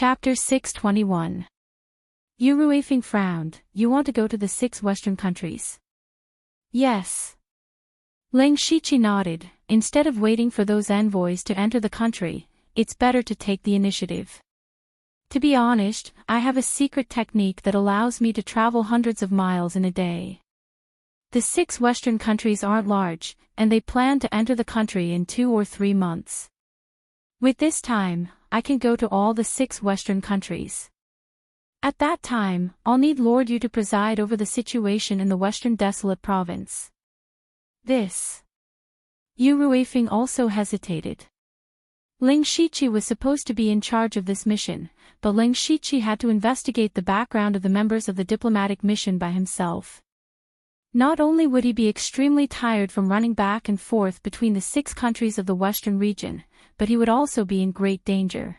Chapter 621. Yuruafing frowned. You want to go to the 6 Western countries? Yes. Ling Shichi nodded. Instead of waiting for those envoys to enter the country, it's better to take the initiative. To be honest, I have a secret technique that allows me to travel hundreds of miles in a day. The 6 Western countries aren't large, and they plan to enter the country in 2 or 3 months. With this time, I can go to all the 6 Western countries. At that time, I'll need Lord Yu to preside over the situation in the Western Desolate Province. This. Yuruafing also hesitated. Ling Shichi was supposed to be in charge of this mission, but Ling Shichi had to investigate the background of the members of the diplomatic mission by himself. Not only would he be extremely tired from running back and forth between the 6 countries of the Western region, but he would also be in great danger.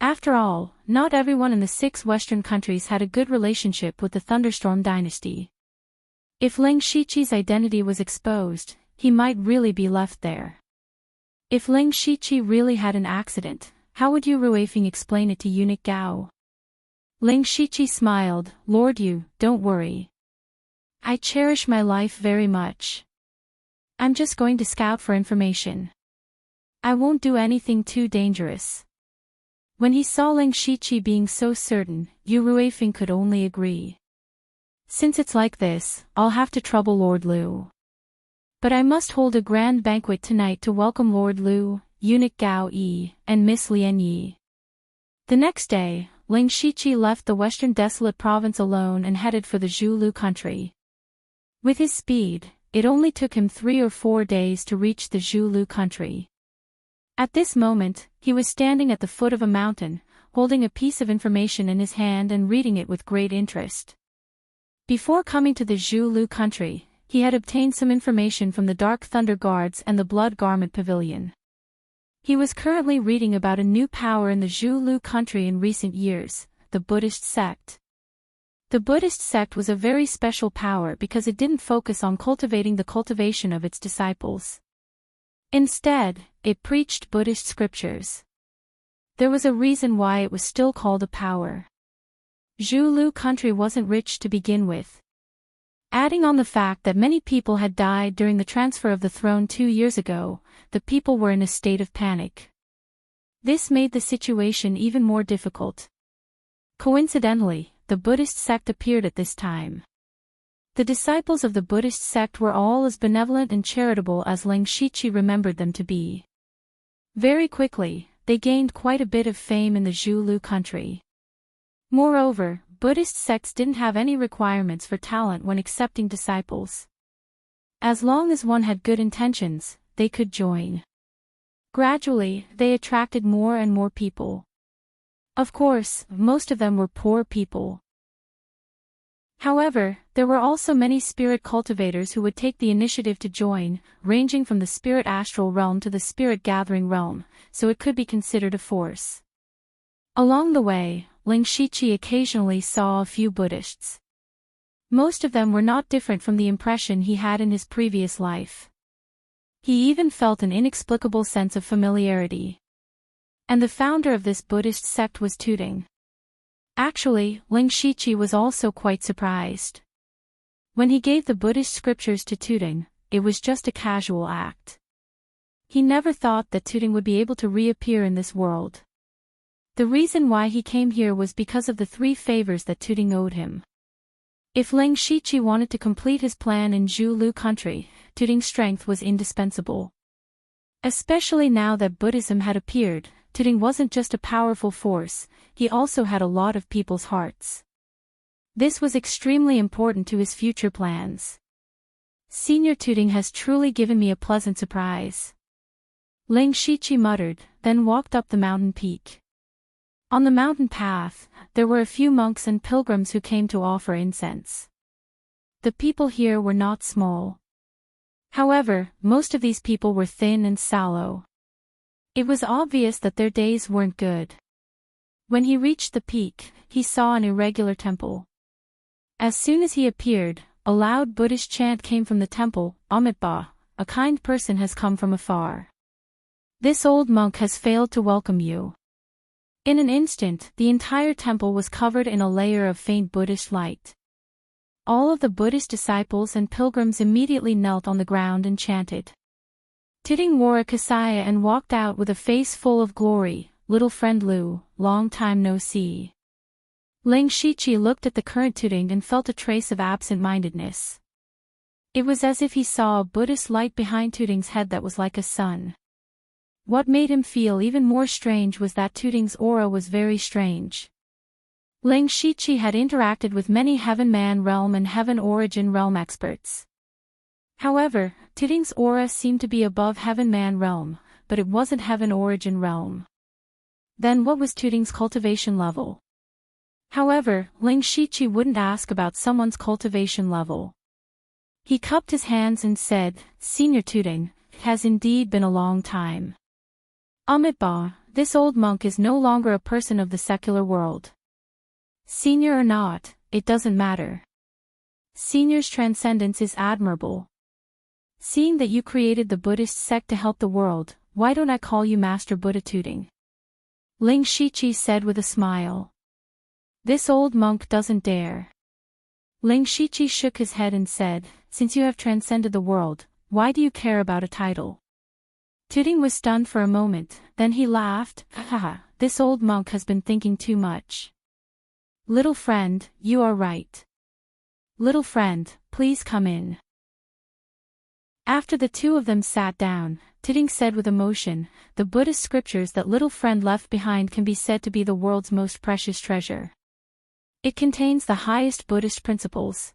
After all, not everyone in the 6 Western countries had a good relationship with the Thunderstorm dynasty. If Ling Shichi's identity was exposed, he might really be left there. If Ling Shichi really had an accident, how would Yuruafing explain it to Eunuch Gao? Ling Shichi smiled. Lord Yu, don't worry. I cherish my life very much. I'm just going to scout for information. I won't do anything too dangerous. When he saw Ling Shichi being so certain, Yuruafing could only agree. Since it's like this, I'll have to trouble Lord Lu. But I must hold a grand banquet tonight to welcome Lord Lu, Eunuch Gao Yi, and Miss Lian Yi. The next day, Ling Shichi left the Western Desolate Province alone and headed for the Zhulu country. With his speed, it only took him 3 or 4 days to reach the Zhulu country. At this moment, he was standing at the foot of a mountain, holding a piece of information in his hand and reading it with great interest. Before coming to the Zhulu country, he had obtained some information from the Dark Thunder Guards and the Blood Garment Pavilion. He was currently reading about a new power in the Zhulu country in recent years, the Buddhist sect. The Buddhist sect was a very special power because it didn't focus on cultivating the cultivation of its disciples. Instead, it preached Buddhist scriptures. There was a reason why it was still called a power. Zhulu country wasn't rich to begin with. Adding on the fact that many people had died during the transfer of the throne 2 years ago, the people were in a state of panic. This made the situation even more difficult. Coincidentally, the Buddhist sect appeared at this time. The disciples of the Buddhist sect were all as benevolent and charitable as Ling Shichi remembered them to be. Very quickly, they gained quite a bit of fame in the Zhulu country. Moreover, Buddhist sects didn't have any requirements for talent when accepting disciples. As long as one had good intentions, they could join. Gradually, they attracted more and more people. Of course, most of them were poor people. However, there were also many spirit cultivators who would take the initiative to join, ranging from the spirit astral realm to the spirit gathering realm, so it could be considered a force. Along the way, Ling Shichi occasionally saw a few Buddhists. Most of them were not different from the impression he had in his previous life. He even felt an inexplicable sense of familiarity. And the founder of this Buddhist sect was Tuding. Actually, Ling Shichi was also quite surprised. When he gave the Buddhist scriptures to Tuding, it was just a casual act. He never thought that Tuding would be able to reappear in this world. The reason why he came here was because of the 3 favors that Tuding owed him. If Ling Shichi wanted to complete his plan in Zhulu country, Tuding's strength was indispensable. Especially now that Buddhism had appeared, Tuding wasn't just a powerful force, he also had a lot of people's hearts. This was extremely important to his future plans. Senior Tuding has truly given me a pleasant surprise. Ling Shichi muttered, then walked up the mountain peak. On the mountain path, there were a few monks and pilgrims who came to offer incense. The people here were not small. However, most of these people were thin and sallow. It was obvious that their days weren't good. When he reached the peak, he saw an irregular temple. As soon as he appeared, a loud Buddhist chant came from the temple, Amitabha, a kind person has come from afar. This old monk has failed to welcome you. In an instant, the entire temple was covered in a layer of faint Buddhist light. All of the Buddhist disciples and pilgrims immediately knelt on the ground and chanted. Tuding wore a kasaya and walked out with a face full of glory. Little friend Lu, long time no see. Ling Shichi looked at the current Tuding and felt a trace of absent-mindedness. It was as if he saw a Buddhist light behind Tuding's head that was like a sun. What made him feel even more strange was that Tuding's aura was very strange. Ling Shichi had interacted with many Heaven Man Realm and Heaven Origin Realm experts. However, Tuding's aura seemed to be above Heaven Man Realm, but it wasn't Heaven Origin Realm. Then what was Tuding's cultivation level? However, Ling Shichi wouldn't ask about someone's cultivation level. He cupped his hands and said, Senior Tuding, it has indeed been a long time. Amitabha, this old monk is no longer a person of the secular world. Senior or not, it doesn't matter. Senior's transcendence is admirable. Seeing that you created the Buddhist sect to help the world, why don't I call you Master Buddha Tuding? Ling Shichi said with a smile. This old monk doesn't dare. Ling Shichi shook his head and said, Since you have transcended the world, why do you care about a title? Tuding was stunned for a moment, then he laughed, haha, this old monk has been thinking too much. Little friend, you are right. Little friend, please come in. After the two of them sat down, Tuding said with emotion, the Buddhist scriptures that little friend left behind can be said to be the world's most precious treasure. It contains the highest Buddhist principles.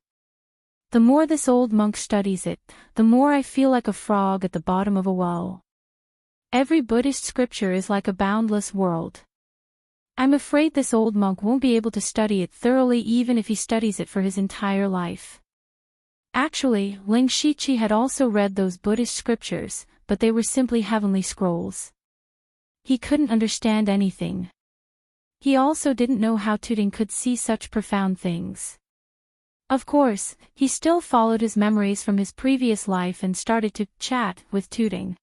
The more this old monk studies it, the more I feel like a frog at the bottom of a well. Every Buddhist scripture is like a boundless world. I'm afraid this old monk won't be able to study it thoroughly even if he studies it for his entire life. Actually, Ling Shichi had also read those Buddhist scriptures, but they were simply heavenly scrolls. He couldn't understand anything. He also didn't know how Tuding could see such profound things. Of course, he still followed his memories from his previous life and started to chat with Tuding.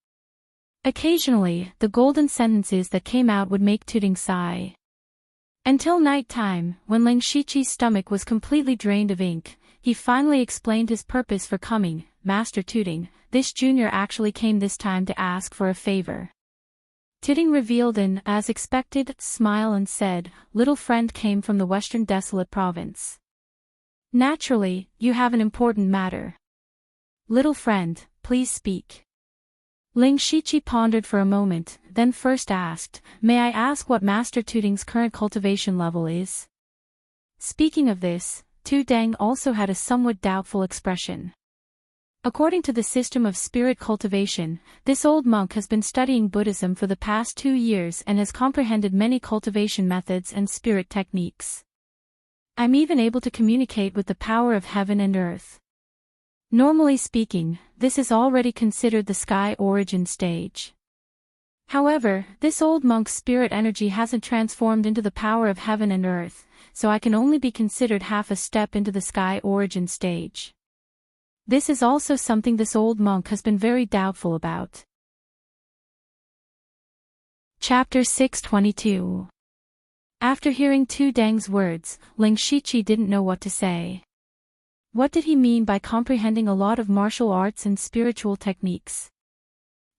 Occasionally, the golden sentences that came out would make Tuding sigh. Until night time, when Ling Shichi's stomach was completely drained of ink, he finally explained his purpose for coming. Master Tuding, this junior actually came this time to ask for a favor. Tuding revealed an, as expected, smile and said, Little friend came from the Western Desolate Province. Naturally, you have an important matter. Little friend, please speak. Ling Shichi pondered for a moment, then first asked, May I ask what Master Tuding's current cultivation level is? Speaking of this, Tuding also had a somewhat doubtful expression. According to the system of spirit cultivation, this old monk has been studying Buddhism for the past 2 years and has comprehended many cultivation methods and spirit techniques. I'm even able to communicate with the power of heaven and earth. Normally speaking, this is already considered the sky origin stage. However, this old monk's spirit energy hasn't transformed into the power of heaven and earth, so I can only be considered half a step into the sky origin stage. This is also something this old monk has been very doubtful about. Chapter 622. After hearing Tuding's words, Ling Shichi didn't know what to say. What did he mean by comprehending a lot of martial arts and spiritual techniques?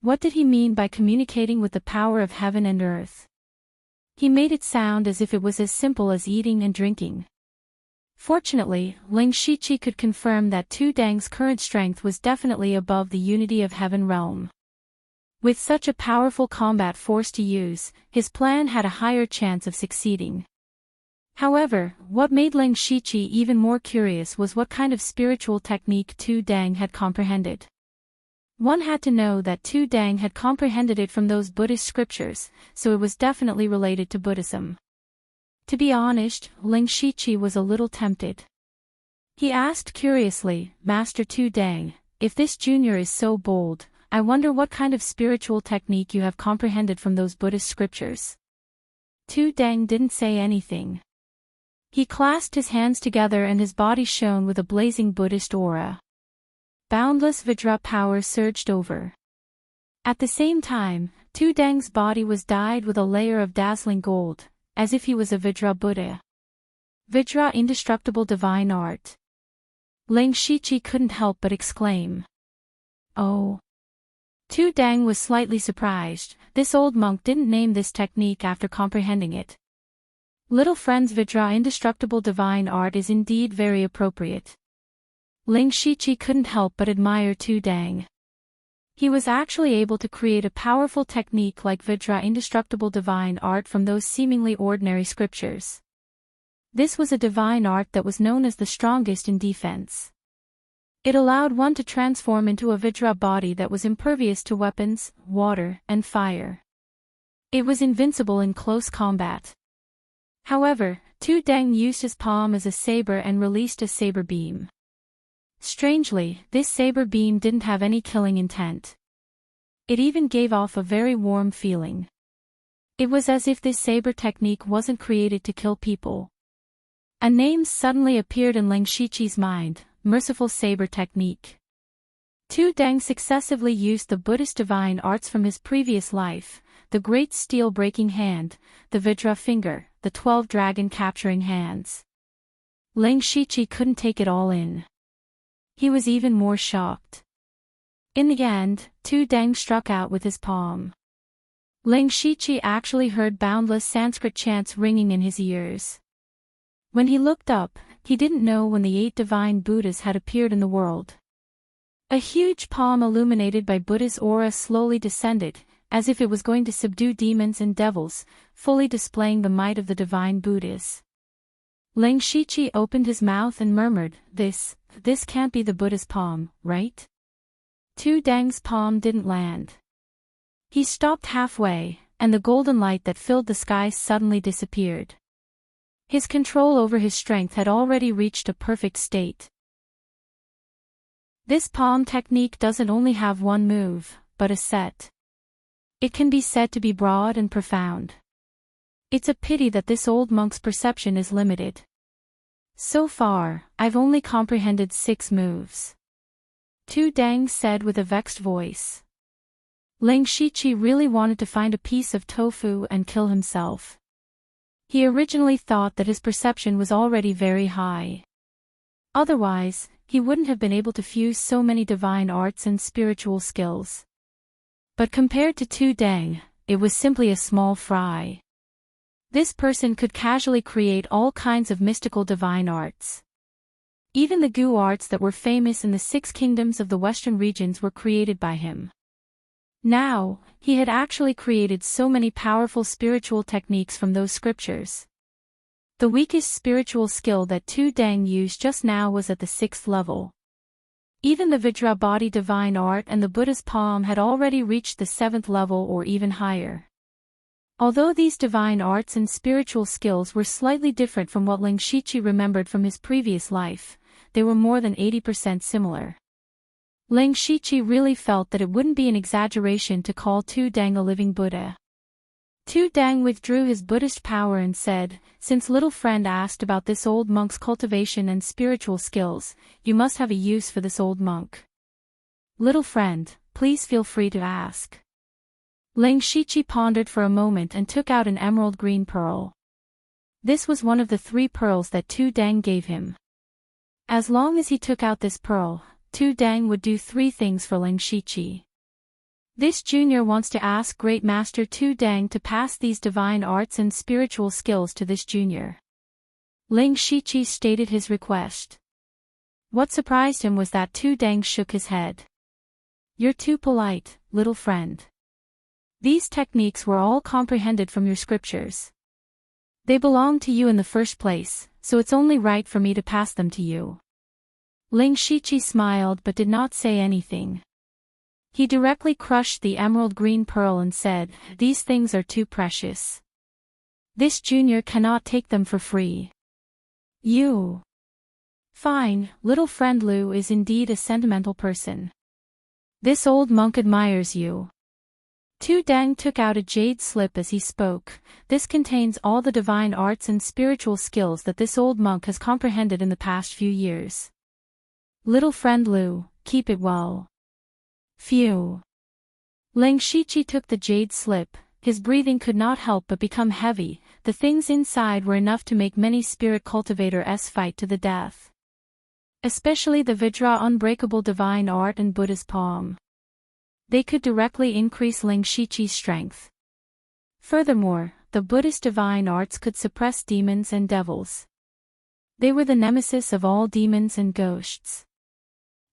What did he mean by communicating with the power of heaven and earth? He made it sound as if it was as simple as eating and drinking. Fortunately, Ling Shichi could confirm that Tuding's current strength was definitely above the unity of heaven realm. With such a powerful combat force to use, his plan had a higher chance of succeeding. However, what made Ling Shichi even more curious was what kind of spiritual technique Tuding had comprehended. One had to know that Tuding had comprehended it from those Buddhist scriptures, so it was definitely related to Buddhism. To be honest, Ling Shichi was a little tempted. He asked curiously, Master Tuding, if this junior is so bold, I wonder what kind of spiritual technique you have comprehended from those Buddhist scriptures. Tuding didn't say anything. He clasped his hands together and his body shone with a blazing Buddhist aura. Boundless Vajra power surged over. At the same time, Tuding's body was dyed with a layer of dazzling gold, as if he was a Vidra Buddha. Vidra, indestructible divine art. Ling Shichi couldn't help but exclaim. Oh. Tu Dang was slightly surprised. This old monk didn't name this technique after comprehending it. Little friend's Vidra, indestructible divine art, is indeed very appropriate. Ling Shichi couldn't help but admire Tu Dang. He was actually able to create a powerful technique like Vidra, indestructible divine art, from those seemingly ordinary scriptures. This was a divine art that was known as the strongest in defense. It allowed one to transform into a Vidra body that was impervious to weapons, water, and fire. It was invincible in close combat. However, Tu Dang used his palm as a saber and released a saber beam. Strangely, this saber beam didn't have any killing intent. It even gave off a very warm feeling. It was as if this saber technique wasn't created to kill people. A name suddenly appeared in Ling Shichi's mind: Merciful Saber Technique. Tu Dang successively used the Buddhist divine arts from his previous life: the Great Steel-Breaking Hand, the Vidra Finger, the 12 Dragon-Capturing Hands. Ling Shichi couldn't take it all in. He was even more shocked. In the end, Tu Dang struck out with his palm. Ling Shichi actually heard boundless Sanskrit chants ringing in his ears. When he looked up, he didn't know when the 8 divine Buddhas had appeared in the world. A huge palm illuminated by Buddha's aura slowly descended, as if it was going to subdue demons and devils, fully displaying the might of the divine Buddhas. Ling Shichi opened his mouth and murmured, This can't be the Buddha's palm, right? Tu Dang's palm didn't land. He stopped halfway, and the golden light that filled the sky suddenly disappeared. His control over his strength had already reached a perfect state. This palm technique doesn't only have one move, but a set. It can be said to be broad and profound. It's a pity that this old monk's perception is limited. So far, I've only comprehended 6 moves. Tu Dang said with a vexed voice. Ling Shichi really wanted to find a piece of tofu and kill himself. He originally thought that his perception was already very high. Otherwise, he wouldn't have been able to fuse so many divine arts and spiritual skills. But compared to Tu Dang, it was simply a small fry. This person could casually create all kinds of mystical divine arts. Even the Gu arts that were famous in the 6 kingdoms of the western regions were created by him. Now, he had actually created so many powerful spiritual techniques from those scriptures. The weakest spiritual skill that Tu Dang used just now was at the 6th level. Even the Vidra body divine art and the Buddha's palm had already reached the 7th level or even higher. Although these divine arts and spiritual skills were slightly different from what Ling Shichi remembered from his previous life, they were more than 80% similar. Ling Shichi really felt that it wouldn't be an exaggeration to call Tu Dang a living Buddha. Tu Dang withdrew his Buddhist power and said, Since little friend asked about this old monk's cultivation and spiritual skills, you must have a use for this old monk. Little friend, please feel free to ask. Ling Shichi pondered for a moment and took out an emerald green pearl. This was one of the 3 pearls that Tu Dang gave him. As long as he took out this pearl, Tu Dang would do 3 things for Ling Shichi. This junior wants to ask Great Master Tu Dang to pass these divine arts and spiritual skills to this junior. Ling Shichi stated his request. What surprised him was that Tu Dang shook his head. You're too polite, little friend. These techniques were all comprehended from your scriptures. They belong to you in the first place, so it's only right for me to pass them to you. Ling Shichi smiled but did not say anything. He directly crushed the emerald green pearl and said, These things are too precious. This junior cannot take them for free. You. Fine, little friend Lu is indeed a sentimental person. This old monk admires you. Tu Dang took out a jade slip as he spoke. This contains all the divine arts and spiritual skills that this old monk has comprehended in the past few years. Little friend Lu, keep it well. Phew. Ling Shichi took the jade slip. His breathing could not help but become heavy. the things inside were enough to make many spirit cultivators fight to the death. Especially the Vajra unbreakable divine art and Buddha's palm. They could directly increase Ling Shichi's strength. Furthermore, the Buddhist divine arts could suppress demons and devils. They were the nemesis of all demons and ghosts.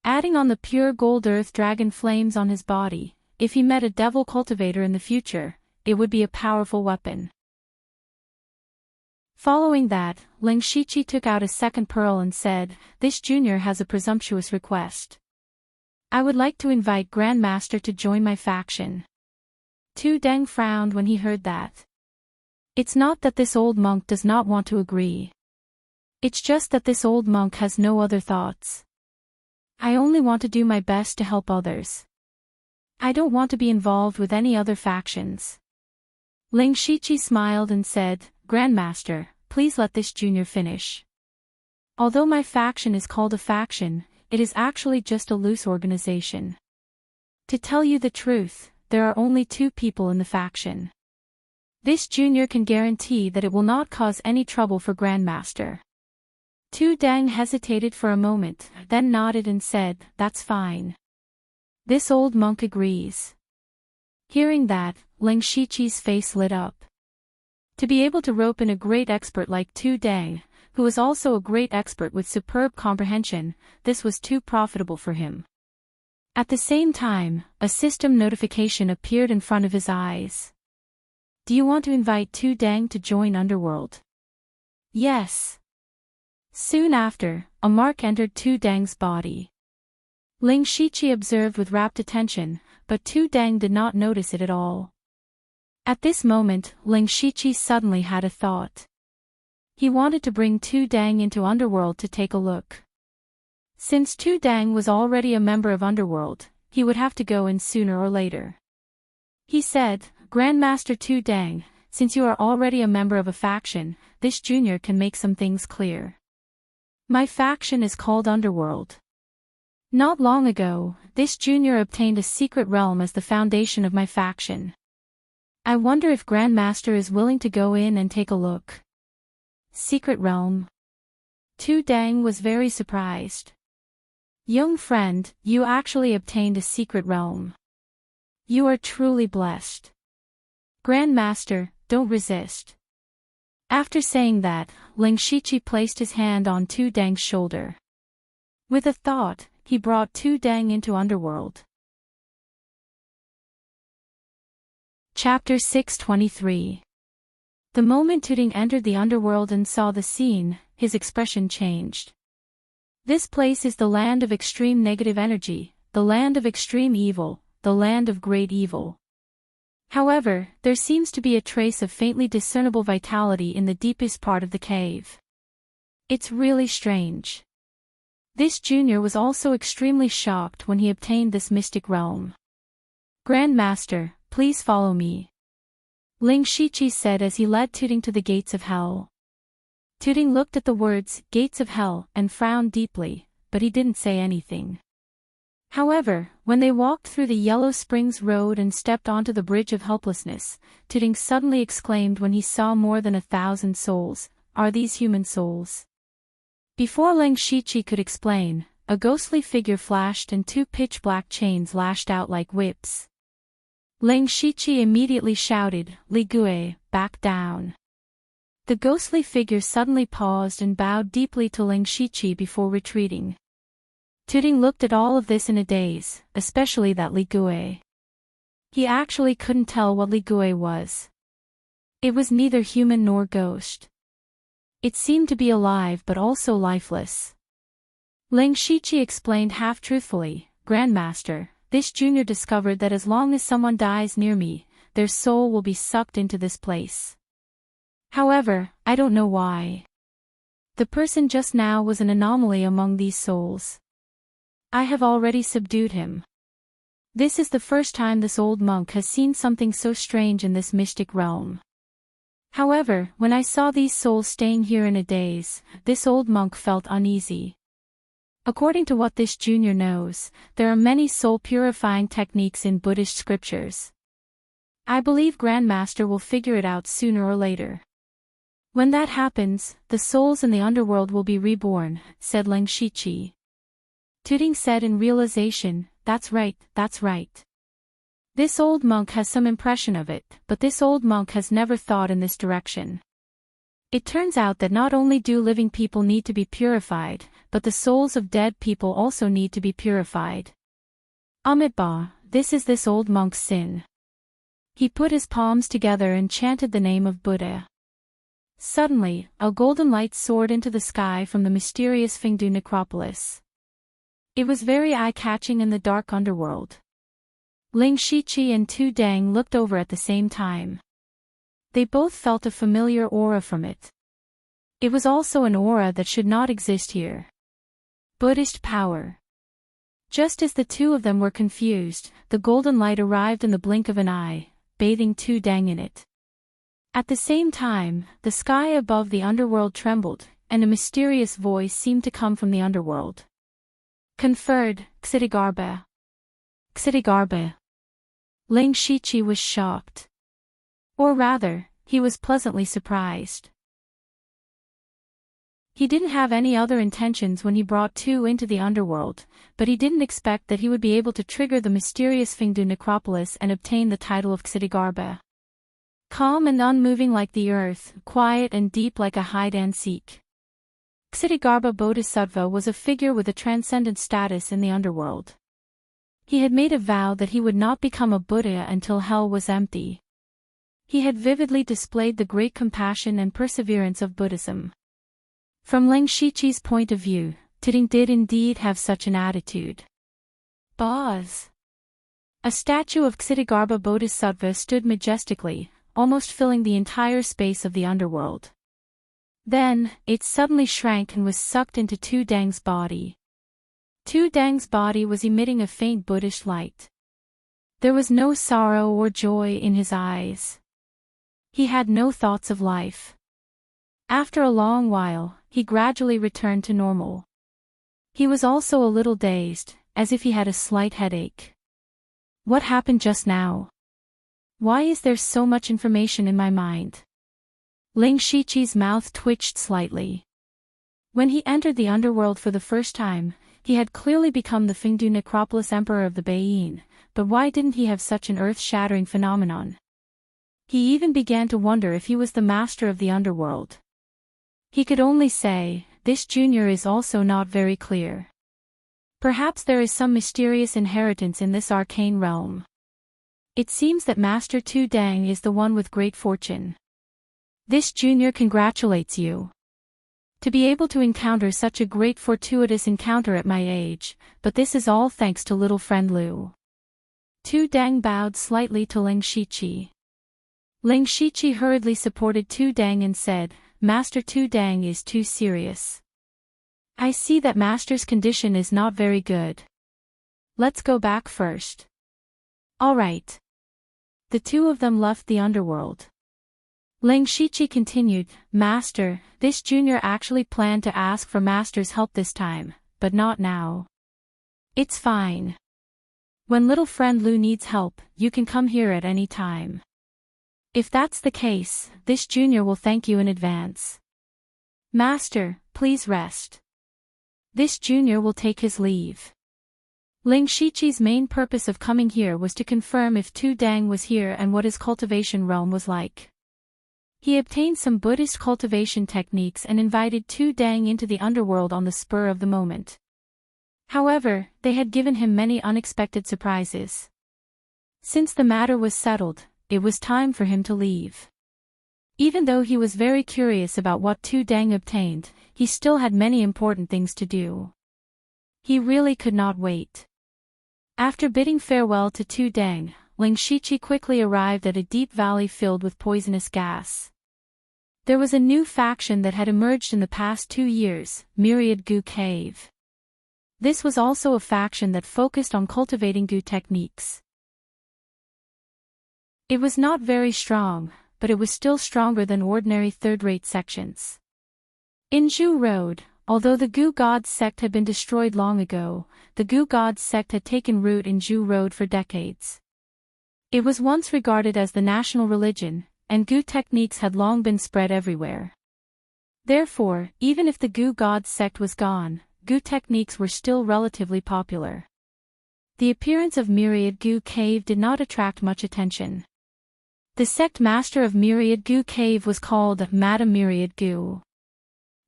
Adding on the pure gold earth dragon flames on his body, if he met a devil cultivator in the future, it would be a powerful weapon. Following that, Ling Shichi took out a second pearl and said, "This junior has a presumptuous request. I would like to invite Grandmaster to join my faction." Tu Deng frowned when he heard that. It's not that this old monk does not want to agree. It's just that this old monk has no other thoughts. I only want to do my best to help others. I don't want to be involved with any other factions. Ling Shichi smiled and said, "Grandmaster, please let this junior finish. Although my faction is called a faction, it is actually just a loose organization. To tell you the truth, there are only 2 people in the faction. This junior can guarantee that it will not cause any trouble for Grandmaster." Tu Deng hesitated for a moment, then nodded and said, "That's fine. This old monk agrees." Hearing that, Ling Shichi's face lit up. To be able to rope in a great expert like Tu Deng, who was also a great expert with superb comprehension, this was too profitable for him. At the same time, a system notification appeared in front of his eyes. "Do you want to invite Tu Deng to join Underworld?" "Yes." Soon after, a mark entered Tu Deng's body. Ling Shichi observed with rapt attention, but Tu Deng did not notice it at all. At this moment, Ling Shichi suddenly had a thought. He wanted to bring Tu Deng into Underworld to take a look. Since Tu Deng was already a member of Underworld, he would have to go in sooner or later. He said, "Grandmaster Tu Deng, since you are already a member of a faction, this junior can make some things clear. My faction is called Underworld. Not long ago, this junior obtained a secret realm as the foundation of my faction. I wonder if Grandmaster is willing to go in and take a look." Secret realm? Tu Deng was very surprised. "Young friend, you actually obtained a secret realm. You are truly blessed. Grandmaster, don't resist." After saying that, Ling Shichi placed his hand on Tu Deng's shoulder. With a thought, he brought Tu Deng into Underworld. Chapter 623. The moment Tu Deng entered the Underworld and saw the scene, his expression changed. This place is the land of extreme negative energy, the land of extreme evil, the land of great evil. However, there seems to be a trace of faintly discernible vitality in the deepest part of the cave. It's really strange. This junior was also extremely shocked when he obtained this mystic realm. "Grandmaster, please follow me," Ling Shichi said as he led Tu Deng to the gates of hell. Tu Deng looked at the words, "gates of hell," and frowned deeply, but he didn't say anything. However, when they walked through the Yellow Springs Road and stepped onto the Bridge of Helplessness, Tu Deng suddenly exclaimed when he saw more than 1,000 souls, "Are these human souls?" Before Ling Shichi could explain, a ghostly figure flashed and 2 pitch-black chains lashed out like whips. Ling Shichi immediately shouted, "Li Gue, back down." The ghostly figure suddenly paused and bowed deeply to Ling Shichi before retreating. Tu Deng looked at all of this in a daze, especially that Li Gue. He actually couldn't tell what Li Gue was. It was neither human nor ghost. It seemed to be alive but also lifeless. Ling Shichi explained half-truthfully, "Grandmaster, this junior discovered that as long as someone dies near me, their soul will be sucked into this place. However, I don't know why. The person just now was an anomaly among these souls. I have already subdued him. This is the first time this old monk has seen something so strange in this mystic realm. However, when I saw these souls staying here in a daze, this old monk felt uneasy. According to what this junior knows, there are many soul-purifying techniques in Buddhist scriptures. I believe Grandmaster will figure it out sooner or later." When that happens, the souls in the underworld will be reborn, said Leng Shiqi. Tuding said in realization, that's right, that's right. This old monk has some impression of it, but this old monk has never thought in this direction. It turns out that not only do living people need to be purified, but the souls of dead people also need to be purified. Amitabha, this is this old monk's sin. He put his palms together and chanted the name of Buddha. Suddenly, a golden light soared into the sky from the mysterious Fengdu necropolis. It was very eye-catching in the dark underworld. Ling Shiqi and Tu Dang looked over at the same time. They both felt a familiar aura from it. It was also an aura that should not exist here. Buddhist power. Just as the two of them were confused, the golden light arrived in the blink of an eye, bathing Tu Dang in it. At the same time, the sky above the underworld trembled, and a mysterious voice seemed to come from the underworld. Conferred, Xitigarbha. Xitigarbha. Ling Shiqi was shocked. Or rather, he was pleasantly surprised. He didn't have any other intentions when he brought Tu into the underworld, but he didn't expect that he would be able to trigger the mysterious Fengdu necropolis and obtain the title of Xitigarbha. Calm and unmoving like the earth, quiet and deep like a hide-and-seek. Xitigarbha Bodhisattva was a figure with a transcendent status in the underworld. He had made a vow that he would not become a Buddha until hell was empty. He had vividly displayed the great compassion and perseverance of Buddhism. From Leng Shiqi's point of view, Tuding did indeed have such an attitude. Boz. A statue of Xitigarbha Bodhisattva stood majestically, almost filling the entire space of the underworld. Then, it suddenly shrank and was sucked into Tu Dang's body. Tu Dang's body was emitting a faint Buddhist light. There was no sorrow or joy in his eyes. He had no thoughts of life. After a long while, he gradually returned to normal. He was also a little dazed, as if he had a slight headache. What happened just now? Why is there so much information in my mind? Ling Shiqi's mouth twitched slightly. When he entered the underworld for the first time, he had clearly become the Fengdu necropolis emperor of the Baiyin, but why didn't he have such an earth-shattering phenomenon? He even began to wonder if he was the master of the underworld. He could only say, this junior is also not very clear. Perhaps there is some mysterious inheritance in this arcane realm. It seems that Master Tu Dang is the one with great fortune. This junior congratulates you. To be able to encounter such a great fortuitous encounter at my age, but this is all thanks to little friend Lu. Tu Dang bowed slightly to Ling Shiqi. Ling Shiqi hurriedly supported Tu Dang and said, Master Tu Dang is too serious. I see that Master's condition is not very good. Let's go back first. All right. The two of them left the underworld. Ling Shiqi continued, Master, this junior actually planned to ask for Master's help this time, but not now. It's fine. When little friend Lu needs help, you can come here at any time. If that's the case, this junior will thank you in advance. Master, please rest. This junior will take his leave. Ling Shiqi's main purpose of coming here was to confirm if Tu Dang was here and what his cultivation realm was like. He obtained some Buddhist cultivation techniques and invited Tu Dang into the underworld on the spur of the moment. However, they had given him many unexpected surprises. Since the matter was settled, it was time for him to leave. Even though he was very curious about what Tu Dang obtained, he still had many important things to do. He really could not wait. After bidding farewell to Tu Dang, Ling Shiqi quickly arrived at a deep valley filled with poisonous gas. There was a new faction that had emerged in the past 2 years, Myriad Gu Cave. This was also a faction that focused on cultivating Gu techniques. It was not very strong, but it was still stronger than ordinary third-rate sections. In Zhu Road, although the Gu Gods sect had been destroyed long ago, the Gu Gods sect had taken root in Zhu Road for decades. It was once regarded as the national religion, and Gu techniques had long been spread everywhere. Therefore, even if the Goo Gods sect was gone, Goo techniques were still relatively popular. The appearance of Myriad Goo Cave did not attract much attention. The sect master of Myriad Goo Cave was called Madame Myriad Goo.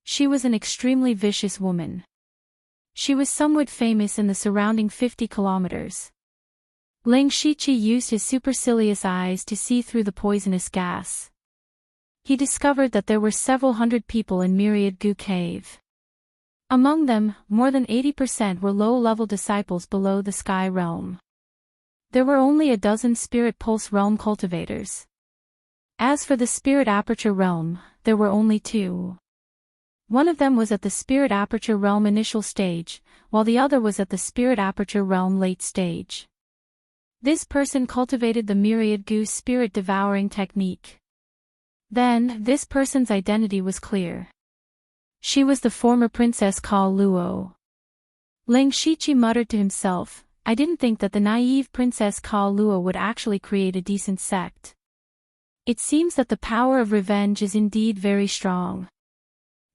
She was an extremely vicious woman. She was somewhat famous in the surrounding 50 kilometers. Ling Shiqi used his supercilious eyes to see through the poisonous gas. He discovered that there were several hundred people in Myriad Goo Cave. Among them, more than 80% were low-level disciples below the Sky Realm. There were only a dozen Spirit Pulse Realm cultivators. As for the Spirit Aperture Realm, there were only 2. One of them was at the Spirit Aperture Realm initial stage, while the other was at the Spirit Aperture Realm late stage. This person cultivated the Myriad Goo Spirit Devouring technique. Then, this person's identity was clear. She was the former Princess Ka Luo. Ling Shiqi muttered to himself, I didn't think that the naive Princess Ka Luo would actually create a decent sect. It seems that the power of revenge is indeed very strong.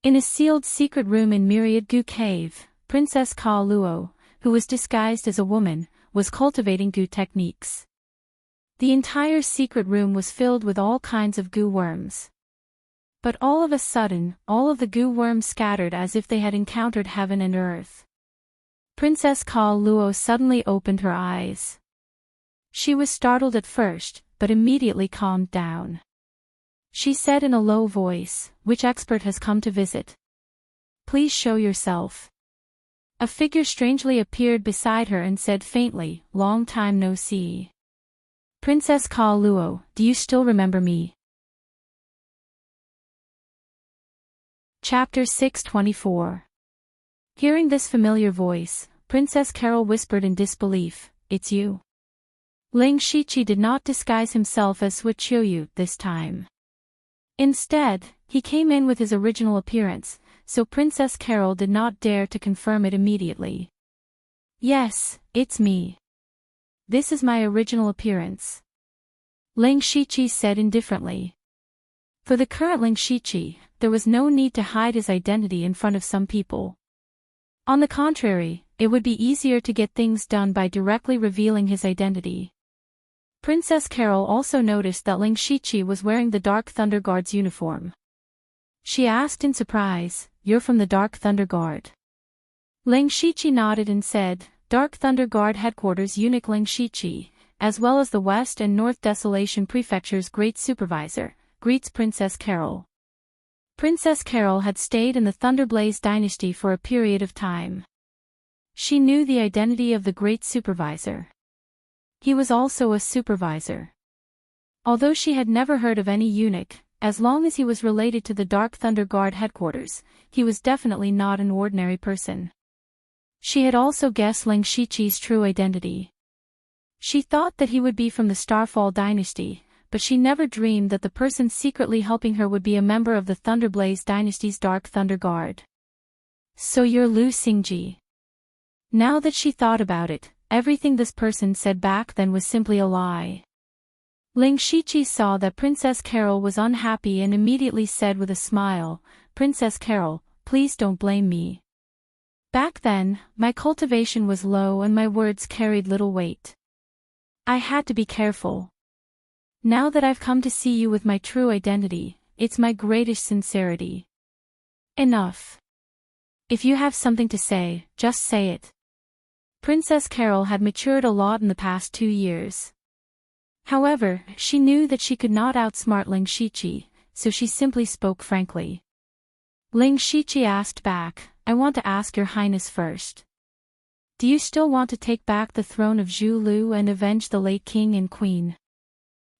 In a sealed secret room in Myriad Goo Cave, Princess Ka Luo, who was disguised as a woman, was cultivating Goo techniques. The entire secret room was filled with all kinds of goo worms. But all of a sudden, all of the goo worms scattered as if they had encountered heaven and earth. Princess Ka Luo suddenly opened her eyes. She was startled at first, but immediately calmed down. She said in a low voice, which expert has come to visit? Please show yourself. A figure strangely appeared beside her and said faintly, long time no see. Princess Ka Luo, do you still remember me? Chapter 624. Hearing this familiar voice, Princess Carol whispered in disbelief, It's you. Ling Shiqi did not disguise himself as Suiqiuyu this time. Instead, he came in with his original appearance, so Princess Carol did not dare to confirm it immediately. Yes, it's me. This is my original appearance. Ling Shiqi said indifferently. For the current Ling Shiqi, there was no need to hide his identity in front of some people. On the contrary, it would be easier to get things done by directly revealing his identity. Princess Carol also noticed that Ling Shiqi was wearing the Dark Thunder Guard's uniform. She asked in surprise, You're from the Dark Thunder Guard? Ling Shiqi nodded and said, Dark Thunder Guard Headquarters Eunuch Ling Shiqi, as well as the West and North Desolation Prefecture's Great Supervisor, greets Princess Carol. Princess Carol had stayed in the Thunderblaze dynasty for a period of time. She knew the identity of the Great Supervisor. He was also a supervisor. Although she had never heard of any eunuch, as long as he was related to the Dark Thunder Guard headquarters, he was definitely not an ordinary person. She had also guessed Ling Shiqi's true identity. She thought that he would be from the Starfall dynasty, but she never dreamed that the person secretly helping her would be a member of the Thunderblaze dynasty's Dark Thunder Guard. So you're Lu Xingji. Now that she thought about it, everything this person said back then was simply a lie. Ling Shiqi saw that Princess Carol was unhappy and immediately said with a smile, Princess Carol, please don't blame me. Back then, my cultivation was low and my words carried little weight. I had to be careful. Now that I've come to see you with my true identity, it's my greatest sincerity. Enough. If you have something to say, just say it. Princess Carol had matured a lot in the past 2 years. However, she knew that she could not outsmart Ling Shiqi, so she simply spoke frankly. Ling Shiqi asked back, I want to ask your highness first. Do you still want to take back the throne of Zhu Lu and avenge the late king and queen?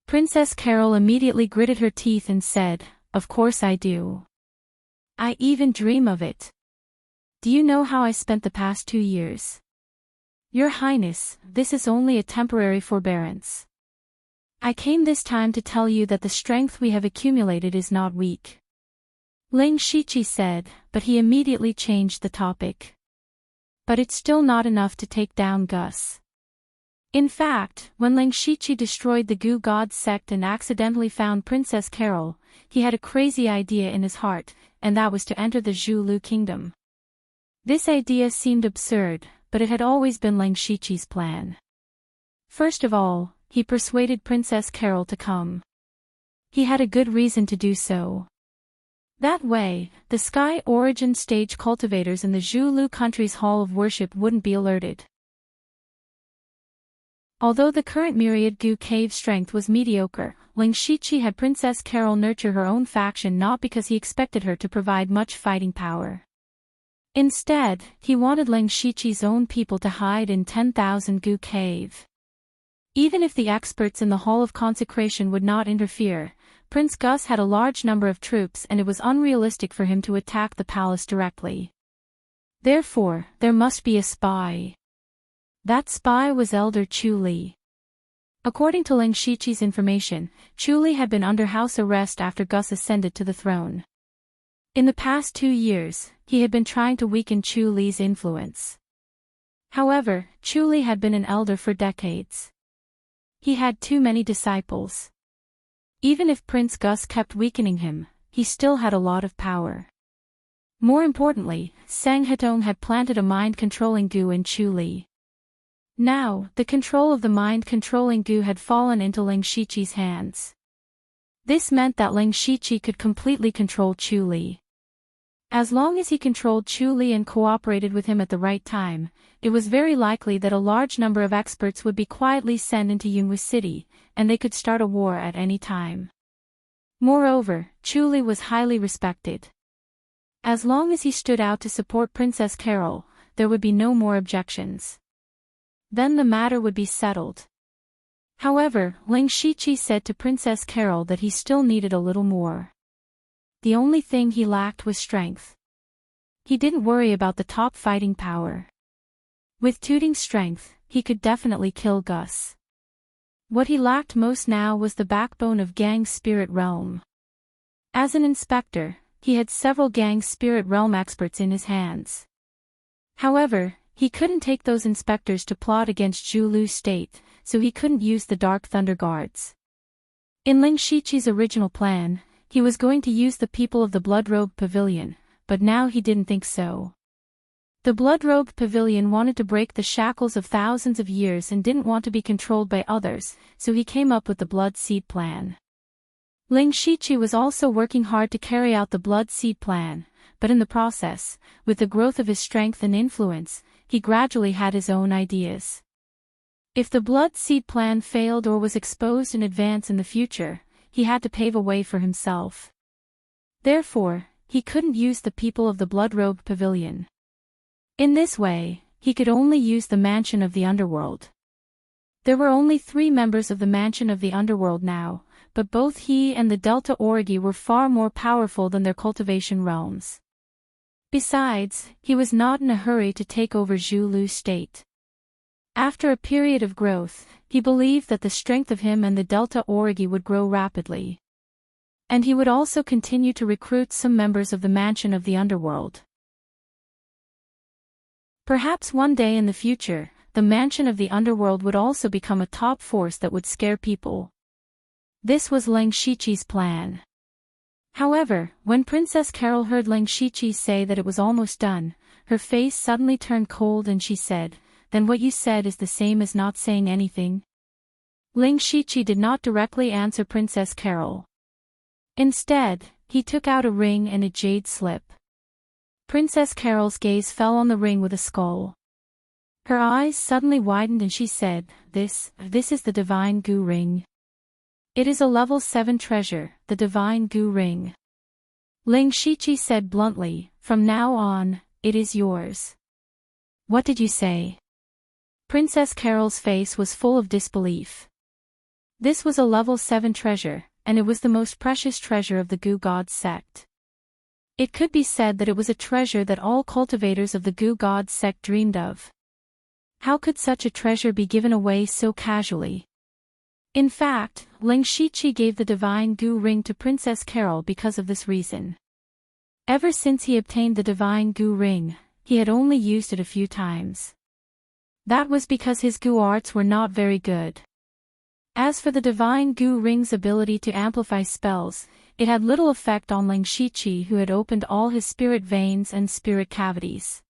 Princess Carol immediately gritted her teeth and said, Of course I do. I even dream of it. Do you know how I spent the past 2 years? Your Highness, this is only a temporary forbearance. I came this time to tell you that the strength we have accumulated is not weak. Ling Shiqi said, but he immediately changed the topic. But it's still not enough to take down Gus. In fact, when Ling Shiqi destroyed the Goo God sect and accidentally found Princess Carol, he had a crazy idea in his heart, and that was to enter the Zhulu kingdom. This idea seemed absurd, but it had always been Ling Shiqi's plan. First of all, he persuaded Princess Carol to come. He had a good reason to do so. That way, the Sky Origin stage cultivators in the Zhulu country's Hall of Worship wouldn't be alerted. Although the current Myriad Goo cave strength was mediocre, Ling Shiqi had Princess Carol nurture her own faction not because he expected her to provide much fighting power. Instead, he wanted Ling Shiqi's own people to hide in 10,000 Goo cave. Even if the experts in the Hall of Consecration would not interfere, Prince Gus had a large number of troops and it was unrealistic for him to attack the palace directly. Therefore, there must be a spy. That spy was Elder Chu Li. According to Ling Shiqi's information, Chu Li had been under house arrest after Gus ascended to the throne. In the past 2 years, he had been trying to weaken Chu Li's influence. However, Chu Li had been an elder for decades. He had too many disciples. Even if Prince Gus kept weakening him, he still had a lot of power. More importantly, Sang Hetong had planted a mind-controlling goo in Chu Li. Now, the control of the mind-controlling goo had fallen into Ling Shiqi's hands. This meant that Ling Shiqi could completely control Chu Li. As long as he controlled Chu Li and cooperated with him at the right time, it was very likely that a large number of experts would be quietly sent into Yunhui City, and they could start a war at any time. Moreover, Chu Li was highly respected. As long as he stood out to support Princess Carol, there would be no more objections. Then the matter would be settled. However, Ling Shiqi said to Princess Carol that he still needed a little more. The only thing he lacked was strength. He didn't worry about the top fighting power. With Tooting's strength, he could definitely kill Gus. What he lacked most now was the backbone of Gang's spirit realm. As an inspector, he had several Gang's spirit realm experts in his hands. However, he couldn't take those inspectors to plot against Zhulu State, so he couldn't use the Dark Thunder Guards. In Ling Shiqi's original plan, he was going to use the people of the Blood-Robed Pavilion, but now he didn't think so. The Blood-Robed Pavilion wanted to break the shackles of thousands of years and didn't want to be controlled by others, so he came up with the Blood Seed Plan. Ling Shiqi was also working hard to carry out the Blood Seed Plan, but in the process, with the growth of his strength and influence, he gradually had his own ideas. If the Blood Seed Plan failed or was exposed in advance in the future, he had to pave a way for himself. Therefore, he couldn't use the people of the Blood-Robed Pavilion. In this way, he could only use the Mansion of the Underworld. There were only 3 members of the Mansion of the Underworld now, but both he and the Delta Origi were far more powerful than their cultivation realms. Besides, he was not in a hurry to take over Zhulu State. After a period of growth, he believed that the strength of him and the Delta Origi would grow rapidly. And he would also continue to recruit some members of the Mansion of the Underworld. Perhaps one day in the future, the Mansion of the Underworld would also become a top force that would scare people. This was Ling Shiqi's plan. However, when Princess Carol heard Ling Shiqi say that it was almost done, her face suddenly turned cold and she said, "Then what you said is the same as not saying anything?" Ling Shiqi did not directly answer Princess Carol. Instead, he took out a ring and a jade slip. Princess Carol's gaze fell on the ring with a skull. Her eyes suddenly widened and she said, This is the Divine Goo Ring. It is a level 7 treasure, the Divine Goo Ring. Ling Shiqi said bluntly, "From now on, it is yours." "What did you say?" Princess Carol's face was full of disbelief. This was a level 7 treasure, and it was the most precious treasure of the Goo God sect. It could be said that it was a treasure that all cultivators of the Goo God sect dreamed of. How could such a treasure be given away so casually? In fact, Ling Shiqi gave the Divine Goo Ring to Princess Carol because of this reason. Ever since he obtained the Divine Goo Ring, he had only used it a few times. That was because his goo arts were not very good. As for the divine goo ring's ability to amplify spells, it had little effect on Ling Shiqi, who had opened all his spirit veins and spirit cavities.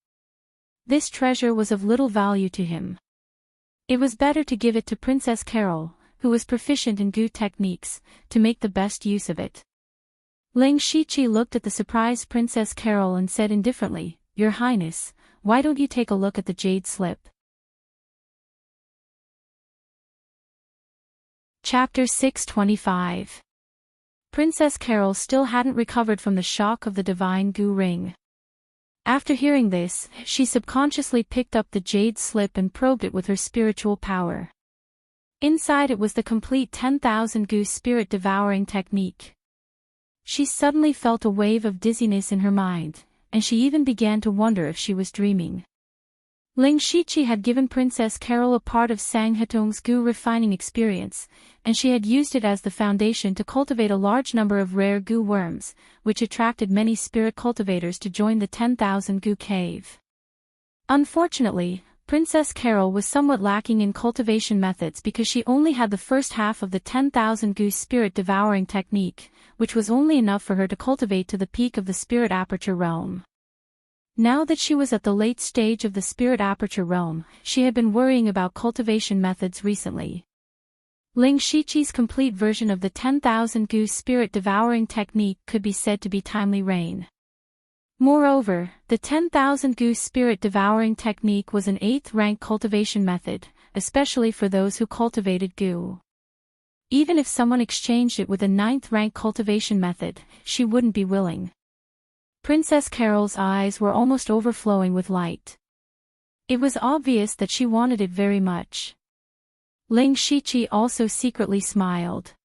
This treasure was of little value to him. It was better to give it to Princess Carol, who was proficient in goo techniques, to make the best use of it. Ling Shiqi looked at the surprised Princess Carol and said indifferently, "Your Highness, why don't you take a look at the jade slip?" Chapter 625. Princess Carol still hadn't recovered from the shock of the divine goo ring. After hearing this, she subconsciously picked up the jade slip and probed it with her spiritual power. Inside it was the complete 10,000 goo spirit devouring technique. She suddenly felt a wave of dizziness in her mind, and she even began to wonder if she was dreaming. Ling Shiqi had given Princess Carol a part of Sang Hetong's goo refining experience, and she had used it as the foundation to cultivate a large number of rare goo worms, which attracted many spirit cultivators to join the 10,000 goo cave. Unfortunately, Princess Carol was somewhat lacking in cultivation methods because she only had the first half of the 10,000 goo spirit devouring technique, which was only enough for her to cultivate to the peak of the spirit aperture realm. Now that she was at the late stage of the spirit aperture realm, she had been worrying about cultivation methods recently. Ling Shiqi's complete version of the 10,000 goo spirit devouring technique could be said to be timely rain. Moreover, the 10,000 goo spirit devouring technique was an 8th rank cultivation method, especially for those who cultivated goo. Even if someone exchanged it with a 9th rank cultivation method, she wouldn't be willing. Princess Carol's eyes were almost overflowing with light. It was obvious that she wanted it very much. Ling Shiqi also secretly smiled.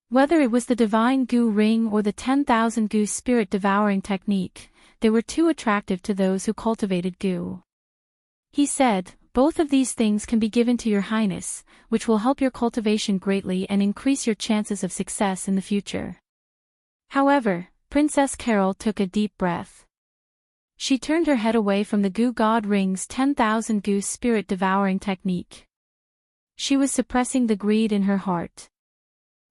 Whether it was the divine goo ring or the 10,000 goo spirit devouring technique, they were too attractive to those who cultivated goo. He said, "Both of these things can be given to your highness, which will help your cultivation greatly and increase your chances of success in the future." However, Princess Carol took a deep breath. She turned her head away from the goo god ring's 10,000 goo spirit devouring technique. She was suppressing the greed in her heart.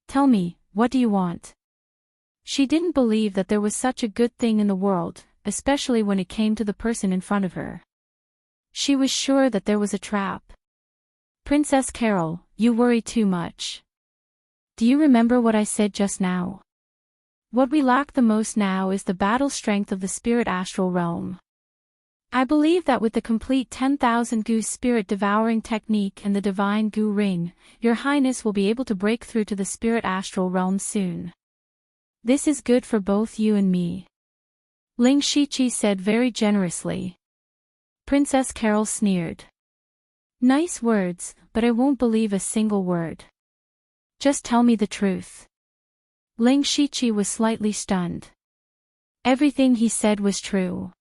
"Tell me, what do you want?" She didn't believe that there was such a good thing in the world, especially when it came to the person in front of her. She was sure that there was a trap. "Princess Carol, you worry too much. Do you remember what I said just now? What we lack the most now is the battle strength of the spirit astral realm. I believe that with the complete 10,000 goo spirit devouring technique and the divine goo ring, your highness will be able to break through to the spirit astral realm soon. This is good for both you and me," Ling Shiqi said very generously. Princess Carol sneered. "Nice words, but I won't believe a single word. Just tell me the truth." Ling Shiqi was slightly stunned. Everything he said was true.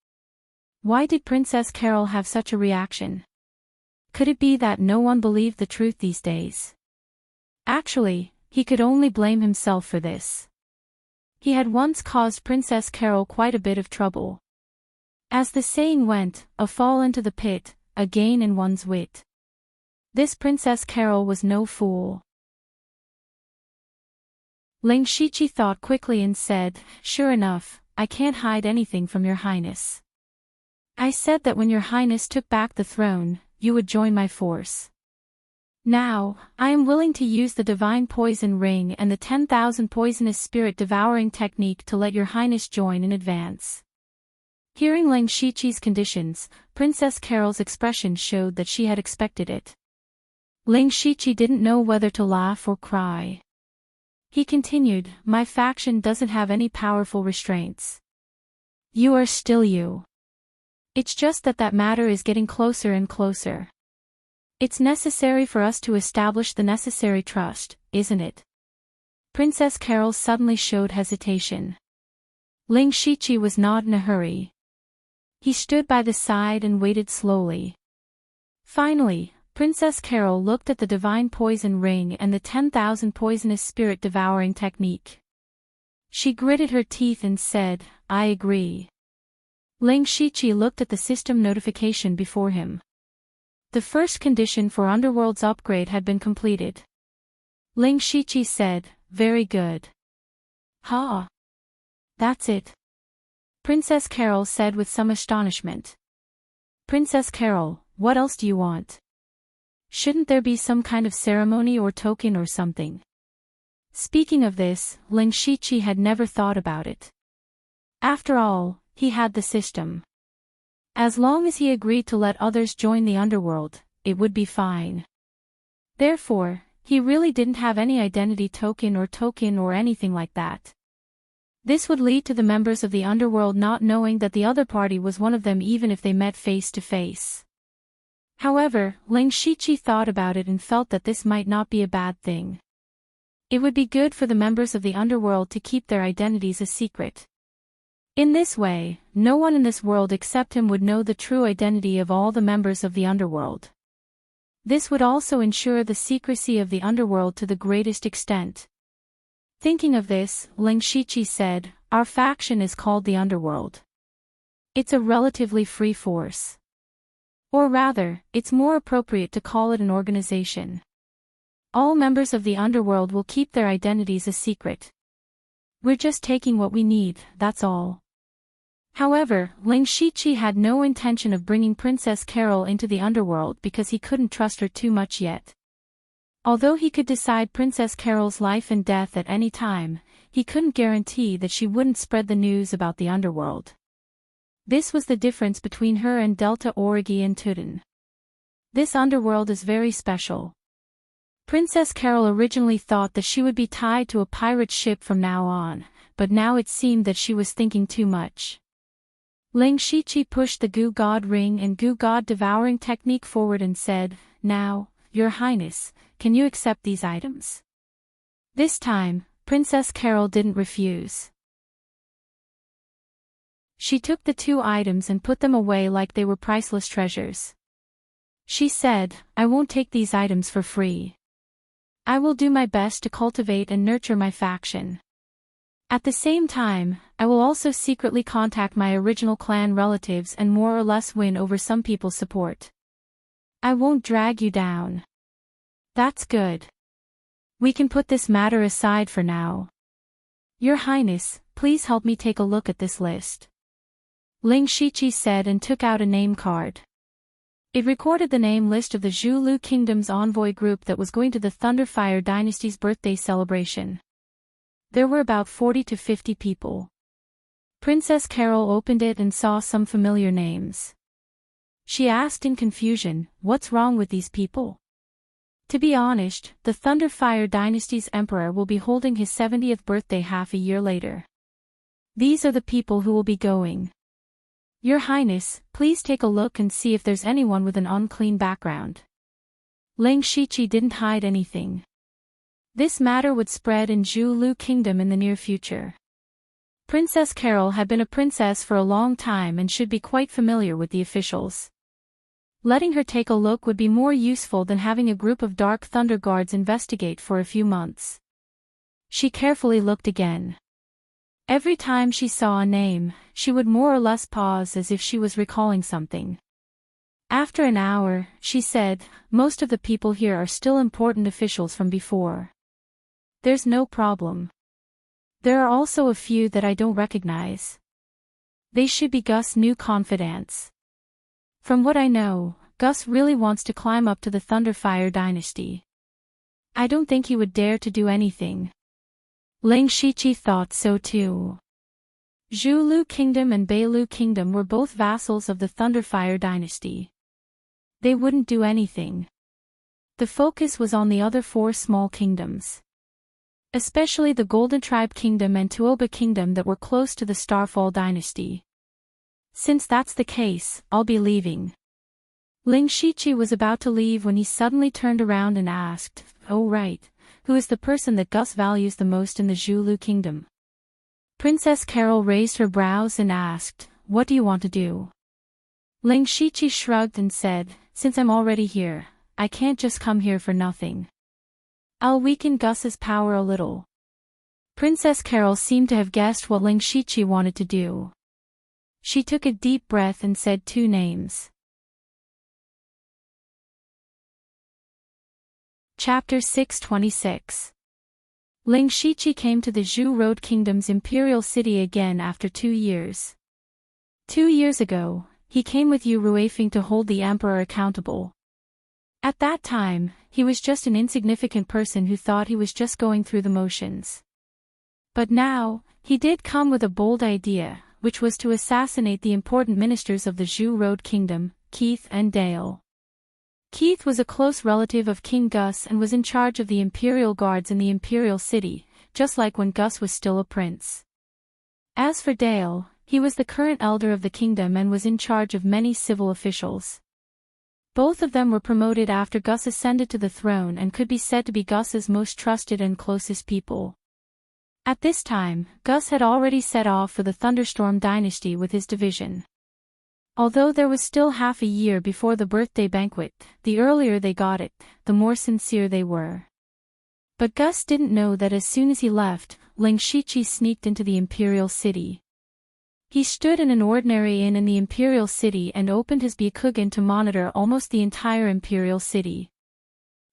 Why did Princess Carol have such a reaction? Could it be that no one believed the truth these days? Actually, he could only blame himself for this. He had once caused Princess Carol quite a bit of trouble. As the saying went, a fall into the pit, a gain in one's wit. This Princess Carol was no fool. Ling Shiqi thought quickly and said, "Sure enough, I can't hide anything from your highness. I said that when your highness took back the throne, you would join my force. Now, I am willing to use the divine poison ring and the 10,000 poisonous spirit devouring technique to let your highness join in advance." Hearing Ling Shiqi's conditions, Princess Carol's expression showed that she had expected it. Ling Shiqi didn't know whether to laugh or cry. He continued, "My faction doesn't have any powerful restraints. You are still you. It's just that matter is getting closer and closer. It's necessary for us to establish the necessary trust, isn't it?" Princess Carol suddenly showed hesitation. Ling Shiqi was not in a hurry. He stood by the side and waited slowly. Finally, Princess Carol looked at the divine poison ring and the 10,000 poisonous spirit devouring technique. She gritted her teeth and said, "I agree." Ling Shiqi looked at the system notification before him. The first condition for Underworld's upgrade had been completed. Ling Shiqi said, "Very good." "Ha! That's it?" Princess Carol said with some astonishment. "Princess Carol, what else do you want? Shouldn't there be some kind of ceremony or token or something?" Speaking of this, Ling Shiqi had never thought about it. After all, he had the system. As long as he agreed to let others join the underworld, it would be fine. Therefore, he really didn't have any identity token or anything like that. This would lead to the members of the underworld not knowing that the other party was one of them even if they met face to face. However, Ling Shiqi thought about it and felt that this might not be a bad thing. It would be good for the members of the underworld to keep their identities a secret. In this way, no one in this world except him would know the true identity of all the members of the underworld. This would also ensure the secrecy of the underworld to the greatest extent. Thinking of this, Ling Shiqi said, "Our faction is called the Underworld. It's a relatively free force. Or rather, it's more appropriate to call it an organization. All members of the underworld will keep their identities a secret. We're just taking what we need, that's all." However, Ling Shiqi had no intention of bringing Princess Carol into the underworld because he couldn't trust her too much yet. Although he could decide Princess Carol's life and death at any time, he couldn't guarantee that she wouldn't spread the news about the underworld. This was the difference between her and Delta Origi and Tudun. This underworld is very special. Princess Carol originally thought that she would be tied to a pirate ship from now on, but now it seemed that she was thinking too much. Ling Shiqi pushed the Goo God Ring and Goo God Devouring technique forward and said, "Now, Your Highness, can you accept these items?" This time, Princess Carol didn't refuse. She took the 2 items and put them away like they were priceless treasures. She said, "I won't take these items for free. I will do my best to cultivate and nurture my faction. At the same time, I will also secretly contact my original clan relatives and more or less win over some people's support. I won't drag you down." "That's good. We can put this matter aside for now. Your Highness, please help me take a look at this list." Ling Shiqi said and took out a name card. It recorded the name list of the Zhulu Kingdom's envoy group that was going to the Thunderfire Dynasty's birthday celebration. There were about 40 to 50 people. Princess Carol opened it and saw some familiar names. She asked in confusion, "What's wrong with these people?" To be honest, the Thunderfire Dynasty's emperor will be holding his 70th birthday half a year later. These are the people who will be going. Your Highness, please take a look and see if there's anyone with an unclean background. Ling Shiqi didn't hide anything. This matter would spread in Zhulu Kingdom in the near future. Princess Carol had been a princess for a long time and should be quite familiar with the officials. Letting her take a look would be more useful than having a group of Dark Thunder Guards investigate for a few months. She carefully looked again. Every time she saw a name, she would more or less pause as if she was recalling something. After an hour, she said, "Most of the people here are still important officials from before. There's no problem. There are also a few that I don't recognize. They should be Gus' new confidants. From what I know, Gus really wants to climb up to the Thunderfire Dynasty. I don't think he would dare to do anything." Ling Shiqi thought so too. Zhulu Kingdom and Beilu Kingdom were both vassals of the Thunderfire Dynasty. They wouldn't do anything. The focus was on the other 4 small kingdoms. Especially the Golden Tribe Kingdom and Tuoba Kingdom that were close to the Starfall Dynasty. "Since that's the case, I'll be leaving." Ling Shiqi was about to leave when he suddenly turned around and asked, "Oh right, who is the person that Gus values the most in the Zhulu Kingdom?" Princess Carol raised her brows and asked, "What do you want to do?" Ling Shiqi shrugged and said, "Since I'm already here, I can't just come here for nothing. I'll weaken Gus's power a little." Princess Carol seemed to have guessed what Ling Shiqi wanted to do. She took a deep breath and said 2 names. Chapter 626. Ling Shiqi came to the Zhu Road Kingdom's imperial city again after 2 years. 2 years ago, he came with Yu Ruifeng to hold the emperor accountable. At that time, he was just an insignificant person who thought he was just going through the motions. But now, he did come with a bold idea, which was to assassinate the important ministers of the Zhu Road Kingdom, Keith and Dale. Keith was a close relative of King Gus and was in charge of the imperial guards in the imperial city, just like when Gus was still a prince. As for Dale, he was the current elder of the kingdom and was in charge of many civil officials. Both of them were promoted after Gus ascended to the throne and could be said to be Gus's most trusted and closest people. At this time, Gus had already set off for the Thunderstorm dynasty with his division. Although there was still half a year before the birthday banquet, the earlier they got it, the more sincere they were. But Gus didn't know that as soon as he left, Ling Shiqi sneaked into the imperial city. He stood in an ordinary inn in the imperial city and opened his Byakugan to monitor almost the entire imperial city.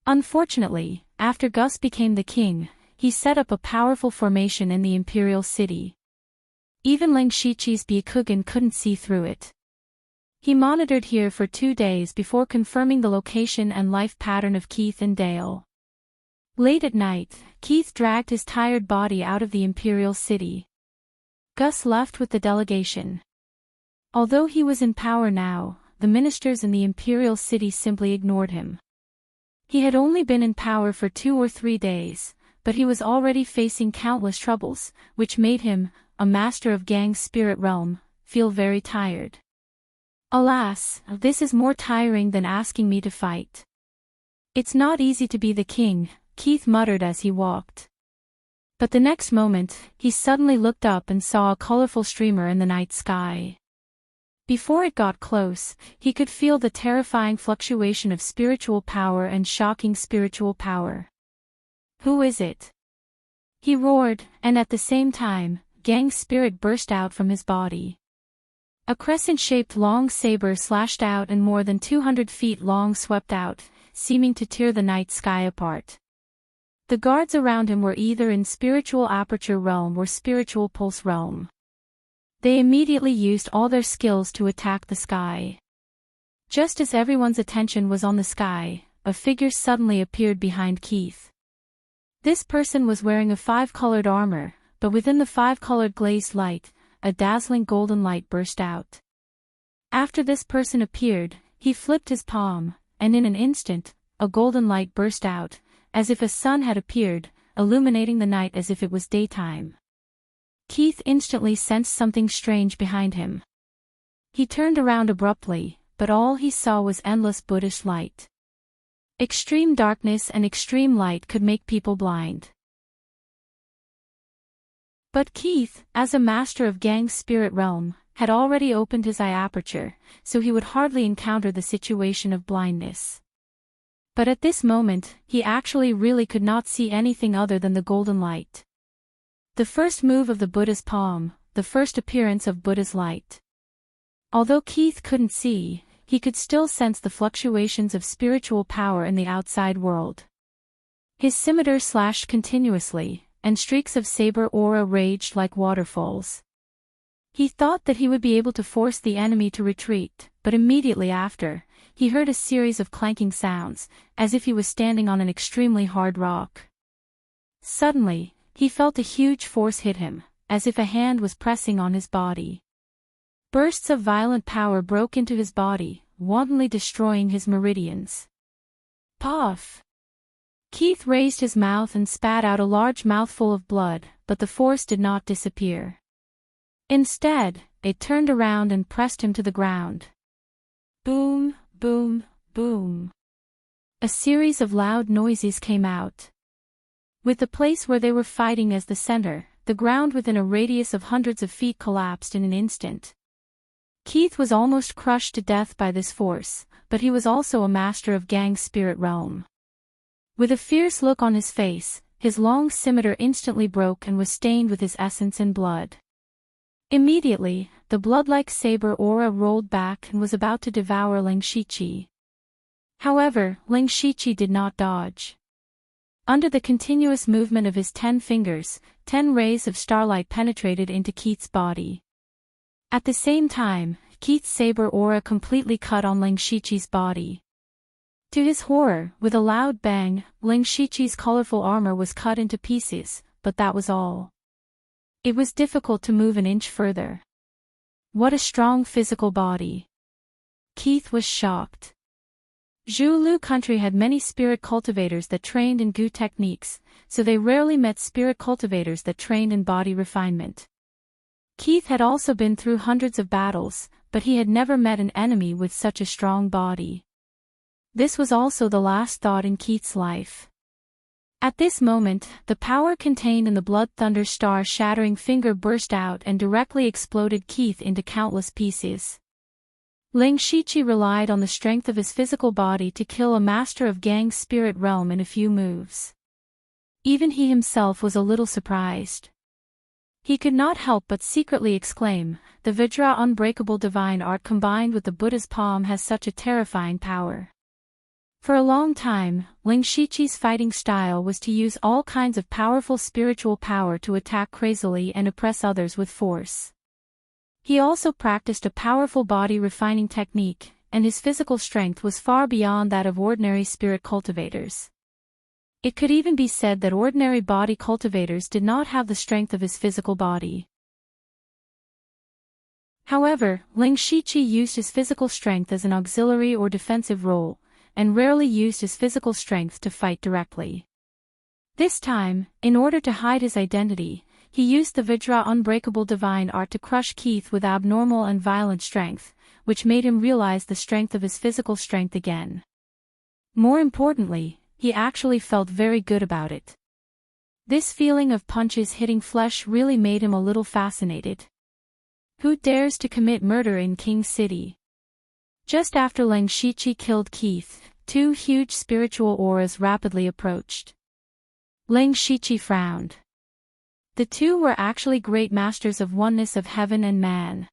Unfortunately, after Gus became the king, he set up a powerful formation in the imperial city. Even Ling Shiqi's Byakugan couldn't see through it. He monitored here for 2 days before confirming the location and life pattern of Keith and Dale. Late at night, Keith dragged his tired body out of the imperial city. Gus left with the delegation. Although he was in power now, the ministers in the imperial city simply ignored him. He had only been in power for 2 or 3 days, but he was already facing countless troubles, which made him, a master of Gang's spirit realm, feel very tired. Alas, this is more tiring than asking me to fight. It's not easy to be the king, Keith muttered as he walked. But the next moment, he suddenly looked up and saw a colorful streamer in the night sky. Before it got close, he could feel the terrifying fluctuation of spiritual power and shocking spiritual power. Who is it? He roared, and at the same time, Gang's spirit burst out from his body. A crescent-shaped long saber slashed out and more than 200 feet long swept out, seeming to tear the night sky apart. The guards around him were either in spiritual aperture realm or spiritual pulse realm. They immediately used all their skills to attack the sky. Just as everyone's attention was on the sky, a figure suddenly appeared behind Keith. This person was wearing a 5-colored armor, but within the 5-colored glazed light, a dazzling golden light burst out. After this person appeared, he flipped his palm, and in an instant, a golden light burst out, as if a sun had appeared, illuminating the night as if it was daytime. Keith instantly sensed something strange behind him. He turned around abruptly, but all he saw was endless Buddhist light. Extreme darkness and extreme light could make people blind. But Keith, as a master of Gang's spirit realm, had already opened his eye aperture, so he would hardly encounter the situation of blindness. But at this moment, he actually really could not see anything other than the golden light. The first move of the Buddha's palm, the first appearance of Buddha's light. Although Keith couldn't see, he could still sense the fluctuations of spiritual power in the outside world. His scimitar slashed continuously, and streaks of saber aura raged like waterfalls. He thought that he would be able to force the enemy to retreat, but immediately after, he heard a series of clanking sounds, as if he was standing on an extremely hard rock. Suddenly, he felt a huge force hit him, as if a hand was pressing on his body. Bursts of violent power broke into his body, wantonly destroying his meridians. Puff! Keith raised his mouth and spat out a large mouthful of blood, but the force did not disappear. Instead, it turned around and pressed him to the ground. Boom, boom, boom. A series of loud noises came out. With the place where they were fighting as the center, the ground within a radius of hundreds of feet collapsed in an instant. Keith was almost crushed to death by this force, but he was also a master of Gang's spirit realm. With a fierce look on his face, his long scimitar instantly broke and was stained with his essence and blood. Immediately, the blood-like saber aura rolled back and was about to devour Ling Shiqi. However, Ling Shiqi did not dodge. Under the continuous movement of his 10 fingers, 10 rays of starlight penetrated into Keith's body. At the same time, Keith's saber aura completely cut on Ling Shiqi's body. To his horror, with a loud bang, Ling Shiqi's colorful armor was cut into pieces, but that was all. It was difficult to move an inch further. What a strong physical body. Keith was shocked. Zhulu country had many spirit cultivators that trained in Gu techniques, so they rarely met spirit cultivators that trained in body refinement. Keith had also been through hundreds of battles, but he had never met an enemy with such a strong body. This was also the last thought in Keith's life. At this moment, the power contained in the Blood Thunder Star shattering finger burst out and directly exploded Keith into countless pieces. Ling Shiqi relied on the strength of his physical body to kill a master of Gang's spirit realm in a few moves. Even he himself was a little surprised. He could not help but secretly exclaim, the Vajra unbreakable divine art combined with the Buddha's palm has such a terrifying power. For a long time, Ling Shiqi's fighting style was to use all kinds of powerful spiritual power to attack crazily and oppress others with force. He also practiced a powerful body refining technique, and his physical strength was far beyond that of ordinary spirit cultivators. It could even be said that ordinary body cultivators did not have the strength of his physical body. However, Ling Shiqi used his physical strength as an auxiliary or defensive role, and rarely used his physical strength to fight directly. This time, in order to hide his identity, he used the Vajra unbreakable divine art to crush Keith with abnormal and violent strength, which made him realize the strength of his physical strength again. More importantly, he actually felt very good about it. This feeling of punches hitting flesh really made him a little fascinated. Who dares to commit murder in King City? Just after Ling Shiqi killed Keith, 2 huge spiritual auras rapidly approached. Ling Shiqi frowned. The 2 were actually great masters of oneness of heaven and man.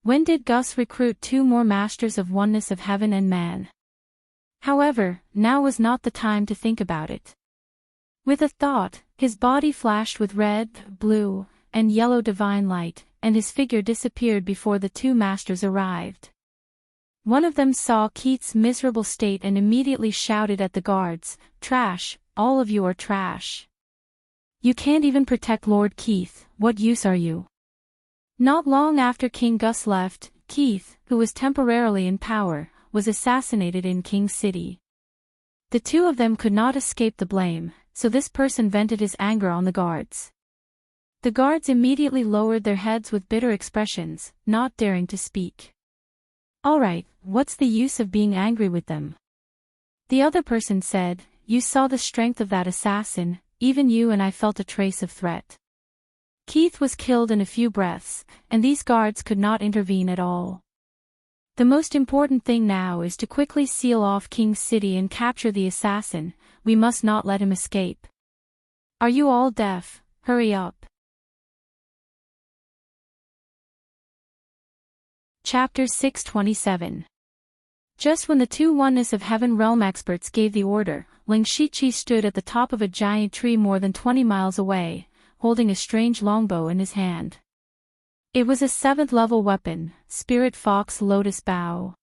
When did Gus recruit 2 more masters of oneness of heaven and man? However, now was not the time to think about it. With a thought, his body flashed with red, blue, and yellow divine light, and his figure disappeared before the 2 masters arrived. One of them saw Keith's miserable state and immediately shouted at the guards, "Trash, all of you are trash. You can't even protect Lord Keith, what use are you?" Not long after King Gus left, Keith, who was temporarily in power, was assassinated in King City. The 2 of them could not escape the blame, so this person vented his anger on the guards. The guards immediately lowered their heads with bitter expressions, not daring to speak. "Alright, what's the use of being angry with them?" The other person said, "You saw the strength of that assassin, even you and I felt a trace of threat." Keith was killed in a few breaths, and these guards could not intervene at all. The most important thing now is to quickly seal off King City and capture the assassin. We must not let him escape. Are you all deaf? Hurry up. Chapter 627. Just when the 2 Oneness of Heaven realm experts gave the order, Ling Shiqi stood at the top of a giant tree more than 20 miles away, holding a strange longbow in his hand. It was a 7th level weapon, Spirit Fox Lotus Bow.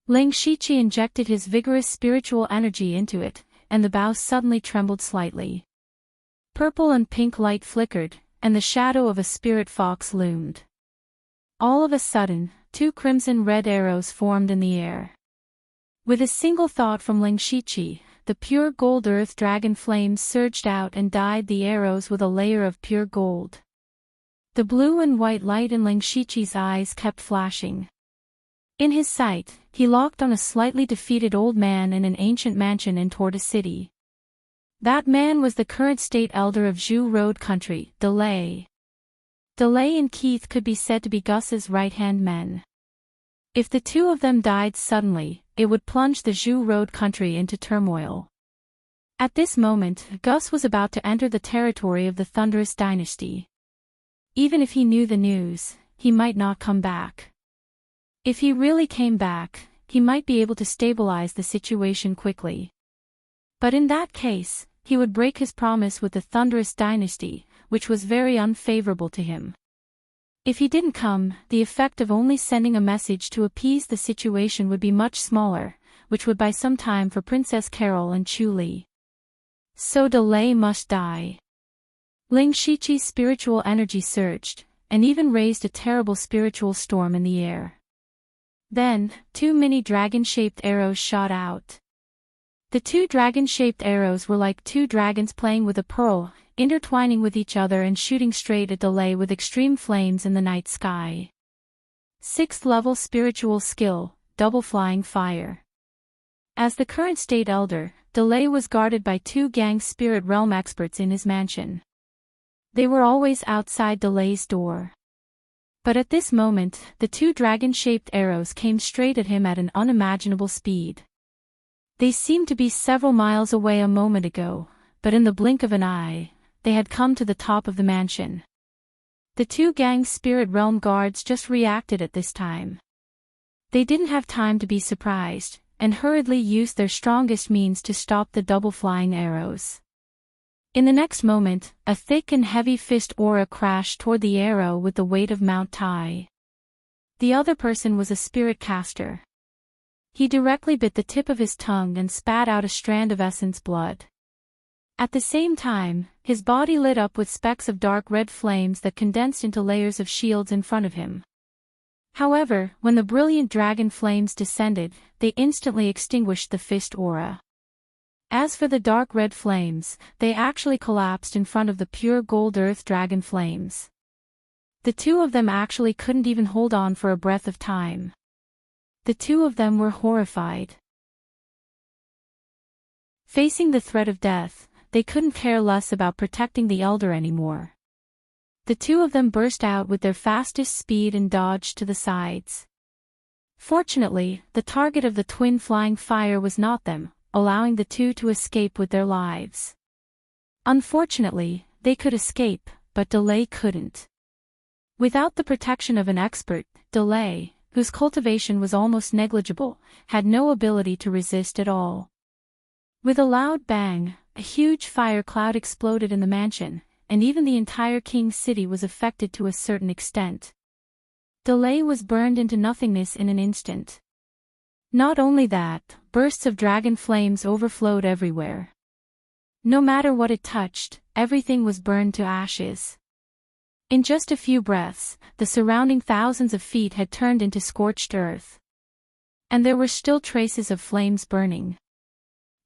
Ling Shiqi injected his vigorous spiritual energy into it, and the bow suddenly trembled slightly. Purple and pink light flickered, and the shadow of a spirit fox loomed. All of a sudden, 2 crimson-red arrows formed in the air. With a single thought from Ling Shiqi, the pure gold earth dragon flames surged out and dyed the arrows with a layer of pure gold. The blue and white light in Ling Shiqi's eyes kept flashing. In his sight, he locked on a slightly defeated old man in an ancient mansion in Torta City. That man was the current state elder of Zhu Road country, Delay. Delay and Keith could be said to be Gus's right-hand men. If the 2 of them died suddenly, it would plunge the Zhu Road country into turmoil. At this moment, Gus was about to enter the territory of the Thunderous Dynasty. Even if he knew the news, he might not come back. If he really came back, he might be able to stabilize the situation quickly. But in that case, he would break his promise with the Thunderous Dynasty, which was very unfavorable to him. If he didn't come, the effect of only sending a message to appease the situation would be much smaller, which would buy some time for Princess Carol and Chu Li. So Delay must die. Ling Shiqi's spiritual energy surged, and even raised a terrible spiritual storm in the air. Then, 2 mini dragon-shaped arrows shot out. The 2 dragon-shaped arrows were like 2 dragons playing with a pearl, intertwining with each other and shooting straight at Delay with extreme flames in the night sky. 6th level spiritual skill, Double Flying Fire. As the current state elder, Delay was guarded by 2 gang spirit realm experts in his mansion. They were always outside Delay's door. But at this moment, the 2 dragon-shaped arrows came straight at him at an unimaginable speed. They seemed to be several miles away a moment ago, but in the blink of an eye, they had come to the top of the mansion. The 2 gang spirit realm guards just reacted at this time. They didn't have time to be surprised, and hurriedly used their strongest means to stop the double-flying arrows. In the next moment, a thick and heavy fist aura crashed toward the arrow with the weight of Mount Tai. The other person was a spirit caster. He directly bit the tip of his tongue and spat out a strand of essence blood. At the same time, his body lit up with specks of dark red flames that condensed into layers of shields in front of him. However, when the brilliant dragon flames descended, they instantly extinguished the fist aura. As for the dark red flames, they actually collapsed in front of the pure gold earth dragon flames. The 2 of them actually couldn't even hold on for a breath of time. The 2 of them were horrified. Facing the threat of death, they couldn't care less about protecting the elder anymore. The 2 of them burst out with their fastest speed and dodged to the sides. Fortunately, the target of the twin flying fire was not them, allowing the 2 to escape with their lives. Unfortunately, they could escape, but Delay couldn't. Without the protection of an expert, Delay, whose cultivation was almost negligible, had no ability to resist at all. With a loud bang, a huge fire cloud exploded in the mansion, and even the entire King's city was affected to a certain extent. Delay was burned into nothingness in an instant. Not only that, bursts of dragon flames overflowed everywhere. No matter what it touched, everything was burned to ashes. In just a few breaths, the surrounding thousands of feet had turned into scorched earth. And there were still traces of flames burning.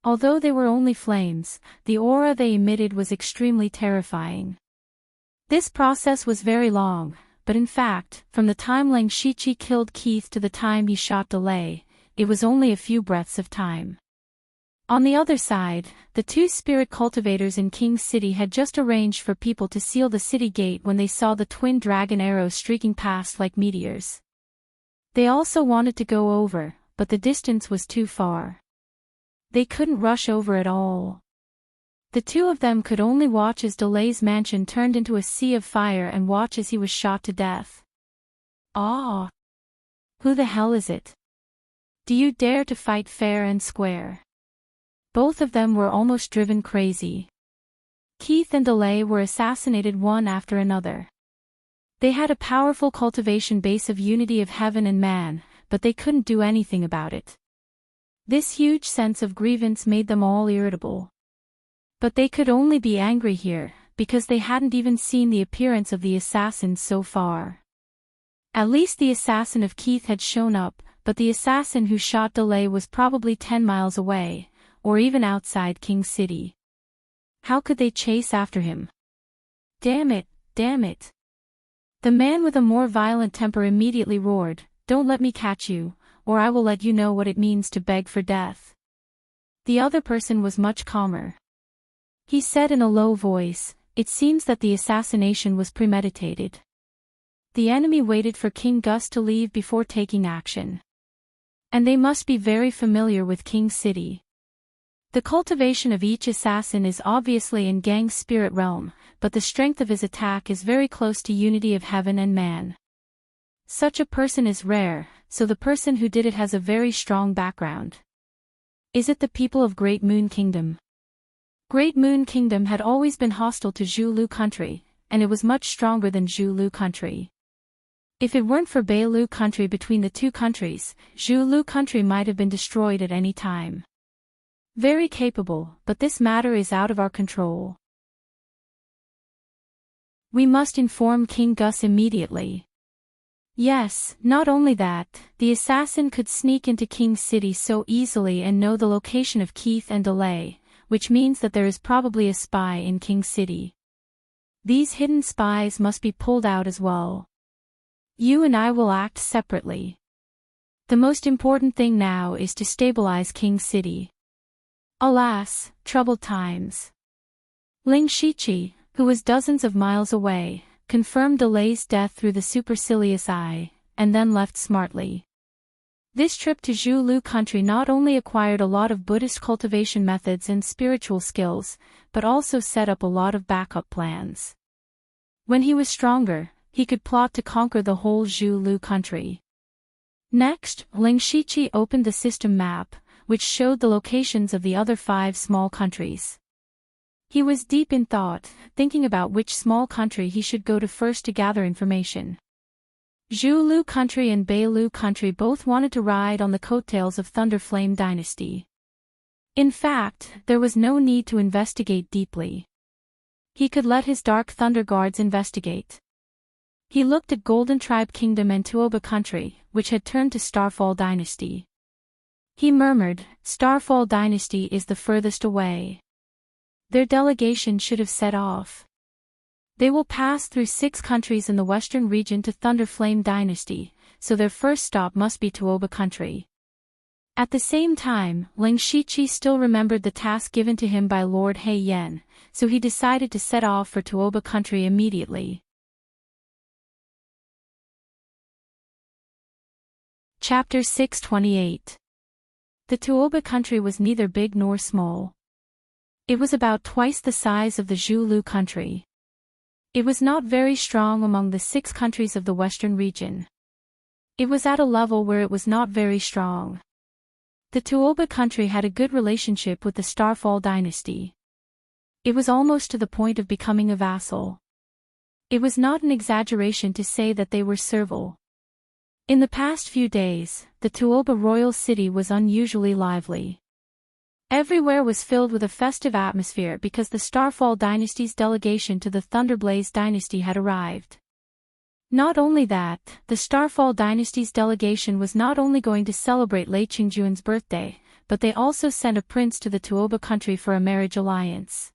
Although they were only flames, the aura they emitted was extremely terrifying. This process was very long, but in fact, from the time Ling Shiqi killed Keith to the time he shot Delay, it was only a few breaths of time. On the other side, the 2 spirit cultivators in King's City had just arranged for people to seal the city gate when they saw the twin dragon arrows streaking past like meteors. They also wanted to go over, but the distance was too far. They couldn't rush over at all. The 2 of them could only watch as Delay's mansion turned into a sea of fire and watch as he was shot to death. Ah! Who the hell is it? Do you dare to fight fair and square? Both of them were almost driven crazy. Keith and Delay were assassinated one after another. They had a powerful cultivation base of unity of heaven and man, but they couldn't do anything about it. This huge sense of grievance made them all irritable. But they could only be angry here, because they hadn't even seen the appearance of the assassins so far. At least the assassin of Keith had shown up, but the assassin who shot Delay was probably 10 miles away, or even outside King's City. How could they chase after him? Damn it, damn it. The man with a more violent temper immediately roared, "Don't let me catch you, or I will let you know what it means to beg for death." The other person was much calmer. He said in a low voice, "It seems that the assassination was premeditated. The enemy waited for King Gus to leave before taking action. And they must be very familiar with King's City. The cultivation of each assassin is obviously in Gang's spirit realm, but the strength of his attack is very close to unity of heaven and man. Such a person is rare, so the person who did it has a very strong background. Is it the people of Great Moon Kingdom? Great Moon Kingdom had always been hostile to Zhulu country, and it was much stronger than Zhulu country. If it weren't for Bailu country between the two countries, Zhulu country might have been destroyed at any time. Very capable, but this matter is out of our control. We must inform King Gus immediately. Yes, not only that, the assassin could sneak into King's City so easily and know the location of Keith and Delay, which means that there is probably a spy in King's City. These hidden spies must be pulled out as well. You and I will act separately. The most important thing now is to stabilize King's City. Alas, troubled times. Ling Shiqi, who was dozens of miles away, confirmed Delay's death through the supercilious eye, and then left smartly. This trip to Zhulu country not only acquired a lot of Buddhist cultivation methods and spiritual skills, but also set up a lot of backup plans. When he was stronger, he could plot to conquer the whole Zhulu country. Next, Ling Shiqi opened the system map, which showed the locations of the other 5 small countries. He was deep in thought, thinking about which small country he should go to first to gather information. Zhulu country and Bailu country both wanted to ride on the coattails of Thunderflame dynasty. In fact, there was no need to investigate deeply. He could let his Dark Thunder Guards investigate. He looked at Golden Tribe Kingdom and Tuoba country, which had turned to Starfall dynasty. He murmured, Starfall dynasty is the furthest away. Their delegation should have set off. They will pass through 6 countries in the western region to Thunderflame dynasty, so their first stop must be Tuoba country. At the same time, Ling Shiqi still remembered the task given to him by Lord He Yen, so he decided to set off for Tuoba country immediately. Chapter 628. The Tuoba country was neither big nor small. It was about twice the size of the Zhulu country. It was not very strong among the 6 countries of the western region. It was at a level where it was not very strong. The Tuoba country had a good relationship with the Starfall dynasty. It was almost to the point of becoming a vassal. It was not an exaggeration to say that they were servile. In the past few days, the Tuoba royal city was unusually lively. Everywhere was filled with a festive atmosphere because the Starfall dynasty's delegation to the Thunderblaze dynasty had arrived. Not only that, the Starfall dynasty's delegation was not only going to celebrate Lei Qingjuan's birthday, but they also sent a prince to the Tuoba country for a marriage alliance.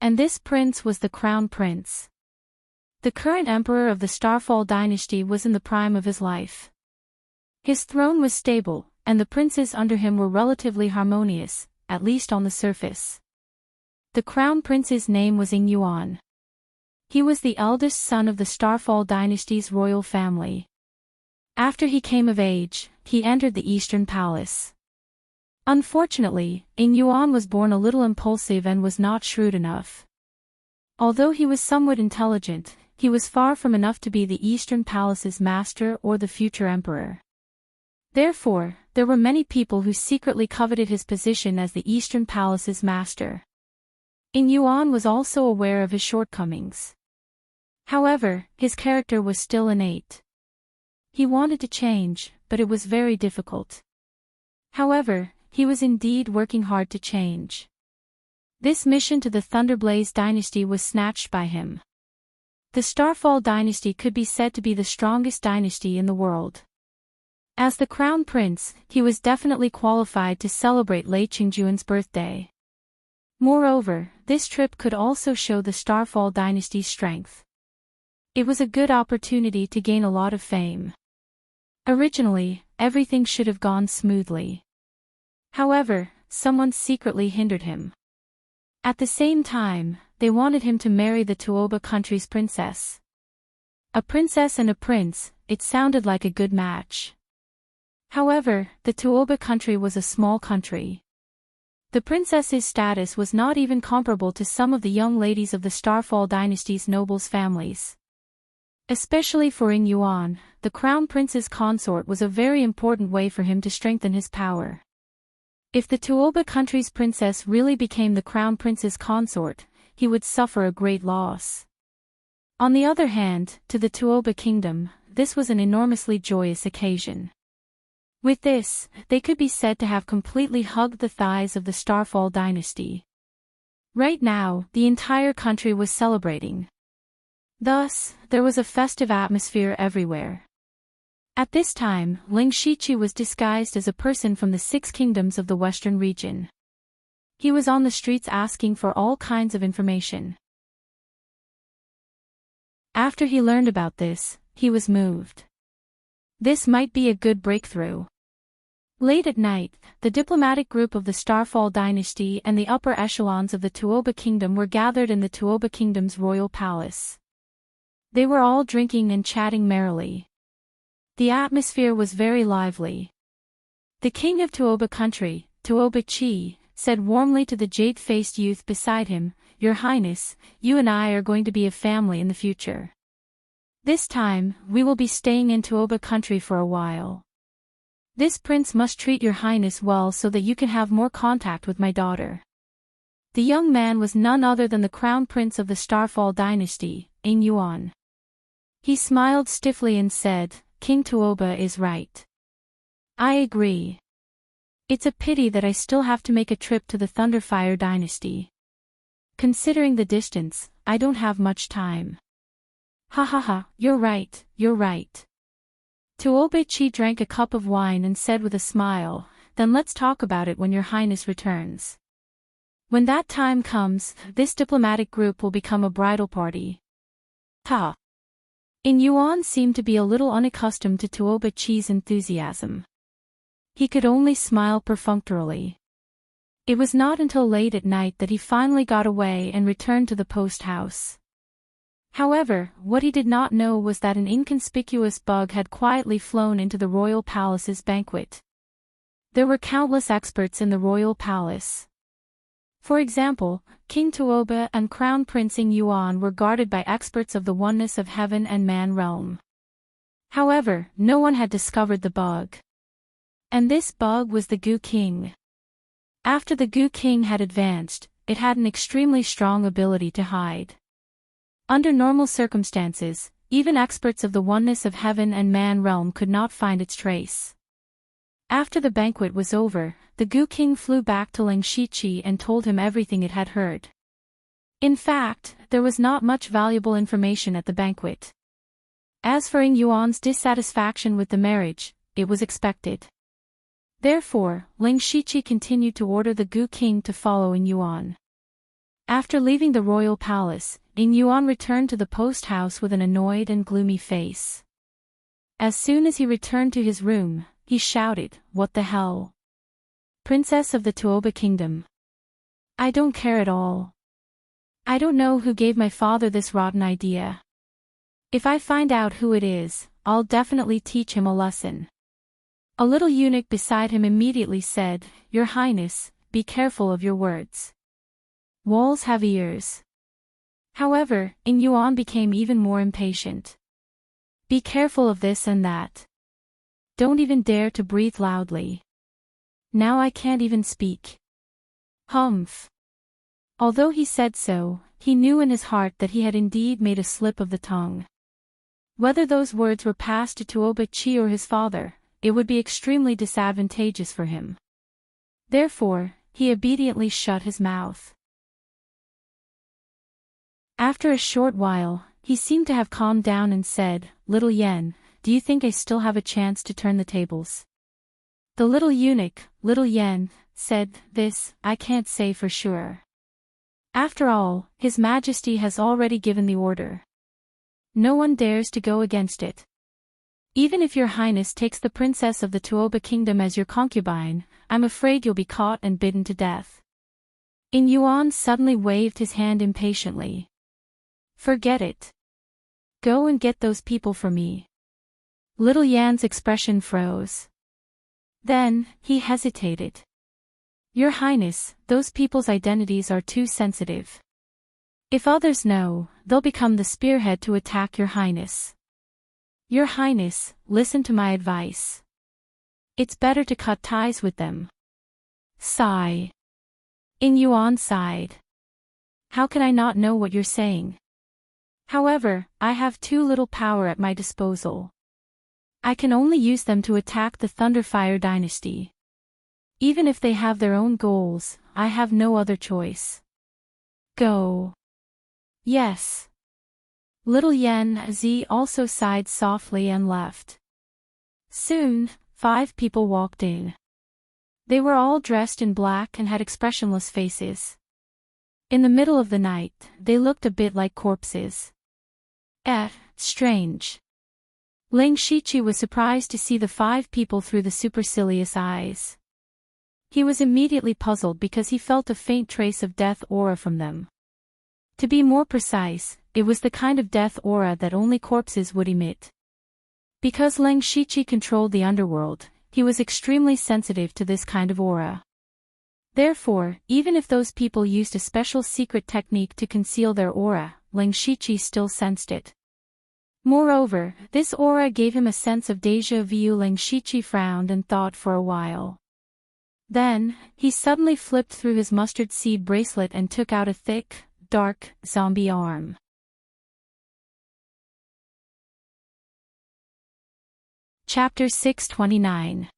And this prince was the Crown Prince. The current emperor of the Starfall dynasty was in the prime of his life. His throne was stable, and the princes under him were relatively harmonious, at least on the surface. The Crown Prince's name was Ying Yuan. He was the eldest son of the Starfall dynasty's royal family. After he came of age, he entered the Eastern Palace. Unfortunately, Ying Yuan was born a little impulsive and was not shrewd enough. Although he was somewhat intelligent, he was far from enough to be the Eastern Palace's master or the future emperor. Therefore, there were many people who secretly coveted his position as the Eastern Palace's master. Ying Yuan was also aware of his shortcomings. However, his character was still innate. He wanted to change, but it was very difficult. However, he was indeed working hard to change. This mission to the Thunderblaze dynasty was snatched by him. The Starfall dynasty could be said to be the strongest dynasty in the world. As the Crown Prince, he was definitely qualified to celebrate Lei Qingjuan's birthday. Moreover, this trip could also show the Starfall dynasty's strength. It was a good opportunity to gain a lot of fame. Originally, everything should have gone smoothly. However, someone secretly hindered him. At the same time, they wanted him to marry the Tuoba country's princess. A princess and a prince, it sounded like a good match. However, the Tuoba country was a small country. The princess's status was not even comparable to some of the young ladies of the Starfall dynasty's nobles' families. Especially for Ying Yuan, the Crown Prince's consort was a very important way for him to strengthen his power. If the Tuoba country's princess really became the crown prince's consort, he would suffer a great loss. On the other hand, to the Tuoba kingdom, this was an enormously joyous occasion. With this, they could be said to have completely hugged the thighs of the Starfall dynasty. Right now, the entire country was celebrating. Thus, there was a festive atmosphere everywhere. At this time, Ling Shiqi was disguised as a person from the 6 kingdoms of the western region. He was on the streets asking for all kinds of information. After he learned about this, he was moved. This might be a good breakthrough. Late at night, the diplomatic group of the Starfall dynasty and the upper echelons of the Tuoba kingdom were gathered in the Tuoba kingdom's royal palace. They were all drinking and chatting merrily. The atmosphere was very lively. The king of Tuoba country, Tuoba Chi, said warmly to the jade-faced youth beside him, "Your Highness, you and I are going to be a family in the future. This time, we will be staying in Tuoba country for a while. This prince must treat your Highness well so that you can have more contact with my daughter." The young man was none other than the crown prince of the Starfall dynasty, Ing Yuan. He smiled stiffly and said, "King Tuoba is right. I agree. It's a pity that I still have to make a trip to the Thunderfire dynasty. Considering the distance, I don't have much time." "Ha ha ha, you're right, you're right." Tuoba Chi drank a cup of wine and said with a smile, "Then let's talk about it when your Highness returns. When that time comes, this diplomatic group will become a bridal party." Ha! In Yuan seemed to be a little unaccustomed to Tuoba Chi's enthusiasm. He could only smile perfunctorily. It was not until late at night that he finally got away and returned to the post house. However, what he did not know was that an inconspicuous bug had quietly flown into the royal palace's banquet. There were countless experts in the royal palace. For example, King Tuoba and Crown Prince Ing Yuan were guarded by experts of the oneness of heaven and man realm. However, no one had discovered the bug. And this bug was the Goo King. After the Goo King had advanced, it had an extremely strong ability to hide. Under normal circumstances, even experts of the oneness of heaven and man realm could not find its trace. After the banquet was over, the Goo King flew back to Ling Shiqi and told him everything it had heard. In fact, there was not much valuable information at the banquet. As for Ing Yuan's dissatisfaction with the marriage, it was expected. Therefore, Ling Shiqi continued to order the Goo King to follow Ing Yuan. After leaving the royal palace, Ing Yuan returned to the post house with an annoyed and gloomy face. As soon as he returned to his room, he shouted, "What the hell? Princess of the Tuoba kingdom. I don't care at all. I don't know who gave my father this rotten idea. If I find out who it is, I'll definitely teach him a lesson." A little eunuch beside him immediately said, "Your Highness, be careful of your words. Walls have ears." However, Ing Yuan became even more impatient. "Be careful of this and that. Don't even dare to breathe loudly. Now I can't even speak." Humph. Although he said so, he knew in his heart that he had indeed made a slip of the tongue. Whether those words were passed to Tuoba Chi or his father, it would be extremely disadvantageous for him. Therefore, he obediently shut his mouth. After a short while, he seemed to have calmed down and said, "Little Yen, do you think I still have a chance to turn the tables?" The little eunuch, Little Yen, said, "This, I can't say for sure. After all, His Majesty has already given the order. No one dares to go against it. Even if your Highness takes the princess of the Tuoba kingdom as your concubine, I'm afraid you'll be caught and bitten to death." Ing Yuan suddenly waved his hand impatiently. "Forget it. Go and get those people for me." Little Yan's expression froze. Then, he hesitated. "Your Highness, those people's identities are too sensitive. If others know, they'll become the spearhead to attack your Highness. Your Highness, listen to my advice. It's better to cut ties with them. Sigh. In Yuan sighed. How can I not know what you're saying? However, I have too little power at my disposal. I can only use them to attack the Thunderfire dynasty. Even if they have their own goals, I have no other choice. Go. Yes. Little Yen Zi also sighed softly and left. Soon, 5 people walked in. They were all dressed in black and had expressionless faces. In the middle of the night, they looked a bit like corpses. Strange. Ling Shiqi was surprised to see the 5 people through the supercilious eyes. He was immediately puzzled because he felt a faint trace of death aura from them. To be more precise, it was the kind of death aura that only corpses would emit. Because Ling Shiqi controlled the underworld, he was extremely sensitive to this kind of aura. Therefore, even if those people used a special secret technique to conceal their aura, Ling Shiqi still sensed it. Moreover, this aura gave him a sense of déjà vu. Ling Shiqi frowned and thought for a while. Then, he suddenly flipped through his mustard seed bracelet and took out a thick, dark, zombie arm. Chapter 629.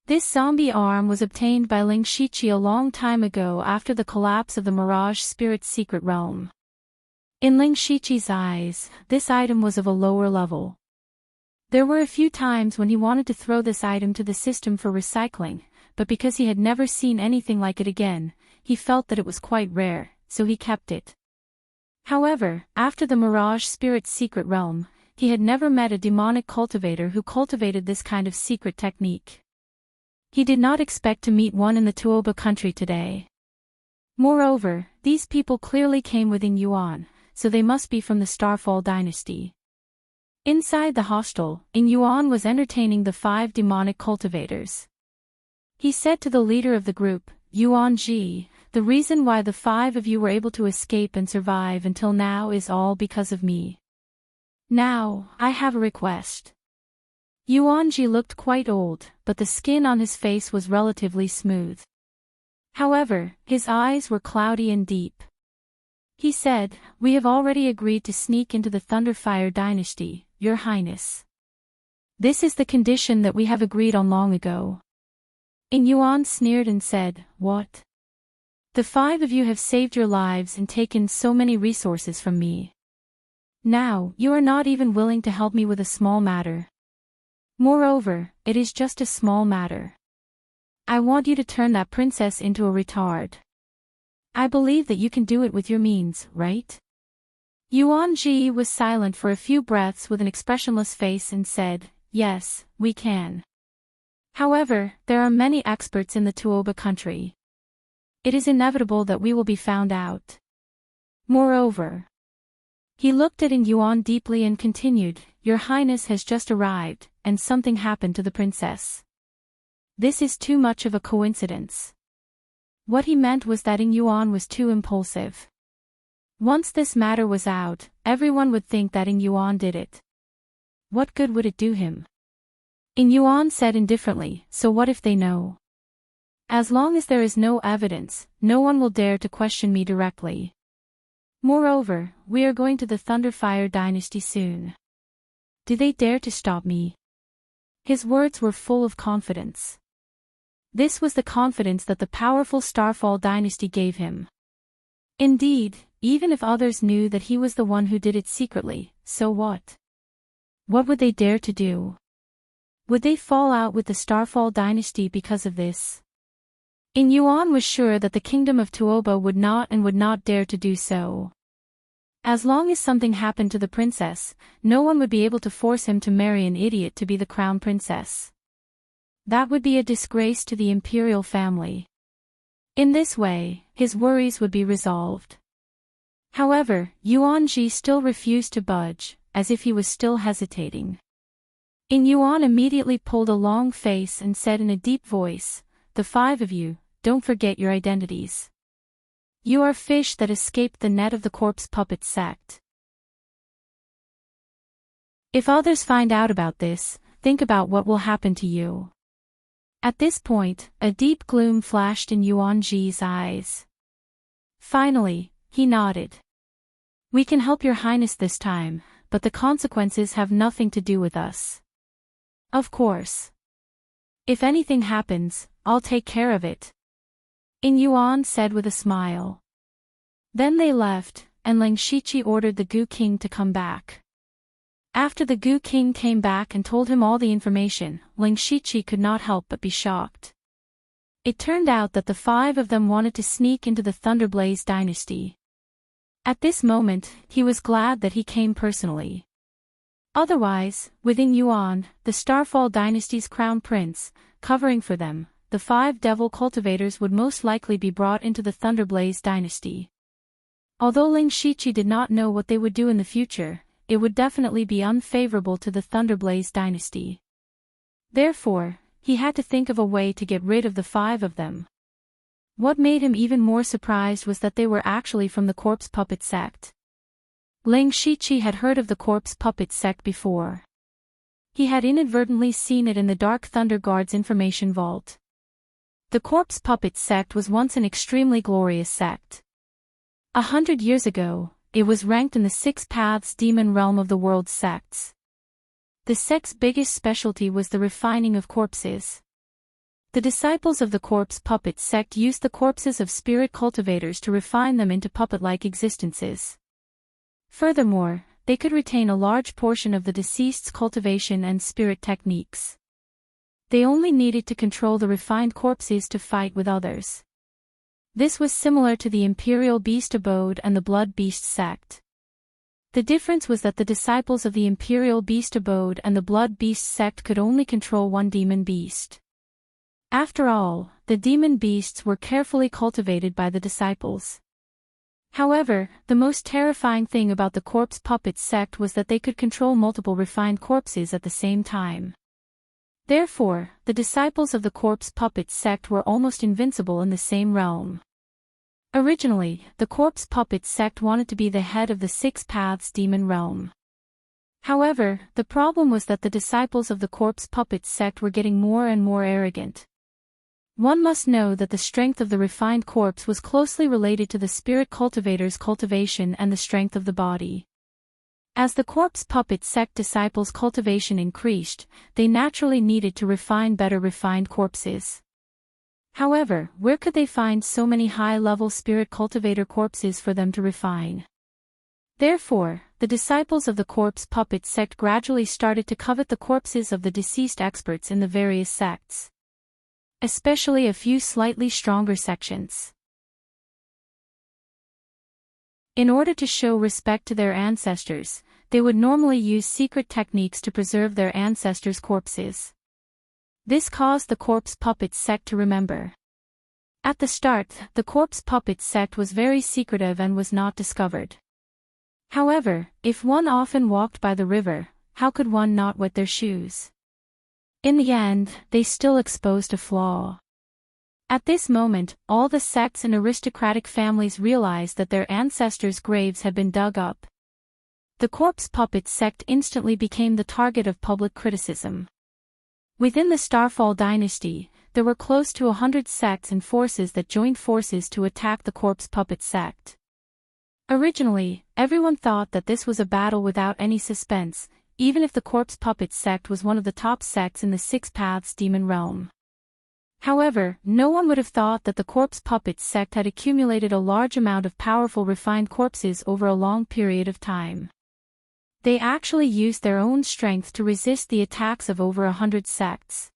This zombie arm was obtained by Ling Shiqi a long time ago after the collapse of the Mirage Spirit's secret realm. In Ling Shiqi's eyes, this item was of a lower level. There were a few times when he wanted to throw this item to the system for recycling, but because he had never seen anything like it again, he felt that it was quite rare, so he kept it. However, after the Mirage Spirit's secret realm, he had never met a demonic cultivator who cultivated this kind of secret technique. He did not expect to meet one in the Tuoba country today. Moreover, these people clearly came within Yuan, so they must be from the Starfall dynasty. Inside the hostel, Yuan was entertaining the 5 demonic cultivators. He said to the leader of the group, Yuan Ji, the reason why the 5 of you were able to escape and survive until now is all because of me. Now, I have a request. Yuanji looked quite old, but the skin on his face was relatively smooth. However, his eyes were cloudy and deep. He said, We have already agreed to sneak into the Thunderfire dynasty, Your Highness. This is the condition that we have agreed on long ago. Yuan sneered and said, What? The 5 of you have saved your lives and taken so many resources from me. Now, you are not even willing to help me with a small matter. Moreover, it is just a small matter. I want you to turn that princess into a retard. I believe that you can do it with your means, right? Yuan Ji was silent for a few breaths with an expressionless face and said, Yes, we can. However, there are many experts in the Tuoba country. It is inevitable that we will be found out. Moreover, he looked at Yuan deeply and continued, Your Highness has just arrived, and something happened to the princess. This is too much of a coincidence. What he meant was that Yuan was too impulsive. Once this matter was out, everyone would think that Yuan did it. What good would it do him? Yuan said indifferently, So what if they know? As long as there is no evidence, no one will dare to question me directly. Moreover, we are going to the Thunderfire dynasty soon. Do they dare to stop me? His words were full of confidence. This was the confidence that the powerful Starfall dynasty gave him. Indeed, even if others knew that he was the one who did it secretly, so what? What would they dare to do? Would they fall out with the Starfall dynasty because of this? Yuan was sure that the kingdom of Tuoba would not dare to do so. As long as something happened to the princess, no one would be able to force him to marry an idiot to be the crown princess. That would be a disgrace to the imperial family. In this way, his worries would be resolved. However, Yuan Ji still refused to budge, as if he was still hesitating. Yuan immediately pulled a long face and said in a deep voice, The 5 of you, don't forget your identities. You are fish that escaped the net of the corpse puppet sect. If others find out about this, think about what will happen to you. At this point, a deep gloom flashed in Yuanji's eyes. Finally, he nodded. We can help your highness this time, but the consequences have nothing to do with us. Of course. If anything happens, I'll take care of it. In Yuan said with a smile. Then they left, and Lang Shiqi ordered the Gu King to come back. After the Gu King came back and told him all the information, Lang Shiqi could not help but be shocked. It turned out that the 5 of them wanted to sneak into the Thunderblaze dynasty. At this moment, he was glad that he came personally. Otherwise, within Yuan, the Starfall dynasty's crown prince, covering for them, the 5 devil cultivators would most likely be brought into the Thunderblaze dynasty. Although Lang Shiqi did not know what they would do in the future, it would definitely be unfavorable to the Thunderblaze dynasty. Therefore, he had to think of a way to get rid of the 5 of them. What made him even more surprised was that they were actually from the Corpse Puppet sect. Lang Shiqi had heard of the Corpse Puppet sect before. He had inadvertently seen it in the Dark Thunder Guard's information vault. The Corpse Puppet sect was once an extremely glorious sect. 100 years ago, it was ranked in the 6 Paths Demon Realm of the world's sects. The sect's biggest specialty was the refining of corpses. The disciples of the Corpse Puppet sect used the corpses of spirit cultivators to refine them into puppet-like existences. Furthermore, they could retain a large portion of the deceased's cultivation and spirit techniques. They only needed to control the refined corpses to fight with others. This was similar to the Imperial Beast Abode and the Blood Beast sect. The difference was that the disciples of the Imperial Beast Abode and the Blood Beast sect could only control one demon beast. After all, the demon beasts were carefully cultivated by the disciples. However, the most terrifying thing about the Corpse Puppet sect was that they could control multiple refined corpses at the same time. Therefore, the disciples of the Corpse Puppet sect were almost invincible in the same realm. Originally, the Corpse Puppet sect wanted to be the head of the 6 Paths Demon Realm. However, the problem was that the disciples of the Corpse Puppet sect were getting more and more arrogant. One must know that the strength of the refined corpse was closely related to the spirit cultivator's cultivation and the strength of the body. As the Corpse Puppet sect disciples' cultivation increased, they naturally needed to refine better refined corpses. However, where could they find so many high-level spirit cultivator corpses for them to refine? Therefore, the disciples of the Corpse Puppet sect gradually started to covet the corpses of the deceased experts in the various sects. Especially a few slightly stronger sections. In order to show respect to their ancestors, they would normally use secret techniques to preserve their ancestors' corpses. This caused the Corpse Puppet sect to remember. At the start, the Corpse Puppet sect was very secretive and was not discovered. However, if one often walked by the river, how could one not wet their shoes? In the end, they still exposed a flaw. At this moment, all the sects and aristocratic families realized that their ancestors' graves had been dug up. The Corpse Puppet sect instantly became the target of public criticism. Within the Starfall dynasty, there were close to 100 sects and forces that joined forces to attack the Corpse Puppet sect. Originally, everyone thought that this was a battle without any suspense, even if the Corpse Puppet sect was one of the top sects in the 6 Paths Demon Realm. However, no one would have thought that the Corpse Puppet sect had accumulated a large amount of powerful refined corpses over a long period of time. They actually used their own strength to resist the attacks of over 100 sects.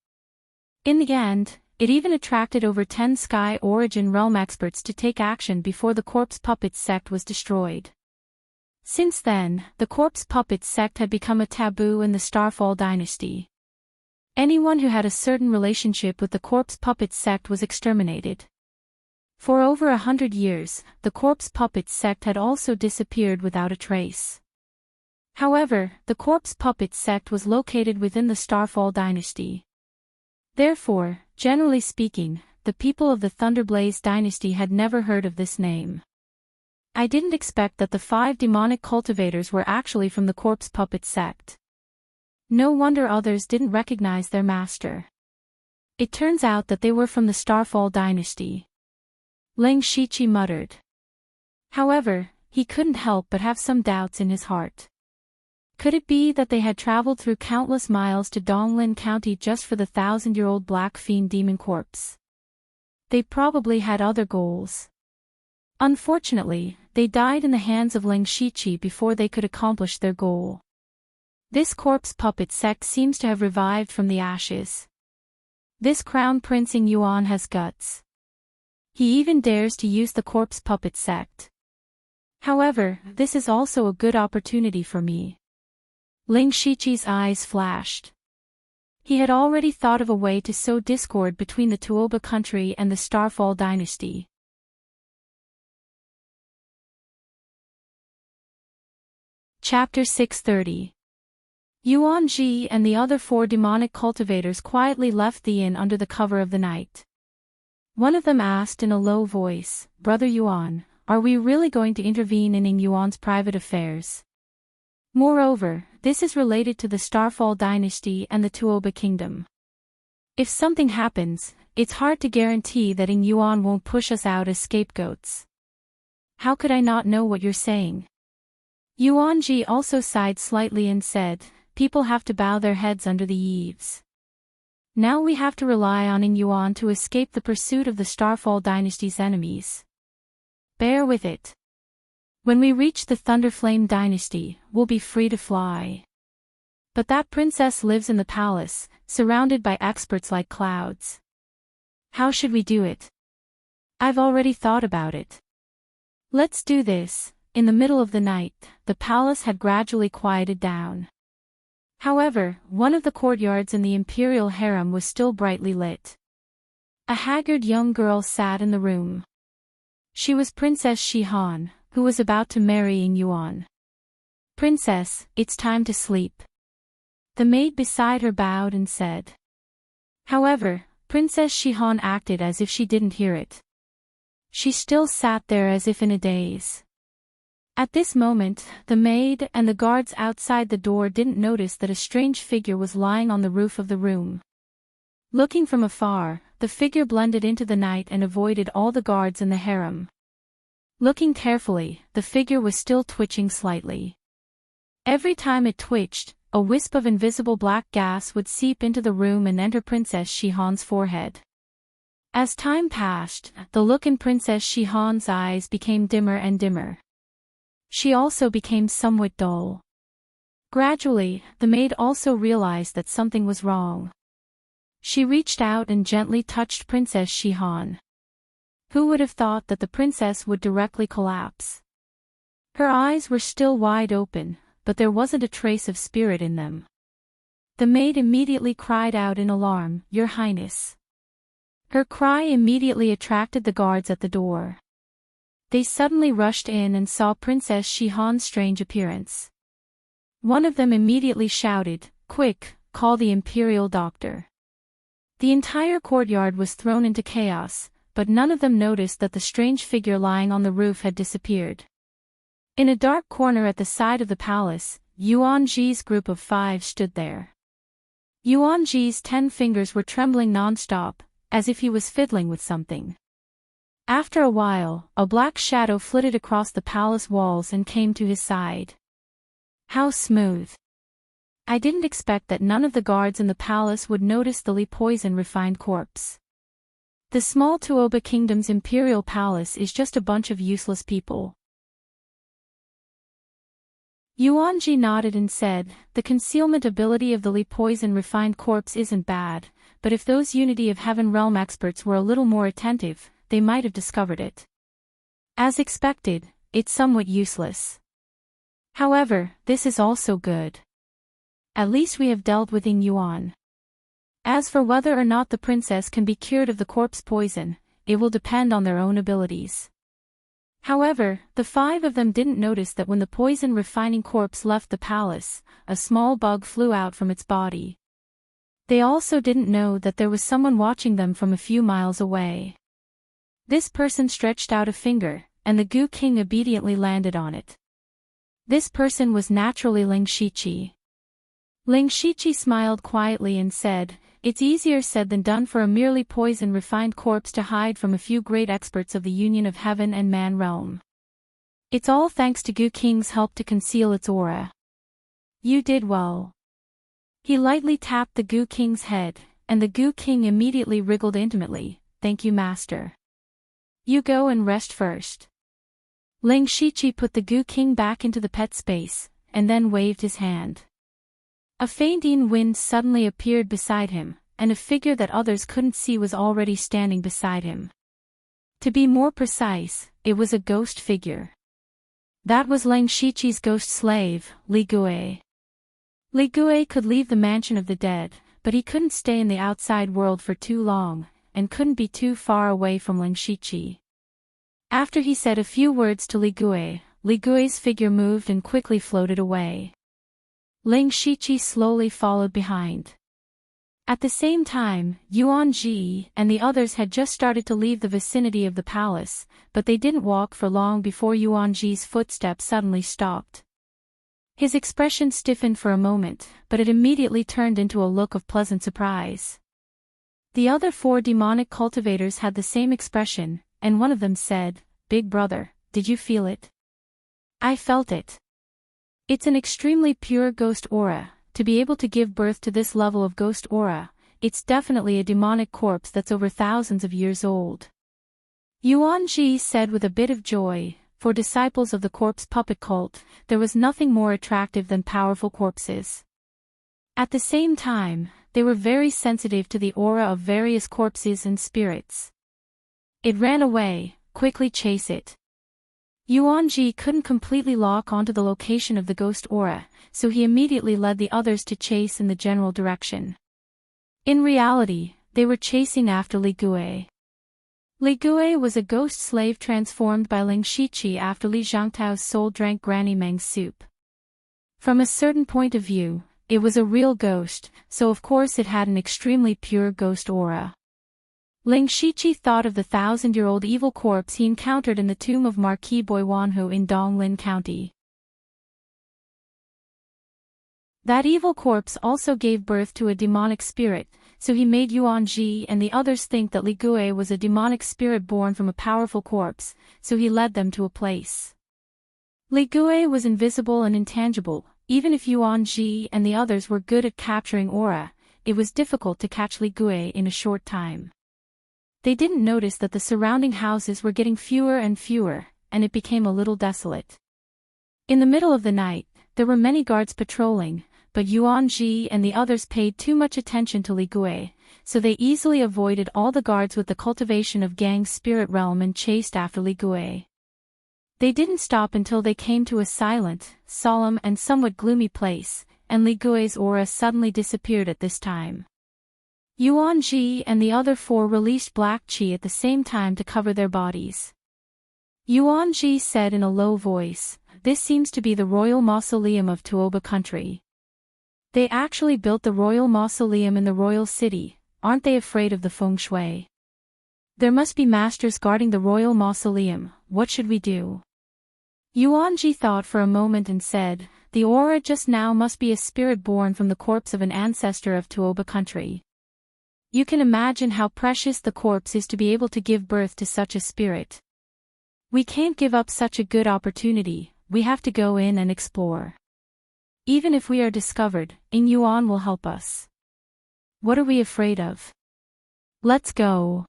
In the end, it even attracted over 10 Sky Origin Realm experts to take action before the Corpse Puppet sect was destroyed. Since then, the Corpse Puppet sect had become a taboo in the Starfall dynasty. Anyone who had a certain relationship with the Corpse Puppet sect was exterminated. For over 100 years, the Corpse Puppet sect had also disappeared without a trace. However, the Corpse Puppet sect was located within the Starfall dynasty. Therefore, generally speaking, the people of the Thunderblaze dynasty had never heard of this name. I didn't expect that the 5 demonic cultivators were actually from the Corpse Puppet sect. No wonder others didn't recognize their master. It turns out that they were from the Starfall dynasty. Ling Shiqi muttered. However, he couldn't help but have some doubts in his heart. Could it be that they had traveled through countless miles to Donglin County just for the 1,000-year-old black fiend demon corpse? They probably had other goals. Unfortunately, they died in the hands of Ling Shiqi before they could accomplish their goal. This corpse puppet sect seems to have revived from the ashes. This Crown Prince Ing Yuan has guts. He even dares to use the corpse puppet sect. However, this is also a good opportunity for me. Ling Shiqi's eyes flashed. He had already thought of a way to sow discord between the Tuoba country and the Starfall dynasty. Chapter 630. Yuan Ji and the other 4 demonic cultivators quietly left the inn under the cover of the night. One of them asked in a low voice, "Brother Yuan, are we really going to intervene in Ing Yuan's private affairs? Moreover, this is related to the Starfall dynasty and the Tuoba kingdom. If something happens, it's hard to guarantee that Ing Yuan won't push us out as scapegoats." "How could I not know what you're saying?" Yuan Ji also sighed slightly and said, "People have to bow their heads under the eaves. Now we have to rely on Ing Yuan to escape the pursuit of the Starfall dynasty's enemies. Bear with it. When we reach the Thunderflame dynasty, we'll be free to fly. But that princess lives in the palace, surrounded by experts like clouds. How should we do it? I've already thought about it. Let's do this." In the middle of the night, the palace had gradually quieted down. However, one of the courtyards in the imperial harem was still brightly lit. A haggard young girl sat in the room. She was Princess Shihan, who was about to marry Ing Yuan. "Princess, it's time to sleep." The maid beside her bowed and said. However, Princess Shihan acted as if she didn't hear it. She still sat there as if in a daze. At this moment, the maid and the guards outside the door didn't notice that a strange figure was lying on the roof of the room. Looking from afar, the figure blended into the night and avoided all the guards in the harem. Looking carefully, the figure was still twitching slightly. Every time it twitched, a wisp of invisible black gas would seep into the room and enter Princess Shihan's forehead. As time passed, the look in Princess Shihan's eyes became dimmer and dimmer. She also became somewhat dull. Gradually, the maid also realized that something was wrong. She reached out and gently touched Princess Shihan. Who would have thought that the princess would directly collapse? Her eyes were still wide open, but there wasn't a trace of spirit in them. The maid immediately cried out in alarm, "Your Highness." Her cry immediately attracted the guards at the door. They suddenly rushed in and saw Princess Shihan's strange appearance. One of them immediately shouted, "Quick, call the imperial doctor." The entire courtyard was thrown into chaos, but none of them noticed that the strange figure lying on the roof had disappeared. In a dark corner at the side of the palace, Yuan Ji's group of 5 stood there. Yuan Ji's 10 fingers were trembling non-stop, as if he was fiddling with something. After a while, a black shadow flitted across the palace walls and came to his side. How smooth. I didn't expect that none of the guards in the palace would notice the Li poison refined corpse. The small Tuoba kingdom's imperial palace is just a bunch of useless people. Yuan Ji nodded and said, "The concealment ability of the Li poison refined corpse isn't bad, but if those Unity of Heaven realm experts were a little more attentive, they might have discovered it. As expected, it's somewhat useless. However, this is also good. At least we have dealt with Ing Yuan. As for whether or not the princess can be cured of the corpse poison, it will depend on their own abilities." However, the 5 of them didn't notice that when the poison refining corpse left the palace, a small bug flew out from its body. They also didn't know that there was someone watching them from a few miles away. This person stretched out a finger, and the Goo King obediently landed on it. This person was naturally Ling Shiqi. Ling Shiqi smiled quietly and said, It's easier said than done for a merely poison-refined corpse to hide from a few great experts of the union of heaven and man realm. It's all thanks to Goo King's help to conceal its aura. You did well. He lightly tapped the Goo King's head, and the Goo King immediately wriggled intimately. Thank you, master. You go and rest first. Ling Shichi put the Goo King back into the pet space, and then waved his hand. A faint wind suddenly appeared beside him, and a figure that others couldn't see was already standing beside him. To be more precise, it was a ghost figure. That was Ling Shichi's ghost slave, Li Gui. Li Gui could leave the mansion of the dead, but he couldn't stay in the outside world for too long, and couldn't be too far away from Ling Shichi. After he said a few words to Li Gui's figure moved and quickly floated away. Ling Shichi slowly followed behind. At the same time, Yuan Ji and the others had just started to leave the vicinity of the palace, but they didn't walk for long before Yuan Ji's footsteps suddenly stopped. His expression stiffened for a moment, but it immediately turned into a look of pleasant surprise. The other 4 demonic cultivators had the same expression, and one of them said, "Big brother, did you feel it?" "I felt it. It's an extremely pure ghost aura. To be able to give birth to this level of ghost aura, it's definitely a demonic corpse that's over thousands of years old." Yuan Ji said with a bit of joy. For disciples of the corpse puppet cult, there was nothing more attractive than powerful corpses. At the same time, they were very sensitive to the aura of various corpses and spirits. It ran away, quickly chase it. Yuan Ji couldn't completely lock onto the location of the ghost aura, so he immediately led the others to chase in the general direction. In reality, they were chasing after Li Gui. Li Gui was a ghost slave transformed by Ling Shichi after Li Zhangtao's soul drank Granny Meng's soup. From a certain point of view, it was a real ghost, so of course it had an extremely pure ghost aura. Ling Shichi thought of the 1,000-year-old evil corpse he encountered in the tomb of Marquis Boiwanhu in Donglin County. That evil corpse also gave birth to a demonic spirit, so he made Yuan Ji and the others think that Li Gui was a demonic spirit born from a powerful corpse, so he led them to a place. Li Gui was invisible and intangible. Even if Yuan Ji and the others were good at capturing aura, it was difficult to catch Li Gui in a short time. They didn't notice that the surrounding houses were getting fewer and fewer, and it became a little desolate. In the middle of the night, there were many guards patrolling, but Yuan Ji and the others paid too much attention to Li Gui, so they easily avoided all the guards with the cultivation of Gang's spirit realm and chased after Li Gui. They didn't stop until they came to a silent, solemn and somewhat gloomy place, and Li Gui's aura suddenly disappeared at this time. Yuan Ji and the other 4 released black qi at the same time to cover their bodies. Yuan Ji said in a low voice, "This seems to be the royal mausoleum of Tuoba country. They actually built the royal mausoleum in the royal city, aren't they afraid of the feng shui? There must be masters guarding the royal mausoleum, what should we do?" Yuan Ji thought for a moment and said, "The aura just now must be a spirit born from the corpse of an ancestor of Tuoba country. You can imagine how precious the corpse is to be able to give birth to such a spirit. We can't give up such a good opportunity, we have to go in and explore. Even if we are discovered, Ing Yuan will help us. What are we afraid of? Let's go."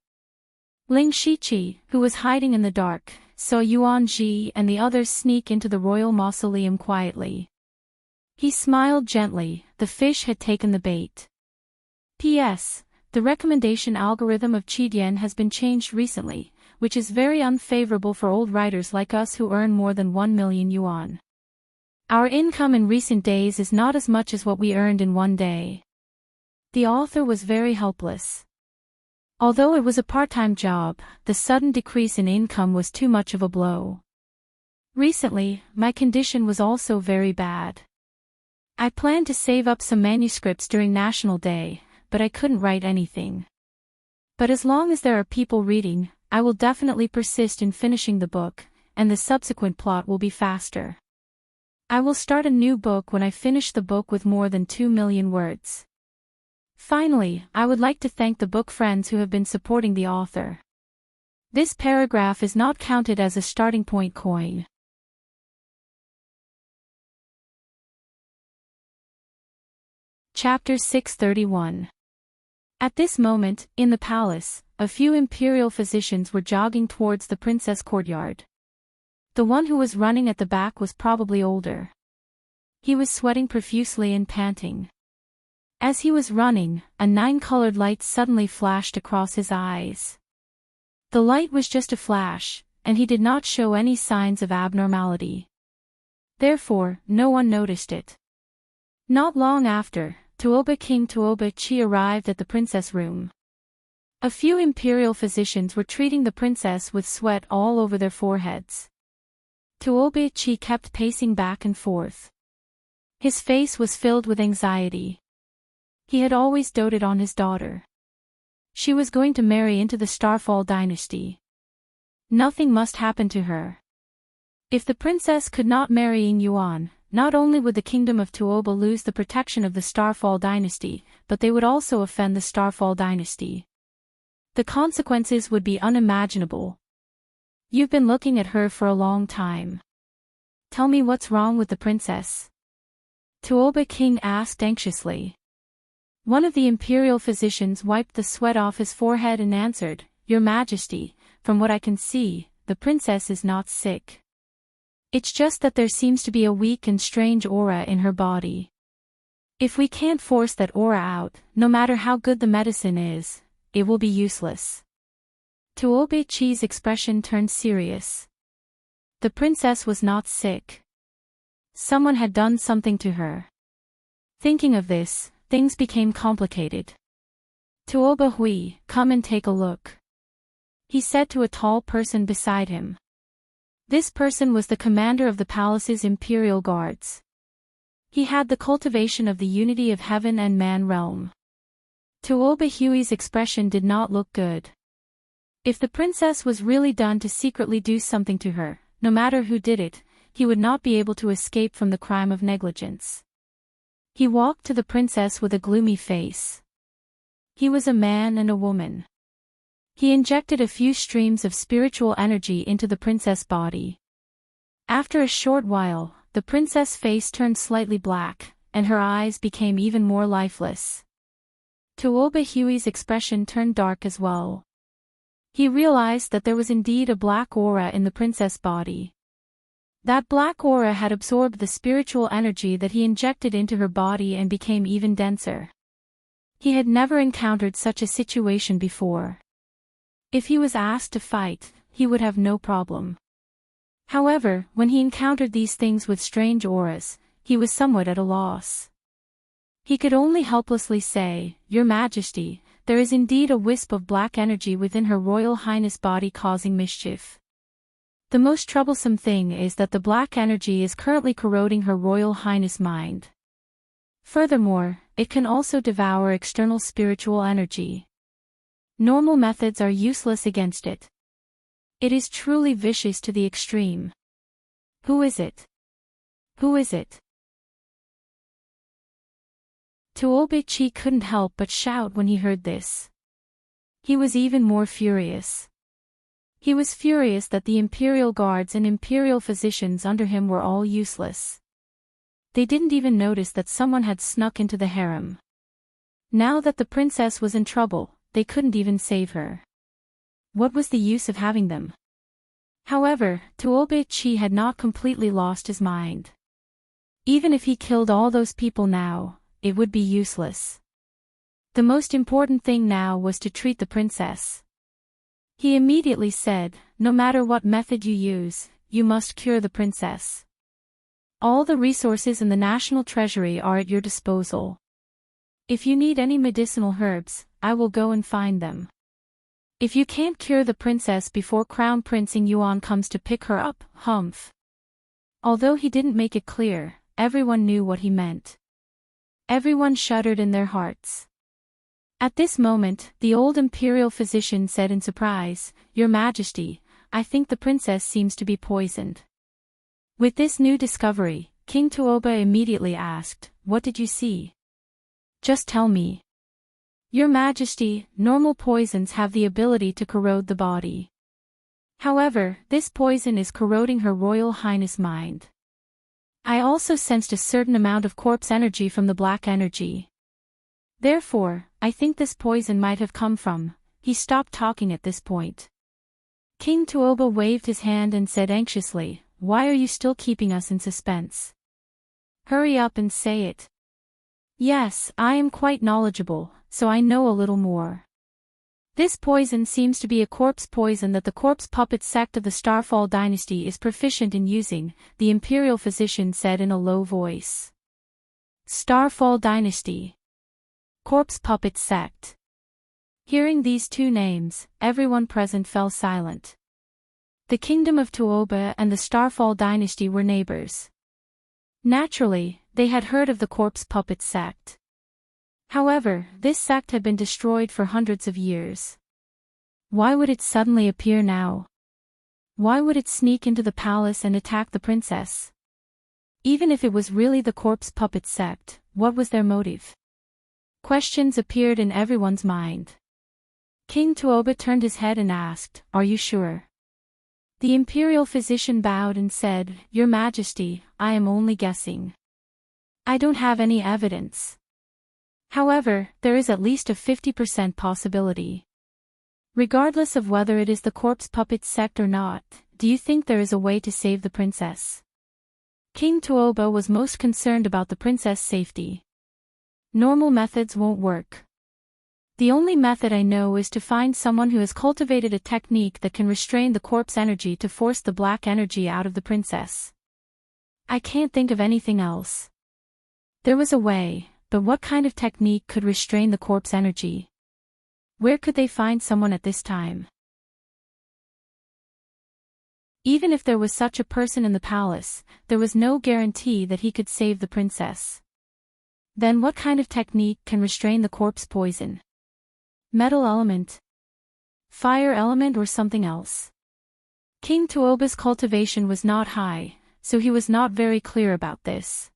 Ling Shichi, who was hiding in the dark, saw Yuan Ji and the others sneak into the royal mausoleum quietly. He smiled gently, the fish had taken the bait. P.S. The recommendation algorithm of Qidian has been changed recently, which is very unfavorable for old writers like us who earn more than 1 million yuan. Our income in recent days is not as much as what we earned in one day. The author was very helpless. Although it was a part-time job, the sudden decrease in income was too much of a blow. Recently, my condition was also very bad. I planned to save up some manuscripts during National Day, but I couldn't write anything. But as long as there are people reading, I will definitely persist in finishing the book, and the subsequent plot will be faster. I will start a new book when I finish the book with more than 2 million words. Finally, I would like to thank the book friends who have been supporting the author. This paragraph is not counted as a starting point coin. Chapter 631. At this moment, in the palace, a few imperial physicians were jogging towards the princess courtyard. The one who was running at the back was probably older. He was sweating profusely and panting. As he was running, a nine-colored light suddenly flashed across his eyes. The light was just a flash, and he did not show any signs of abnormality. Therefore, no one noticed it. Not long after, King Tuoba-chi arrived at the princess room. A few imperial physicians were treating the princess with sweat all over their foreheads. Tuoba-chi kept pacing back and forth. His face was filled with anxiety. He had always doted on his daughter. She was going to marry into the Starfall dynasty. Nothing must happen to her. If the princess could not marry Ying Yuan, not only would the kingdom of Tuoba lose the protection of the Starfall dynasty, but they would also offend the Starfall dynasty. The consequences would be unimaginable. You've been looking at her for a long time. Tell me what's wrong with the princess? Tuoba King asked anxiously. One of the imperial physicians wiped the sweat off his forehead and answered, Your Majesty, from what I can see, the princess is not sick. It's just that there seems to be a weak and strange aura in her body. If we can't force that aura out, no matter how good the medicine is, it will be useless. Tuoba-chi's expression turned serious. The princess was not sick. Someone had done something to her. Thinking of this, things became complicated. Tuoba Hui, come and take a look. He said to a tall person beside him. This person was the commander of the palace's imperial guards. He had the cultivation of the unity of heaven and man realm. Tuoba Hui's expression did not look good. If the princess was really done to secretly do something to her, no matter who did it, he would not be able to escape from the crime of negligence. He walked to the princess with a gloomy face. He was a man and a woman. He injected a few streams of spiritual energy into the princess' body. After a short while, the princess' face turned slightly black, and her eyes became even more lifeless. Tuoba Hui's expression turned dark as well. He realized that there was indeed a black aura in the princess' body. That black aura had absorbed the spiritual energy that he injected into her body and became even denser. He had never encountered such a situation before. If he was asked to fight, he would have no problem. However, when he encountered these things with strange auras, he was somewhat at a loss. He could only helplessly say, Your Majesty, there is indeed a wisp of black energy within Her Royal Highness body causing mischief. The most troublesome thing is that the black energy is currently corroding Her Royal Highness' mind. Furthermore, it can also devour external spiritual energy. Normal methods are useless against it. It is truly vicious to the extreme. Who is it? Who is it? Tuoba-chi couldn't help but shout when he heard this. He was even more furious. He was furious that the imperial guards and imperial physicians under him were all useless. They didn't even notice that someone had snuck into the harem. Now that the princess was in trouble, they couldn't even save her. What was the use of having them? However, Tuoba-chi had not completely lost his mind. Even if he killed all those people now, it would be useless. The most important thing now was to treat the princess. He immediately said, No matter what method you use, you must cure the princess. All the resources in the national treasury are at your disposal. If you need any medicinal herbs, I will go and find them. If you can't cure the princess before Crown Prince Ying Yuan comes to pick her up, humph. Although he didn't make it clear, everyone knew what he meant. Everyone shuddered in their hearts. At this moment, the old imperial physician said in surprise, Your Majesty, I think the princess seems to be poisoned. With this new discovery, King Tuoba immediately asked, What did you see? Just tell me. Your Majesty, normal poisons have the ability to corrode the body. However, this poison is corroding Her Royal Highness' mind. I also sensed a certain amount of corpse energy from the black energy. Therefore, I think this poison might have come from. He stopped talking at this point. King Tuoba waved his hand and said anxiously, "Why are you still keeping us in suspense? Hurry up and say it." "Yes, I am quite knowledgeable, so I know a little more. This poison seems to be a corpse poison that the corpse puppet sect of the Starfall dynasty is proficient in using," the imperial physician said in a low voice. Starfall dynasty. Corpse puppet sect. Hearing these two names, everyone present fell silent. The kingdom of Tuoba and the Starfall dynasty were neighbors. Naturally, they had heard of the corpse puppet sect. However, this sect had been destroyed for hundreds of years. Why would it suddenly appear now? Why would it sneak into the palace and attack the princess? Even if it was really the corpse puppet sect, what was their motive? Questions appeared in everyone's mind. King Tuoba turned his head and asked, "Are you sure?" The imperial physician bowed and said, "Your Majesty, I am only guessing. I don't have any evidence. However, there is at least a 50% possibility. Regardless of whether it is the corpse puppet sect or not, do you think there is a way to save the princess?" King Tuoba was most concerned about the princess' safety. Normal methods won't work. The only method I know is to find someone who has cultivated a technique that can restrain the corpse energy to force the black energy out of the princess. I can't think of anything else. There was a way, but what kind of technique could restrain the corpse energy? Where could they find someone at this time? Even if there was such a person in the palace, there was no guarantee that he could save the princess. Then what kind of technique can restrain the corpse poison? Metal element? Fire element or something else? King Tuoba's cultivation was not high, so he was not very clear about this.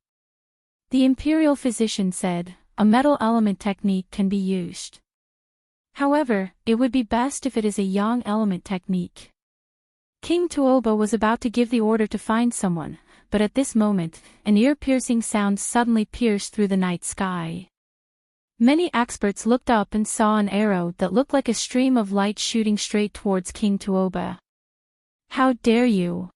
The imperial physician said, "A metal element technique can be used. However, it would be best if it is a yang element technique." King Tuoba was about to give the order to find someone, but at this moment, an ear-piercing sound suddenly pierced through the night sky. Many experts looked up and saw an arrow that looked like a stream of light shooting straight towards King Tuoba. "How dare you!"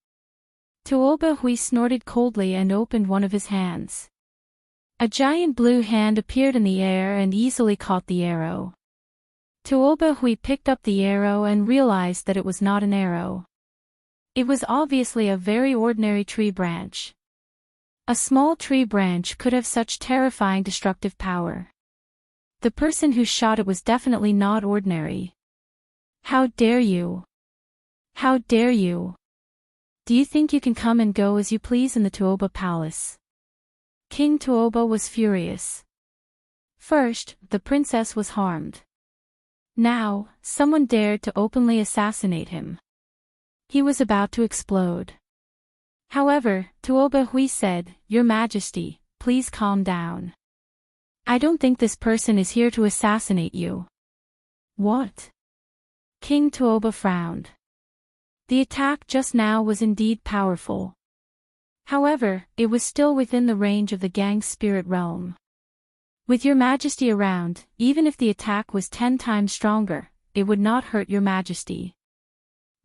Tuoba Hui snorted coldly and opened one of his hands. A giant blue hand appeared in the air and easily caught the arrow. Tuoba Hui picked up the arrow and realized that it was not an arrow. It was obviously a very ordinary tree branch. A small tree branch could have such terrifying destructive power. The person who shot it was definitely not ordinary. "How dare you! How dare you! Do you think you can come and go as you please in the Tuoba palace?" King Tuoba was furious. First, the princess was harmed. Now, someone dared to openly assassinate him. He was about to explode. However, Tuoba Hui said, "Your Majesty, please calm down. I don't think this person is here to assassinate you." "What?" King Tuoba frowned. The attack just now was indeed powerful. However, it was still within the range of the gang's spirit realm. With Your Majesty around, even if the attack was 10 times stronger, it would not hurt Your Majesty.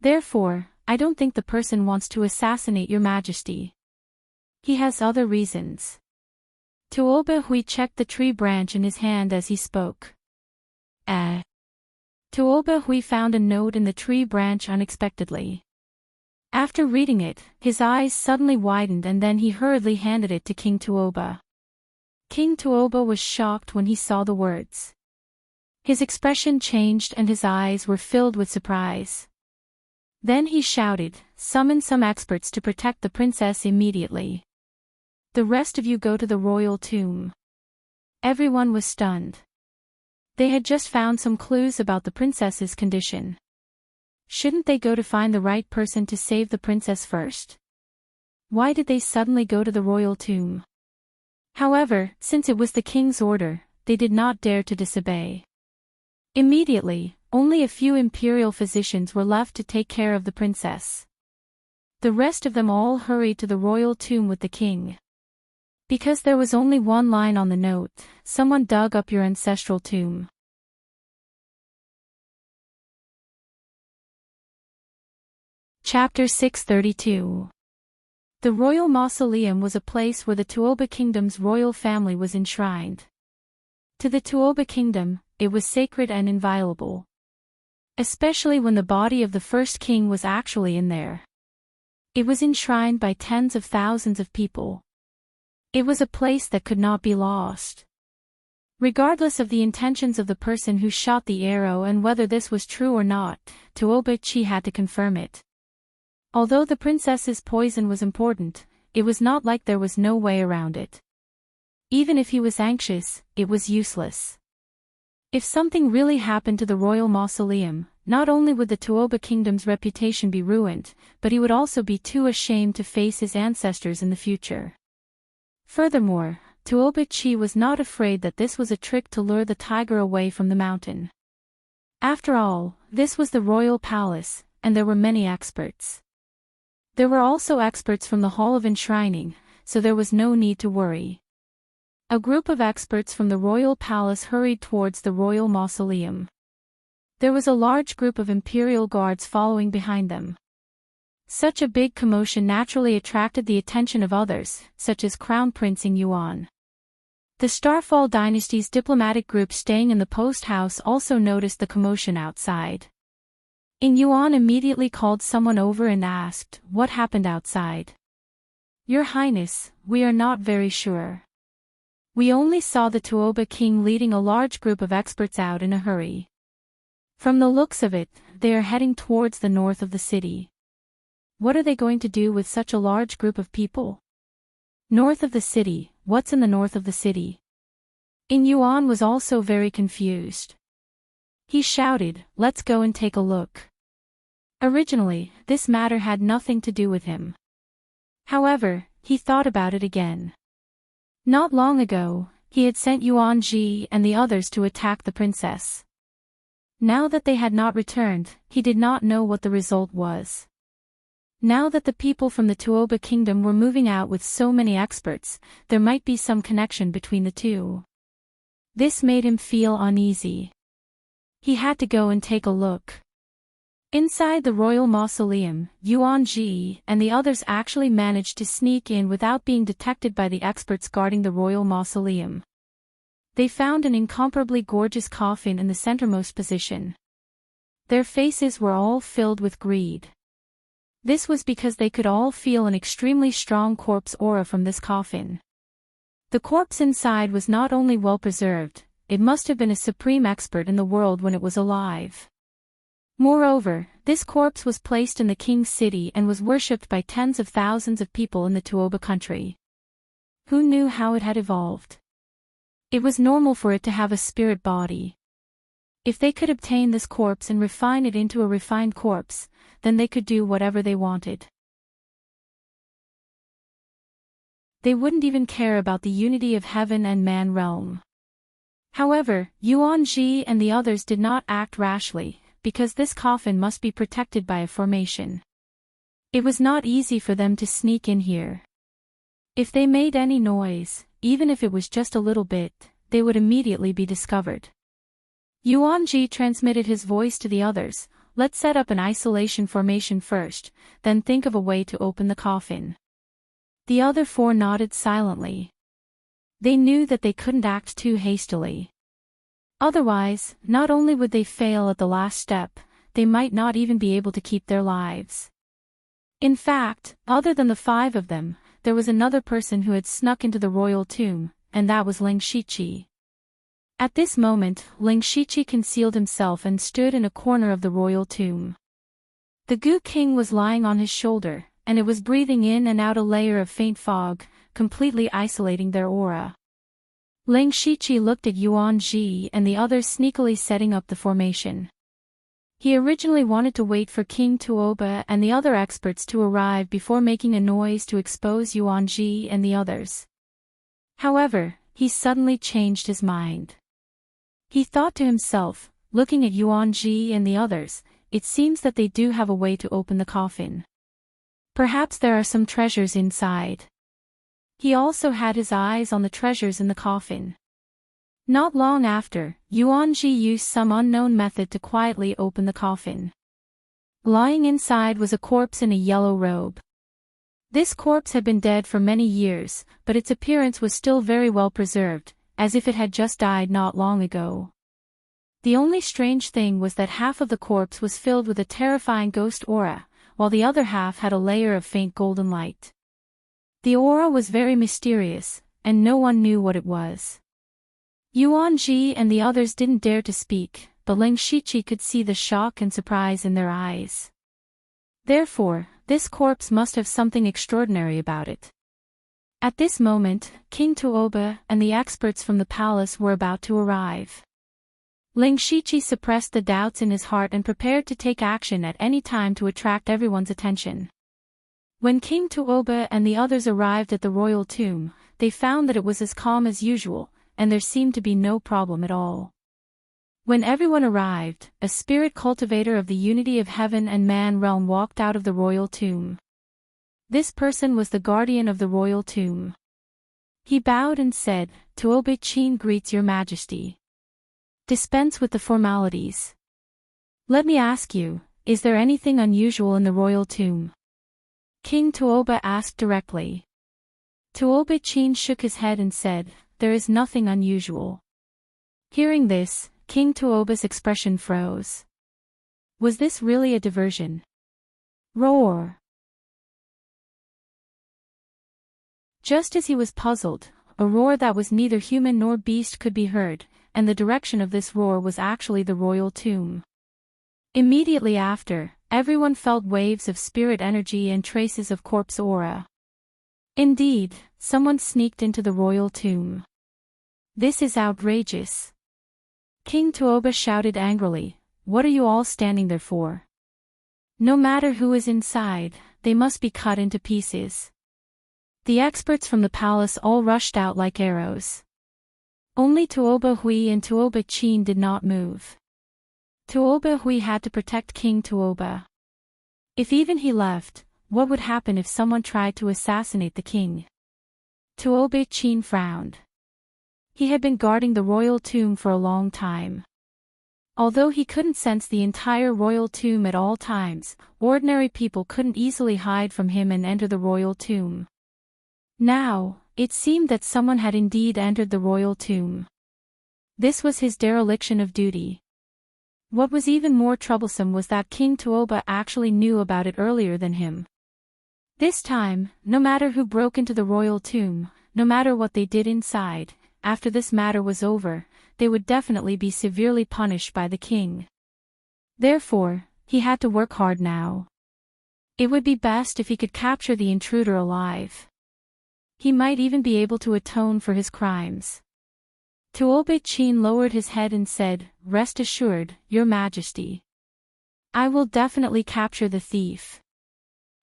Therefore, I don't think the person wants to assassinate Your Majesty. He has other reasons. Tuoba Hui checked the tree branch in his hand as he spoke. Tuoba Hui found a note in the tree branch unexpectedly. After reading it, his eyes suddenly widened and then he hurriedly handed it to King Tuoba. King Tuoba was shocked when he saw the words. His expression changed and his eyes were filled with surprise. Then he shouted, "Summon some experts to protect the princess immediately. The rest of you go to the royal tomb." Everyone was stunned. They had just found some clues about the princess's condition. Shouldn't they go to find the right person to save the princess first? Why did they suddenly go to the royal tomb? However, since it was the king's order, they did not dare to disobey. Immediately, only a few imperial physicians were left to take care of the princess. The rest of them all hurried to the royal tomb with the king. Because there was only one line on the note, someone dug up your ancestral tomb. Chapter 632. The royal mausoleum was a place where the Tuoba kingdom's royal family was enshrined. To the Tuoba kingdom, it was sacred and inviolable. Especially when the body of the first king was actually in there. It was enshrined by tens of thousands of people. It was a place that could not be lost. Regardless of the intentions of the person who shot the arrow and whether this was true or not, Tuoba Chi had to confirm it. Although the princess's poison was important, it was not like there was no way around it. Even if he was anxious, it was useless. If something really happened to the royal mausoleum, not only would the Tuoba kingdom's reputation be ruined, but he would also be too ashamed to face his ancestors in the future. Furthermore, Tuoba Chi was not afraid that this was a trick to lure the tiger away from the mountain. After all, this was the royal palace, and there were many experts. There were also experts from the Hall of Enshrining, so there was no need to worry. A group of experts from the royal palace hurried towards the royal mausoleum. There was a large group of imperial guards following behind them. Such a big commotion naturally attracted the attention of others, such as Crown Prince Ing Yuan. The Starfall dynasty's diplomatic group staying in the post house also noticed the commotion outside. Ing Yuan immediately called someone over and asked, "What happened outside?" "Your Highness, we are not very sure. We only saw the Tuoba king leading a large group of experts out in a hurry. From the looks of it, they are heading towards the north of the city." "What are they going to do with such a large group of people?" "North of the city, what's in the north of the city?" Ing Yuan was also very confused. He shouted, "Let's go and take a look." Originally, this matter had nothing to do with him. However, he thought about it again. Not long ago, he had sent Yuan Ji and the others to attack the princess. Now that they had not returned, he did not know what the result was. Now that the people from the Tuoba kingdom were moving out with so many experts, there might be some connection between the two. This made him feel uneasy. He had to go and take a look. Inside the royal mausoleum, Yuan Ji and the others actually managed to sneak in without being detected by the experts guarding the royal mausoleum. They found an incomparably gorgeous coffin in the centermost position. Their faces were all filled with greed. This was because they could all feel an extremely strong corpse aura from this coffin. The corpse inside was not only well preserved, it must have been a supreme expert in the world when it was alive. Moreover, this corpse was placed in the king's city and was worshipped by tens of thousands of people in the Tuoba country. Who knew how it had evolved? It was normal for it to have a spirit body. If they could obtain this corpse and refine it into a refined corpse, then they could do whatever they wanted. They wouldn't even care about the unity of heaven and man realm. However, Yuan Ji and the others did not act rashly, because this coffin must be protected by a formation. It was not easy for them to sneak in here. If they made any noise, even if it was just a little bit, they would immediately be discovered. Yuan Ji transmitted his voice to the others, "Let's set up an isolation formation first, then think of a way to open the coffin." The other four nodded silently. They knew that they couldn't act too hastily. Otherwise, not only would they fail at the last step, they might not even be able to keep their lives. In fact, other than the five of them, there was another person who had snuck into the royal tomb, and that was Ling Shiqi. At this moment, Ling Shiqi concealed himself and stood in a corner of the royal tomb. The Gu King was lying on his shoulder, and it was breathing in and out a layer of faint fog, completely isolating their aura. Ling Shiqi looked at Yuan Ji and the others sneakily setting up the formation. He originally wanted to wait for King Tuoba and the other experts to arrive before making a noise to expose Yuan Ji and the others. However, he suddenly changed his mind. He thought to himself, looking at Yuan Ji and the others. It seems that they do have a way to open the coffin. Perhaps there are some treasures inside. He also had his eyes on the treasures in the coffin. Not long after, Yuan Ji used some unknown method to quietly open the coffin. Lying inside was a corpse in a yellow robe. This corpse had been dead for many years, but its appearance was still very well preserved, as if it had just died not long ago. The only strange thing was that half of the corpse was filled with a terrifying ghost aura, while the other half had a layer of faint golden light. The aura was very mysterious, and no one knew what it was. Yuan Ji and the others didn't dare to speak, but Ling Shiqi could see the shock and surprise in their eyes. Therefore, this corpse must have something extraordinary about it. At this moment, King Tuoba and the experts from the palace were about to arrive. Ling Shiqi suppressed the doubts in his heart and prepared to take action at any time to attract everyone's attention. When King Tuoba and the others arrived at the royal tomb, they found that it was as calm as usual, and there seemed to be no problem at all. When everyone arrived, a spirit cultivator of the unity of heaven and man realm walked out of the royal tomb. This person was the guardian of the royal tomb. He bowed and said, "Tuoba Chin greets your majesty. Dispense with the formalities. Let me ask you, is there anything unusual in the royal tomb?" King Tuoba asked directly. Tuoba Chin shook his head and said, "There is nothing unusual." Hearing this, King Tuoba's expression froze. Was this really a diversion? Roar! Just as he was puzzled, a roar that was neither human nor beast could be heard, and the direction of this roar was actually the royal tomb. Immediately after, everyone felt waves of spirit energy and traces of corpse aura. Indeed, someone sneaked into the royal tomb. This is outrageous. King Tuoba shouted angrily, "What are you all standing there for? No matter who is inside, they must be cut into pieces." The experts from the palace all rushed out like arrows. Only Tuoba Hui and Tuoba Chin did not move. Tuoba Hui had to protect King Tuoba. If even he left, what would happen if someone tried to assassinate the king? Tuoba Chin frowned. He had been guarding the royal tomb for a long time. Although he couldn't sense the entire royal tomb at all times, ordinary people couldn't easily hide from him and enter the royal tomb. Now, it seemed that someone had indeed entered the royal tomb. This was his dereliction of duty. What was even more troublesome was that King Tuoba actually knew about it earlier than him. This time, no matter who broke into the royal tomb, no matter what they did inside, after this matter was over, they would definitely be severely punished by the king. Therefore, he had to work hard now. It would be best if he could capture the intruder alive. He might even be able to atone for his crimes. Tuoba Chin lowered his head and said, "Rest assured, your majesty. I will definitely capture the thief."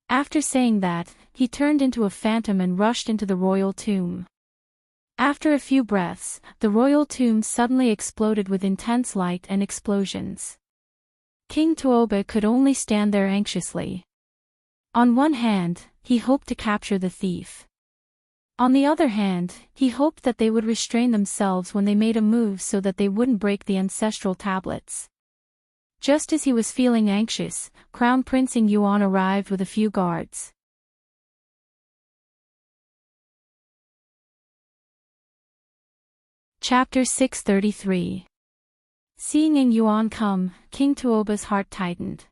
After saying that, he turned into a phantom and rushed into the royal tomb. After a few breaths, the royal tomb suddenly exploded with intense light and explosions. King Tuoba could only stand there anxiously. On one hand, he hoped to capture the thief. On the other hand, he hoped that they would restrain themselves when they made a move so that they wouldn't break the ancestral tablets. Just as he was feeling anxious, Crown Prince Ing Yuan arrived with a few guards. Chapter 633. Seeing Ing Yuan come, King Tuoba's heart tightened.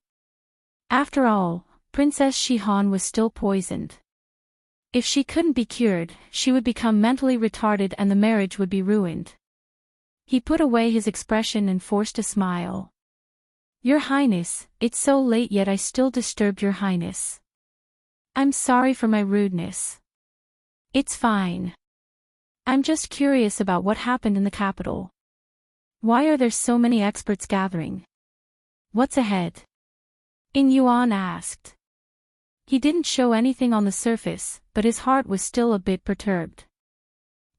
After all, Princess Shihan was still poisoned. If she couldn't be cured, she would become mentally retarded and the marriage would be ruined. He put away his expression and forced a smile. "Your Highness, it's so late yet I still disturbed your Highness. I'm sorry for my rudeness." "It's fine. I'm just curious about what happened in the capital. Why are there so many experts gathering? What's ahead?" Ing Yuan asked. He didn't show anything on the surface, but his heart was still a bit perturbed.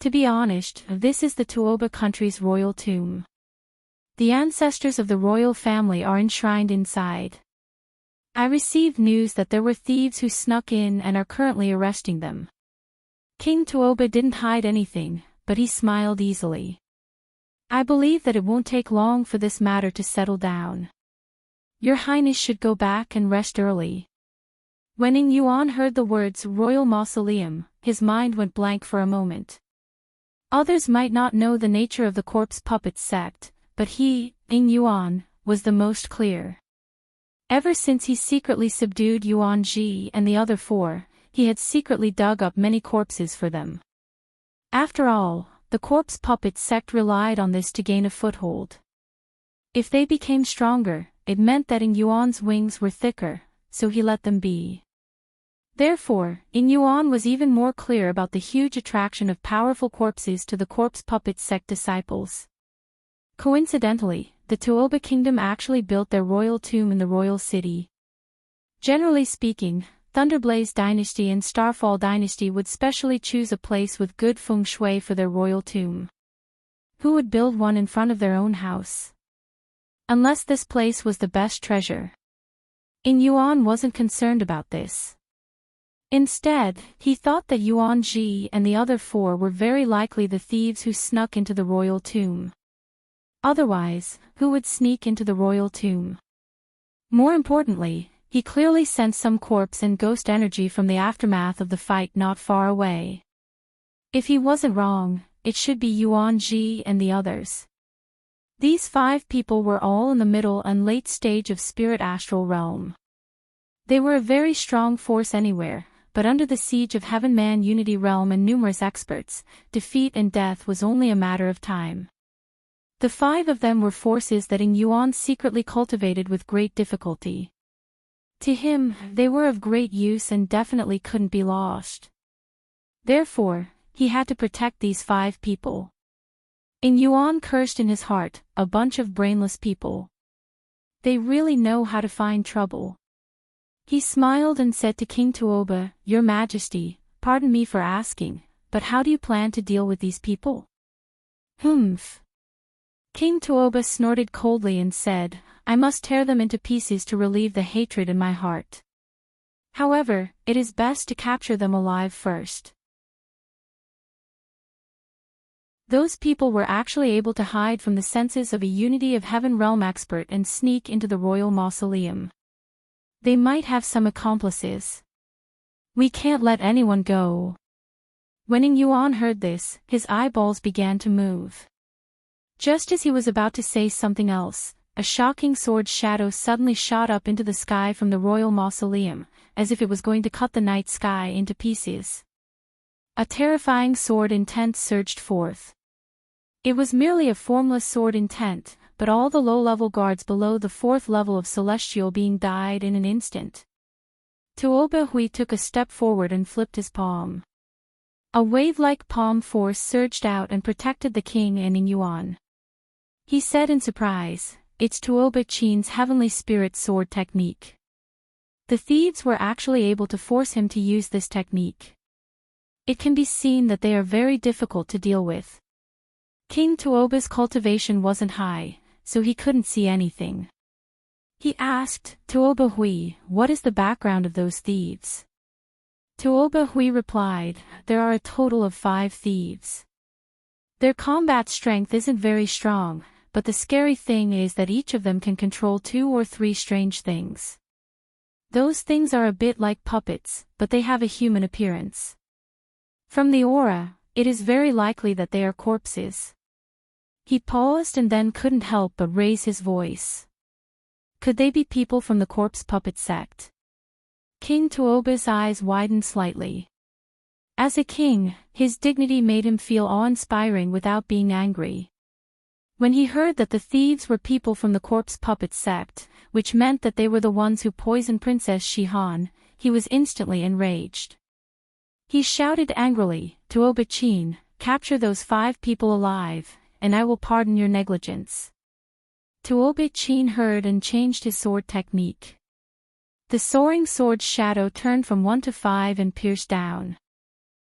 To be honest, this is the Tuoba country's royal tomb. The ancestors of the royal family are enshrined inside. I received news that there were thieves who snuck in and are currently arresting them. King Tuoba didn't hide anything, but he smiled easily. I believe that it won't take long for this matter to settle down. Your Highness should go back and rest early. When Ing Yuan heard the words Royal Mausoleum, his mind went blank for a moment. Others might not know the nature of the corpse puppet sect, but he, Ing Yuan, was the most clear. Ever since he secretly subdued Yuan Ji and the other four, he had secretly dug up many corpses for them. After all, the corpse puppet sect relied on this to gain a foothold. If they became stronger, it meant that Ing Yuan's wings were thicker, so he let them be. Therefore, Ing Yuan was even more clear about the huge attraction of powerful corpses to the corpse puppet sect disciples. Coincidentally, the Tuoba kingdom actually built their royal tomb in the royal city. Generally speaking, Thunderblaze Dynasty and Starfall Dynasty would specially choose a place with good feng shui for their royal tomb. Who would build one in front of their own house? Unless this place was the best treasure. Ing Yuan wasn't concerned about this. Instead, he thought that Yuan Ji and the other four were very likely the thieves who snuck into the royal tomb. Otherwise, who would sneak into the royal tomb? More importantly, he clearly sensed some corpse and ghost energy from the aftermath of the fight not far away. If he wasn't wrong, it should be Yuan Ji and the others. These 5 people were all in the middle and late stage of spirit astral realm. They were a very strong force anywhere, but under the siege of Heaven-Man Unity Realm and numerous experts, defeat and death was only a matter of time. The 5 of them were forces that Ing Yuan secretly cultivated with great difficulty. To him, they were of great use and definitely couldn't be lost. Therefore, he had to protect these 5 people. Ing Yuan cursed in his heart, a bunch of brainless people. They really know how to find trouble. He smiled and said to King Tuoba, Your Majesty, pardon me for asking, but how do you plan to deal with these people? Humph. King Tuoba snorted coldly and said, I must tear them into pieces to relieve the hatred in my heart. However, it is best to capture them alive first. Those people were actually able to hide from the senses of a Unity of Heaven realm expert and sneak into the royal mausoleum. They might have some accomplices. We can't let anyone go. When Ing Yuan heard this, his eyeballs began to move. Just as he was about to say something else, a shocking sword shadow suddenly shot up into the sky from the royal mausoleum, as if it was going to cut the night sky into pieces. A terrifying sword intent surged forth. It was merely a formless sword intent, but all the low-level guards below the 4th level of Celestial being died in an instant. Tuoba Hui took a step forward and flipped his palm. A wave-like palm force surged out and protected the king and Ing Yuan. He said in surprise, It's Tuoba Chin's heavenly spirit sword technique. The thieves were actually able to force him to use this technique. It can be seen that they are very difficult to deal with. King Tuoba's cultivation wasn't high, so he couldn't see anything. He asked, Tuoba Hui, what is the background of those thieves? Tuoba Hui replied, There are a total of 5 thieves. Their combat strength isn't very strong, but the scary thing is that each of them can control 2 or 3 strange things. Those things are a bit like puppets, but they have a human appearance. From the aura, it is very likely that they are corpses. He paused and then couldn't help but raise his voice. Could they be people from the corpse puppet sect? King Tuoba's eyes widened slightly. As a king, his dignity made him feel awe-inspiring without being angry. When he heard that the thieves were people from the corpse puppet sect, which meant that they were the ones who poisoned Princess Shihan, he was instantly enraged. He shouted angrily, Tuoba Chin, capture those 5 people alive, and I will pardon your negligence. Tuoba Chin heard and changed his sword technique. The soaring sword shadow turned from 1 to 5 and pierced down.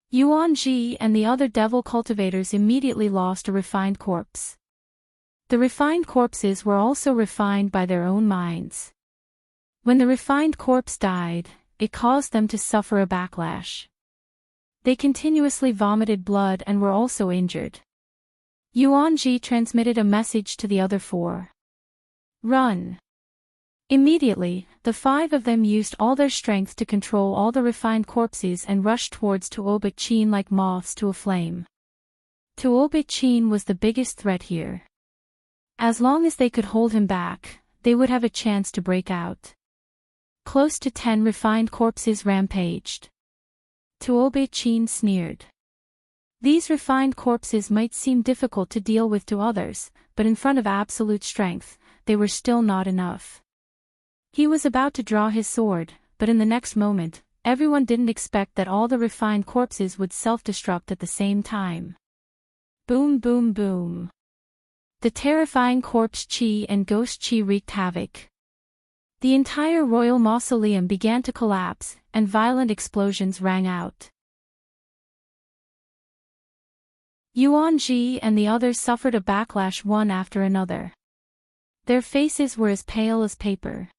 Yuan Ji and the other devil cultivators immediately lost a refined corpse. The refined corpses were also refined by their own minds. When the refined corpse died, it caused them to suffer a backlash. They continuously vomited blood and were also injured. Yuanji transmitted a message to the other four. Run! Immediately, the five of them used all their strength to control all the refined corpses and rushed towards Tuoba-chin like moths to a flame. Tuoba-chin was the biggest threat here. As long as they could hold him back, they would have a chance to break out. Close to 10 refined corpses rampaged. Tuoba-chin sneered. These refined corpses might seem difficult to deal with to others, but in front of absolute strength, they were still not enough. He was about to draw his sword, but in the next moment, everyone didn't expect that all the refined corpses would self-destruct at the same time. Boom boom boom. The terrifying corpse chi and ghost chi wreaked havoc. The entire royal mausoleum began to collapse, and violent explosions rang out. Yuanji and the others suffered a backlash one after another. Their faces were as pale as paper.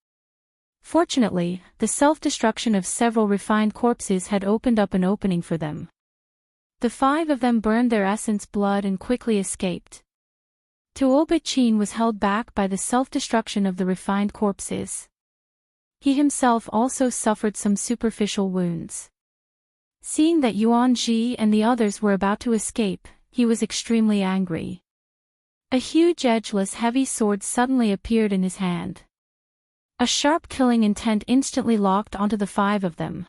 Fortunately, the self-destruction of several refined corpses had opened up an opening for them. The five of them burned their essence blood and quickly escaped. Tuoba-chin was held back by the self-destruction of the refined corpses. He himself also suffered some superficial wounds. Seeing that Yuanji and the others were about to escape, he was extremely angry. A huge edgeless heavy sword suddenly appeared in his hand. A sharp killing intent instantly locked onto the five of them.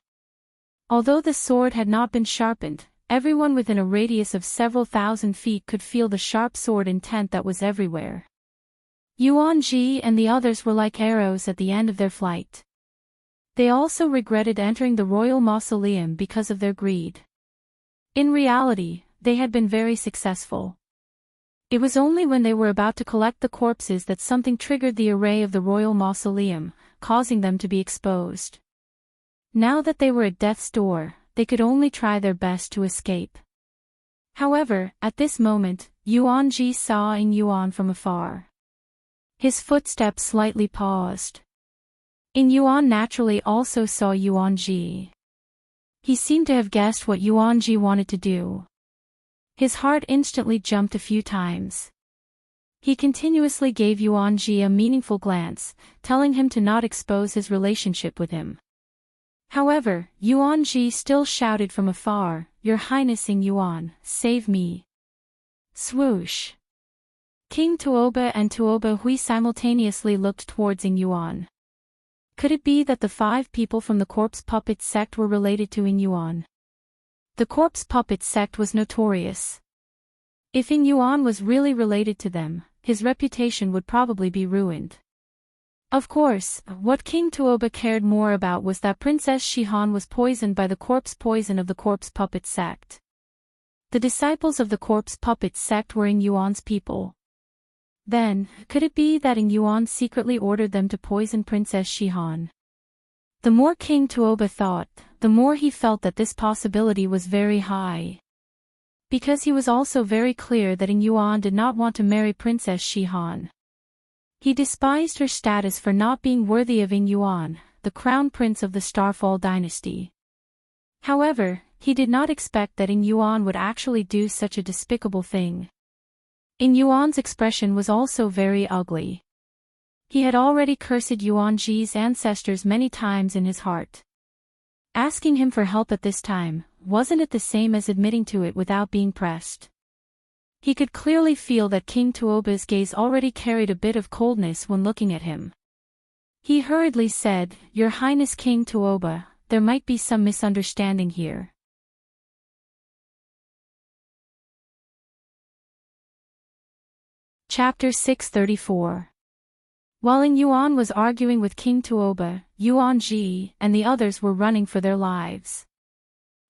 Although the sword had not been sharpened, everyone within a radius of several thousand feet could feel the sharp sword intent that was everywhere. Yuanji and the others were like arrows at the end of their flight. They also regretted entering the royal mausoleum because of their greed. In reality, they had been very successful. It was only when they were about to collect the corpses that something triggered the array of the royal mausoleum, causing them to be exposed. Now that they were at death's door, they could only try their best to escape. However, at this moment, Yuanji saw In Yuan from afar. His footsteps slightly paused. In Yuan naturally also saw Yuanji. He seemed to have guessed what Yuanji wanted to do. His heart instantly jumped a few times. He continuously gave Yuanji a meaningful glance, telling him to not expose his relationship with him. However, Yuanji still shouted from afar, "Your Highness In Yuan, save me!" Swoosh! King Tuoba and Tuoba Hui simultaneously looked towards In Yuan. Could it be that the five people from the corpse puppet sect were related to In Yuan? The corpse puppet sect was notorious. If In Yuan was really related to them, his reputation would probably be ruined. Of course, what King Tuoba cared more about was that Princess Shihan was poisoned by the corpse poison of the corpse puppet sect. The disciples of the corpse puppet sect were In Yuan's people. Then, could it be that In Yuan secretly ordered them to poison Princess Shihan? The more King Tuoba thought, the more he felt that this possibility was very high. Because he was also very clear that In Yuan did not want to marry Princess Shihan. He despised her status for not being worthy of In Yuan, the crown prince of the Starfall dynasty. However, he did not expect that In Yuan would actually do such a despicable thing. In Yuan's expression was also very ugly. He had already cursed Yuanji's ancestors many times in his heart. Asking him for help at this time, wasn't it the same as admitting to it without being pressed? He could clearly feel that King Tuoba's gaze already carried a bit of coldness when looking at him. He hurriedly said, "Your Highness King Tuoba, there might be some misunderstanding here." Chapter 634. While In Yuan was arguing with King Tuoba, Yuanji and the others were running for their lives.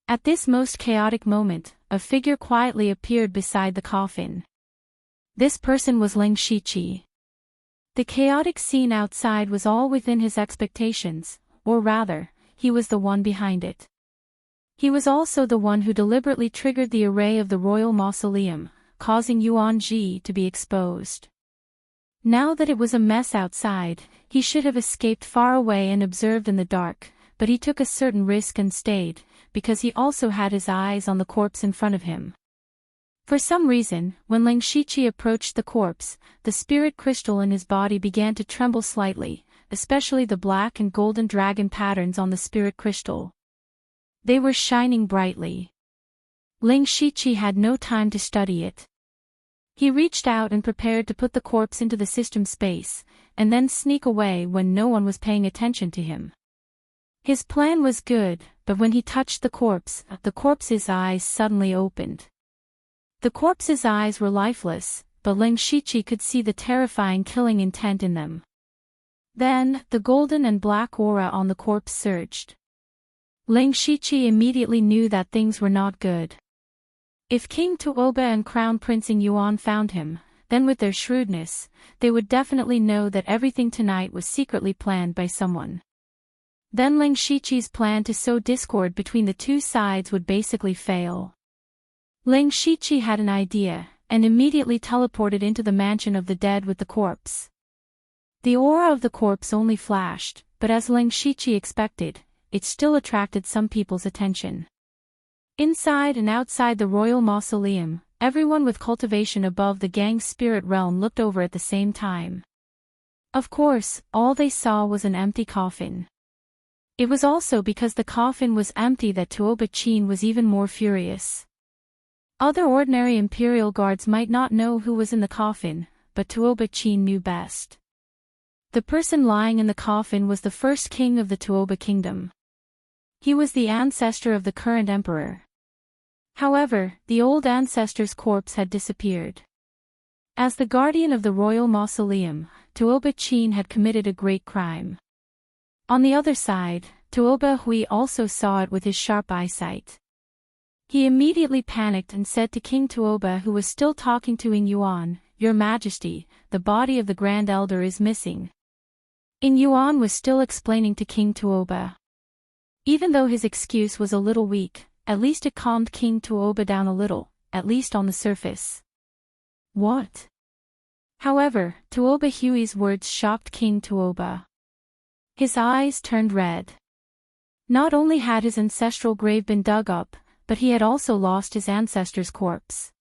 At this most chaotic moment, a figure quietly appeared beside the coffin. This person was Ling Shiqi. The chaotic scene outside was all within his expectations, or rather, he was the one behind it. He was also the one who deliberately triggered the array of the royal mausoleum, causing Yuanji to be exposed. Now that it was a mess outside, he should have escaped far away and observed in the dark, but he took a certain risk and stayed, because he also had his eyes on the corpse in front of him. For some reason, when Ling Shiqi approached the corpse, the spirit crystal in his body began to tremble slightly, especially the black and golden dragon patterns on the spirit crystal. They were shining brightly. Ling Shiqi had no time to study it. He reached out and prepared to put the corpse into the system space, and then sneak away when no one was paying attention to him. His plan was good, but when he touched the corpse's eyes suddenly opened. The corpse's eyes were lifeless, but Ling Shiqi could see the terrifying killing intent in them. Then, the golden and black aura on the corpse surged. Ling Shiqi immediately knew that things were not good. If King Tuoba and Crown Prince Yuan found him, then with their shrewdness, they would definitely know that everything tonight was secretly planned by someone. Then Ling Shiqi's plan to sow discord between the two sides would basically fail. Ling Shiqi had an idea, and immediately teleported into the mansion of the dead with the corpse. The aura of the corpse only flashed, but as Ling Shiqi expected, it still attracted some people's attention. Inside and outside the royal mausoleum, everyone with cultivation above the gang's spirit realm looked over at the same time. Of course, all they saw was an empty coffin. It was also because the coffin was empty that Tuoba Chin was even more furious. Other ordinary imperial guards might not know who was in the coffin, but Tuoba Chin knew best. The person lying in the coffin was the first king of the Tuoba kingdom. He was the ancestor of the current emperor. However, the old ancestor's corpse had disappeared. As the guardian of the royal mausoleum, Tuoba Chin had committed a great crime. On the other side, Tuoba Hui also saw it with his sharp eyesight. He immediately panicked and said to King Tuoba, who was still talking to Ing Yuan, "Your Majesty, the body of the Grand Elder is missing." Ing Yuan was still explaining to King Tuoba. Even though his excuse was a little weak, at least it calmed King Tuoba down a little, at least on the surface. What? However, Tuoba Hui's words shocked King Tuoba. His eyes turned red. Not only had his ancestral grave been dug up, but he had also lost his ancestor's corpse.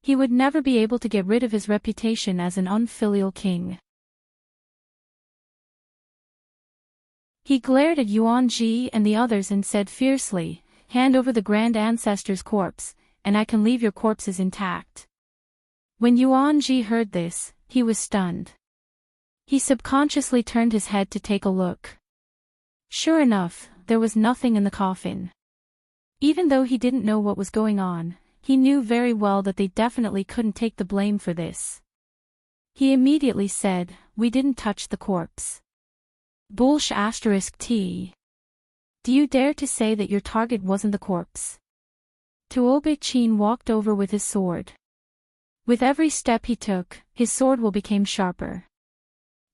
He would never be able to get rid of his reputation as an unfilial king. He glared at Yuan Ji and the others and said fiercely, "Hand over the grand ancestor's corpse, and I can leave your corpses intact." When Yuan Ji heard this, he was stunned. He subconsciously turned his head to take a look. Sure enough, there was nothing in the coffin. Even though he didn't know what was going on, he knew very well that they definitely couldn't take the blame for this. He immediately said, "We didn't touch the corpse." Bullsh *T. Do you dare to say that your target wasn't the corpse? Tuoba Chin walked over with his sword. With every step he took, his sword will became sharper.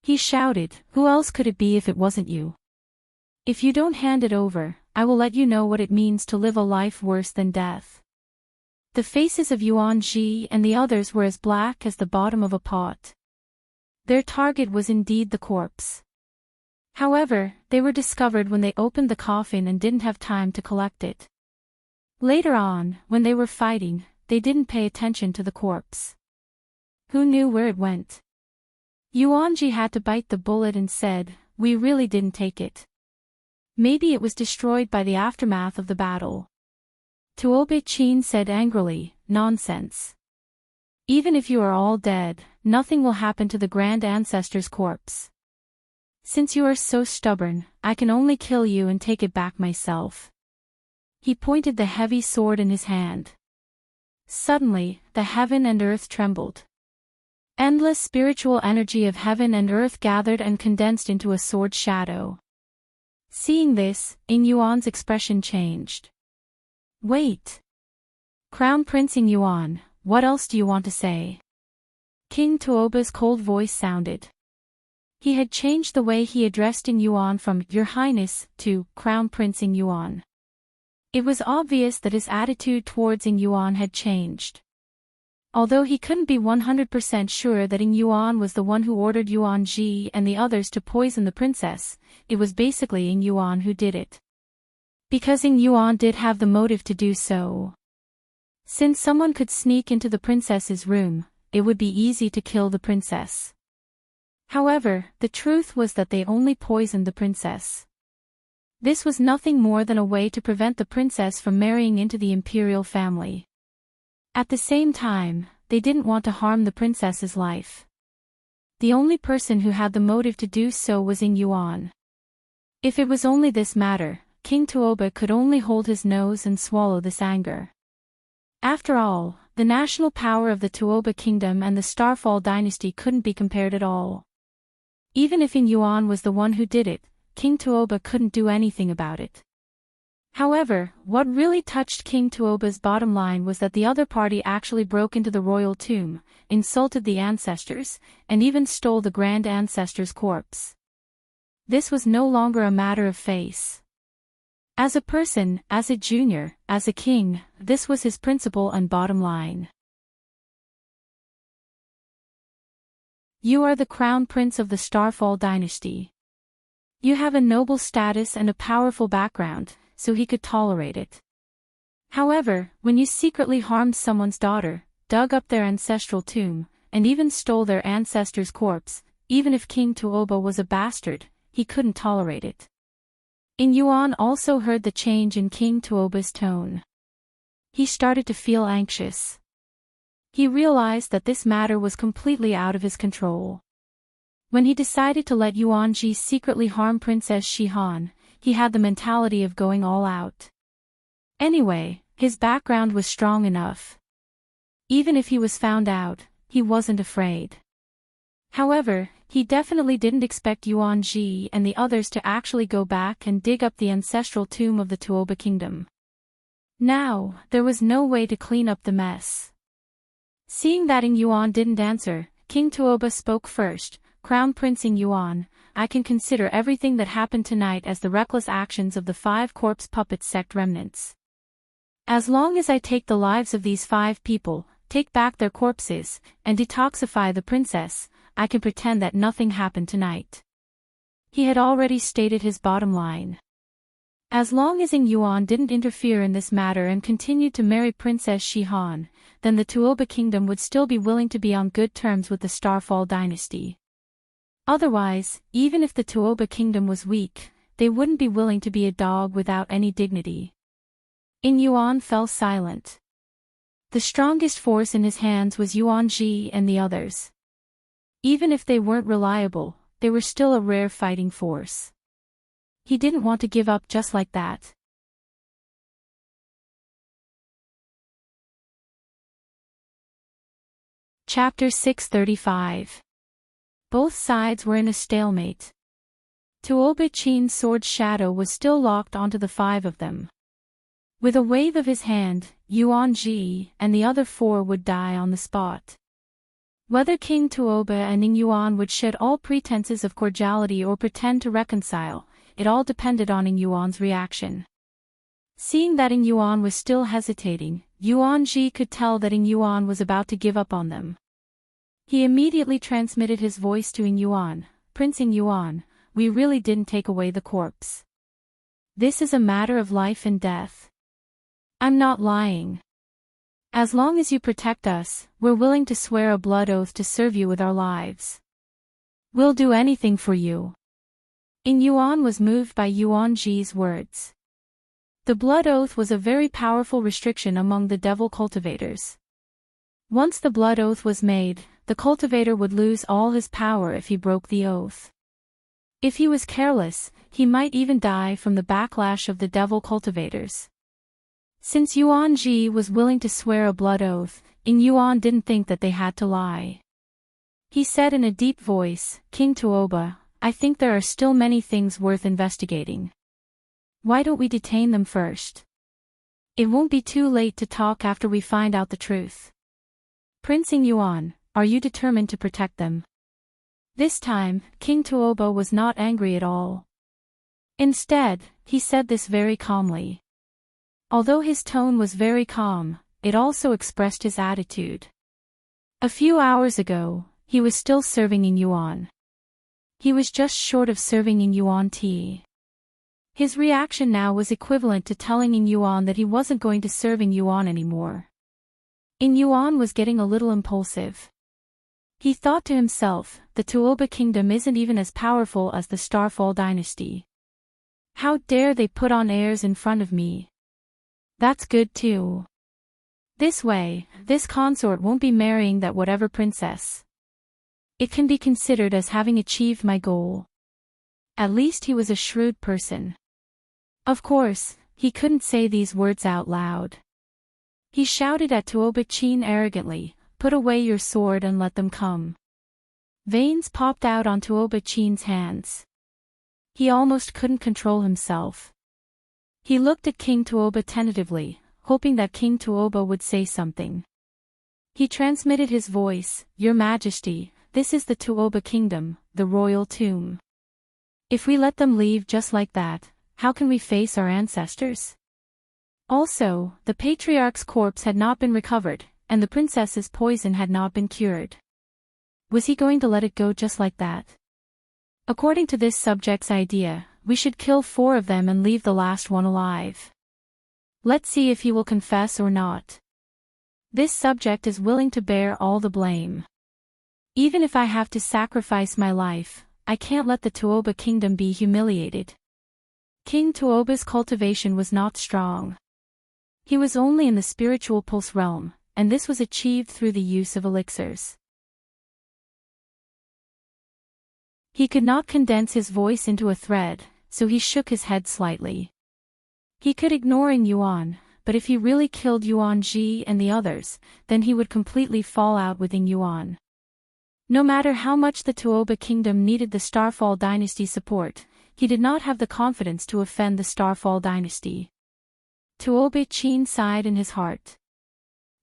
He shouted, "Who else could it be if it wasn't you? If you don't hand it over, I will let you know what it means to live a life worse than death." The faces of Yuan Ji and the others were as black as the bottom of a pot. Their target was indeed the corpse. However, they were discovered when they opened the coffin and didn't have time to collect it. Later on, when they were fighting, they didn't pay attention to the corpse. Who knew where it went? Yuanji had to bite the bullet and said, "We really didn't take it. Maybe it was destroyed by the aftermath of the battle." Tuoba Chin said angrily, "Nonsense. Even if you are all dead, nothing will happen to the grand ancestor's corpse. Since you are so stubborn, I can only kill you and take it back myself." He pointed the heavy sword in his hand. Suddenly, the heaven and earth trembled. Endless spiritual energy of heaven and earth gathered and condensed into a sword shadow. Seeing this, Ing Yuan's expression changed. "Wait. Crown Prince Ing Yuan, what else do you want to say?" King Tuoba's cold voice sounded. He had changed the way he addressed Ing Yuan from "Your Highness" to "Crown Prince Ing Yuan." It was obvious that his attitude towards Ing Yuan had changed. Although he couldn't be 100% sure that Ing Yuan was the one who ordered Yuan Ji and the others to poison the princess, it was basically Ing Yuan who did it. Because Ing Yuan did have the motive to do so. Since someone could sneak into the princess's room, it would be easy to kill the princess. However, the truth was that they only poisoned the princess. This was nothing more than a way to prevent the princess from marrying into the imperial family. At the same time, they didn't want to harm the princess's life. The only person who had the motive to do so was Ing Yuan. If it was only this matter, King Tuoba could only hold his nose and swallow this anger. After all, the national power of the Tuoba kingdom and the Starfall dynasty couldn't be compared at all. Even if Ing Yuan was the one who did it, King Tuoba couldn't do anything about it. However, what really touched King Tuoba's bottom line was that the other party actually broke into the royal tomb, insulted the ancestors, and even stole the grand ancestor's corpse. This was no longer a matter of face. As a person, as a junior, as a king, this was his principle and bottom line. You are the crown prince of the Starfall dynasty. You have a noble status and a powerful background, so he could tolerate it. However, when you secretly harmed someone's daughter, dug up their ancestral tomb, and even stole their ancestor's corpse, even if King Tuoba was a bastard, he couldn't tolerate it. Ing Yuan also heard the change in King Tuoba's tone. He started to feel anxious. He realized that this matter was completely out of his control. When he decided to let Yuan Ji secretly harm Princess Shihan, he had the mentality of going all out. Anyway, his background was strong enough. Even if he was found out, he wasn't afraid. However, he definitely didn't expect Yuan Ji and the others to actually go back and dig up the ancestral tomb of the Tuoba kingdom. Now, there was no way to clean up the mess. Seeing that Ing Yuan didn't answer, King Tuoba spoke first. Crown Prince Ing Yuan, I can consider everything that happened tonight as the reckless actions of the 5 corpse puppet sect remnants. As long as I take the lives of these 5 people, take back their corpses, and detoxify the princess, I can pretend that nothing happened tonight. He had already stated his bottom line. As long as Ing Yuan didn't interfere in this matter and continued to marry Princess Shihan, then the Tuoba kingdom would still be willing to be on good terms with the Starfall dynasty. Otherwise, even if the Tuoba kingdom was weak, they wouldn't be willing to be a dog without any dignity. Ing Yuan fell silent. The strongest force in his hands was Yuan Ji and the others. Even if they weren't reliable, they were still a rare fighting force. He didn't want to give up just like that. Chapter 635. Both sides were in a stalemate. Tuoba Chin's sword shadow was still locked onto the 5 of them. With a wave of his hand, Yuan Ji and the other 4 would die on the spot. Whether King Tuoba and Ing Yuan would shed all pretenses of cordiality or pretend to reconcile, it all depended on Ing Yuan's reaction. Seeing that Ing Yuan was still hesitating, Yuan Ji could tell that Ing Yuan was about to give up on them. He immediately transmitted his voice to Ing Yuan. Prince Ing Yuan, we really didn't take away the corpse. This is a matter of life and death. I'm not lying. As long as you protect us, we're willing to swear a blood oath to serve you with our lives. We'll do anything for you. Ing Yuan was moved by Yuan Ji's words. The blood oath was a very powerful restriction among the devil cultivators. Once the blood oath was made, the cultivator would lose all his power if he broke the oath. If he was careless, he might even die from the backlash of the devil cultivators. Since Yuan Ji was willing to swear a blood oath, Ing Yuan didn't think that they had to lie. He said in a deep voice, King Tuoba, I think there are still many things worth investigating. Why don't we detain them first? It won't be too late to talk after we find out the truth. Prince Ing Yuan, are you determined to protect them? This time, King Tuoba was not angry at all. Instead, he said this very calmly. Although his tone was very calm, it also expressed his attitude. A few hours ago, he was still serving in yuan. He was just short of serving in yuan tea. His reaction now was equivalent to telling in yuan that he wasn't going to serve in yuan anymore. In yuan was getting a little impulsive. He thought to himself, the Tuoba kingdom isn't even as powerful as the Starfall dynasty. How dare they put on airs in front of me? That's good too. This way, this consort won't be marrying that whatever princess. It can be considered as having achieved my goal. At least he was a shrewd person. Of course, he couldn't say these words out loud. He shouted at Tuoba Chin arrogantly, "Put away your sword and let them come." Veins popped out on Tuoba Chin's hands. He almost couldn't control himself. He looked at King Tuoba tentatively, hoping that King Tuoba would say something. He transmitted his voice, "Your Majesty, this is the Tuoba kingdom, the royal tomb. If we let them leave just like that, how can we face our ancestors? Also, the patriarch's corpse had not been recovered, and the princess's poison had not been cured. Was he going to let it go just like that? According to this subject's idea, we should kill 4 of them and leave the last one alive. Let's see if he will confess or not. This subject is willing to bear all the blame. Even if I have to sacrifice my life, I can't let the Tuoba kingdom be humiliated." King Tuoba's cultivation was not strong. He was only in the spiritual pulse realm, and this was achieved through the use of elixirs. He could not condense his voice into a thread, so he shook his head slightly. He could ignore in yuan, but if he really killed Yuan Ji and the others, then he would completely fall out with in yuan. No matter how much the Tuoba kingdom needed the Starfall dynasty support, he did not have the confidence to offend the Starfall dynasty. Tuoba Chin sighed in his heart.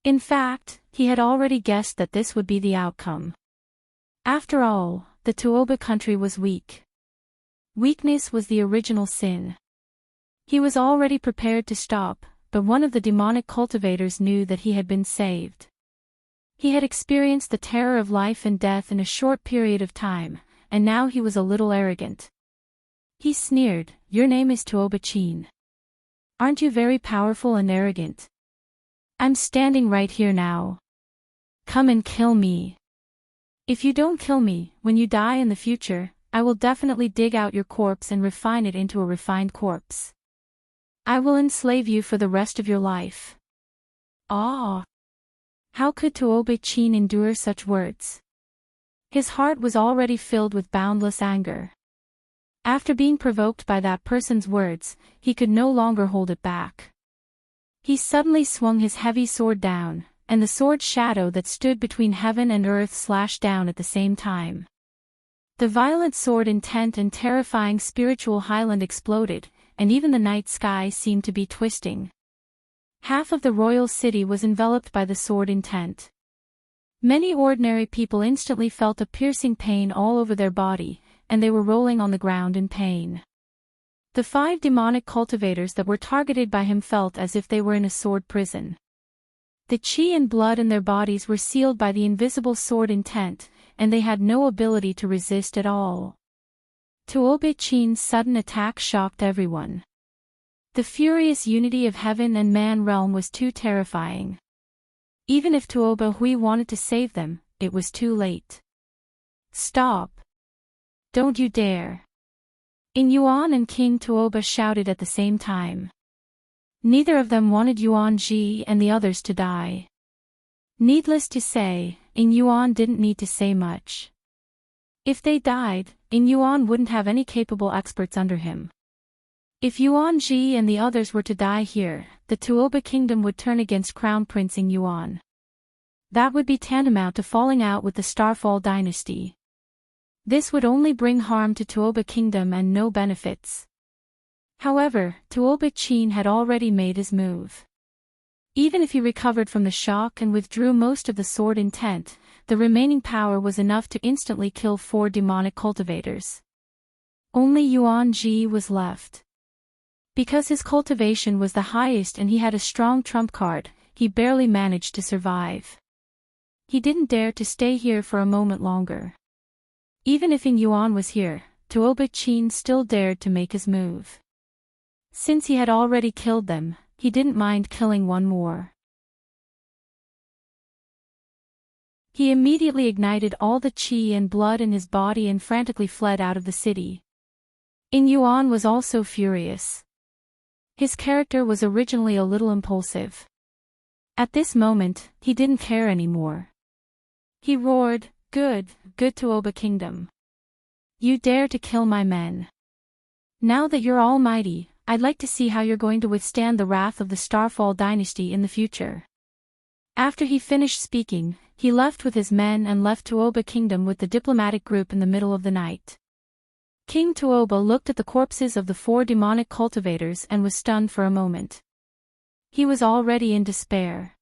In fact, he had already guessed that this would be the outcome. After all, the Tuoba country was weak. Weakness was the original sin. He was already prepared to stop, but one of the demonic cultivators knew that he had been saved. He had experienced the terror of life and death in a short period of time, and now he was a little arrogant. He sneered, "Your name is Tuoba Chin. Aren't you very powerful and arrogant? I'm standing right here now. Come and kill me. If you don't kill me, when you die in the future, I will definitely dig out your corpse and refine it into a refined corpse. I will enslave you for the rest of your life." Ah! How could Tuoba Chin endure such words? His heart was already filled with boundless anger. After being provoked by that person's words, he could no longer hold it back. He suddenly swung his heavy sword down, and the sword shadow that stood between heaven and earth slashed down at the same time. The violent sword intent and terrifying spiritual highland exploded, and even the night sky seemed to be twisting. Half of the royal city was enveloped by the sword intent. Many ordinary people instantly felt a piercing pain all over their body, and they were rolling on the ground in pain. The 5 demonic cultivators that were targeted by him felt as if they were in a sword prison. The chi and blood in their bodies were sealed by the invisible sword intent, and they had no ability to resist at all. Tuoba Chin's sudden attack shocked everyone. The furious unity of heaven and man realm was too terrifying. Even if Tuoba Hui wanted to save them, it was too late. "Stop! Don't you dare!" In Yuan and King Tuoba shouted at the same time. Neither of them wanted Yuan Ji and the others to die. Needless to say, In Yuan didn't need to say much. If they died, In Yuan wouldn't have any capable experts under him. If Yuan Ji and the others were to die here, the Tuoba kingdom would turn against Crown Prince In Yuan. That would be tantamount to falling out with the Starfall dynasty. This would only bring harm to Tuoba kingdom and no benefits. However, Tuoba Chin had already made his move. Even if he recovered from the shock and withdrew most of the sword intent, the remaining power was enough to instantly kill 4 demonic cultivators. Only Yuan Ji was left. Because his cultivation was the highest and he had a strong trump card, he barely managed to survive. he didn't dare to stay here for a moment longer. Even if Ing Yuan was here, Tuoba Chin still dared to make his move. Since he had already killed them, he didn't mind killing one more. He immediately ignited all the qi and blood in his body and frantically fled out of the city. Ing Yuan was also furious. His character was originally a little impulsive. At this moment, he didn't care anymore. He roared, "Good, good Tuoba Kingdom. You dare to kill my men. Now that you're almighty, I'd like to see how you're going to withstand the wrath of the Starfall dynasty in the future." After he finished speaking, he left with his men and left Tuoba Kingdom with the diplomatic group in the middle of the night. King Tuoba looked at the corpses of the 4 demonic cultivators and was stunned for a moment. He was already in despair.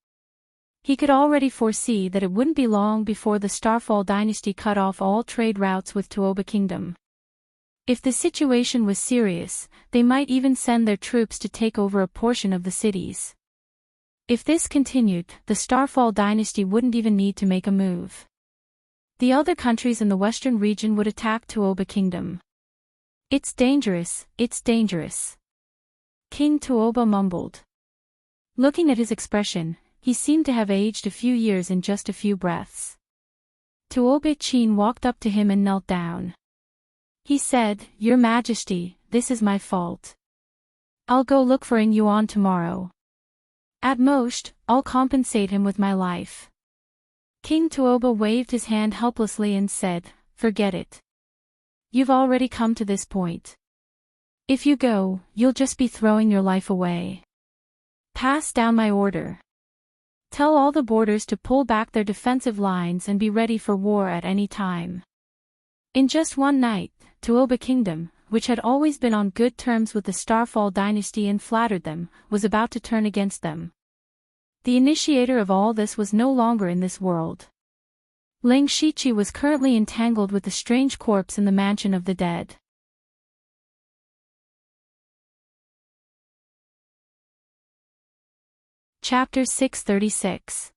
He could already foresee that it wouldn't be long before the Starfall dynasty cut off all trade routes with Tuoba Kingdom. If the situation was serious, they might even send their troops to take over a portion of the cities. If this continued, the Starfall dynasty wouldn't even need to make a move. The other countries in the western region would attack Tuoba Kingdom. "It's dangerous, it's dangerous," King Tuoba mumbled. Looking at his expression, he seemed to have aged a few years in just a few breaths. Tuoba Chin walked up to him and knelt down. He said, "Your Majesty, this is my fault. I'll go look for Ing Yuan tomorrow. At most, I'll compensate him with my life." King Tuoba waved his hand helplessly and said, "Forget it. You've already come to this point. If you go, you'll just be throwing your life away. Pass down my order. Tell all the borders to pull back their defensive lines and be ready for war at any time." In just one night, Tuoba Kingdom, which had always been on good terms with the Starfall dynasty and flattered them, was about to turn against them. The initiator of all this was no longer in this world. Ling Shiqi was currently entangled with the strange corpse in the mansion of the dead. Chapter 636.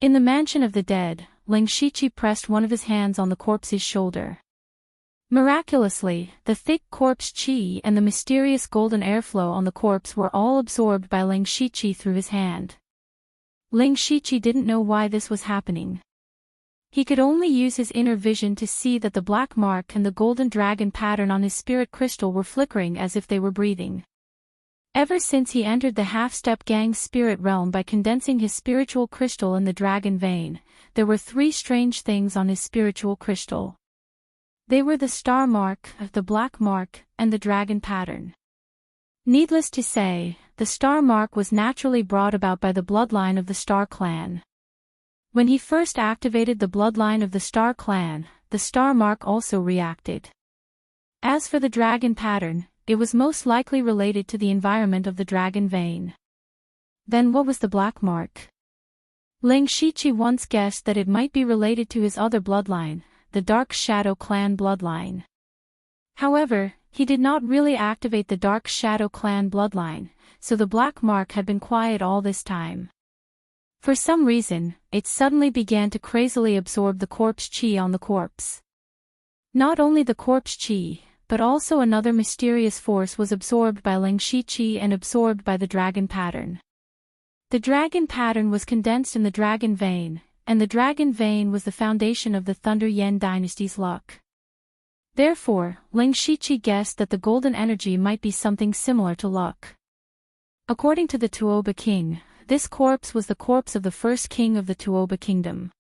In the mansion of the dead, Ling Shiqi pressed one of his hands on the corpse's shoulder. Miraculously, the thick corpse qi and the mysterious golden airflow on the corpse were all absorbed by Ling Shiqi through his hand. Ling Shiqi didn't know why this was happening. He could only use his inner vision to see that the black mark and the golden dragon pattern on his spirit crystal were flickering as if they were breathing. Ever since he entered the half-step gang's spirit realm by condensing his spiritual crystal in the dragon vein, there were 3 strange things on his spiritual crystal. They were the star mark, the black mark, and the dragon pattern. Needless to say, the star mark was naturally brought about by the bloodline of the Star Clan. When he first activated the bloodline of the Star Clan, the star mark also reacted. As for the dragon pattern, it was most likely related to the environment of the dragon vein. Then what was the black mark? Ling Shiqi once guessed that it might be related to his other bloodline, the Dark Shadow Clan bloodline. However, he did not really activate the Dark Shadow Clan bloodline, so the black mark had been quiet all this time. For some reason, it suddenly began to crazily absorb the corpse qi on the corpse. Not only the corpse qi, but also another mysterious force was absorbed by Ling Shiqi and absorbed by the dragon pattern. The dragon pattern was condensed in the dragon vein, and the dragon vein was the foundation of the Thunder Yen dynasty's luck. Therefore, Ling Shiqi guessed that the golden energy might be something similar to luck. According to the Tuoba king, this corpse was the corpse of the first king of the Tuoba kingdom.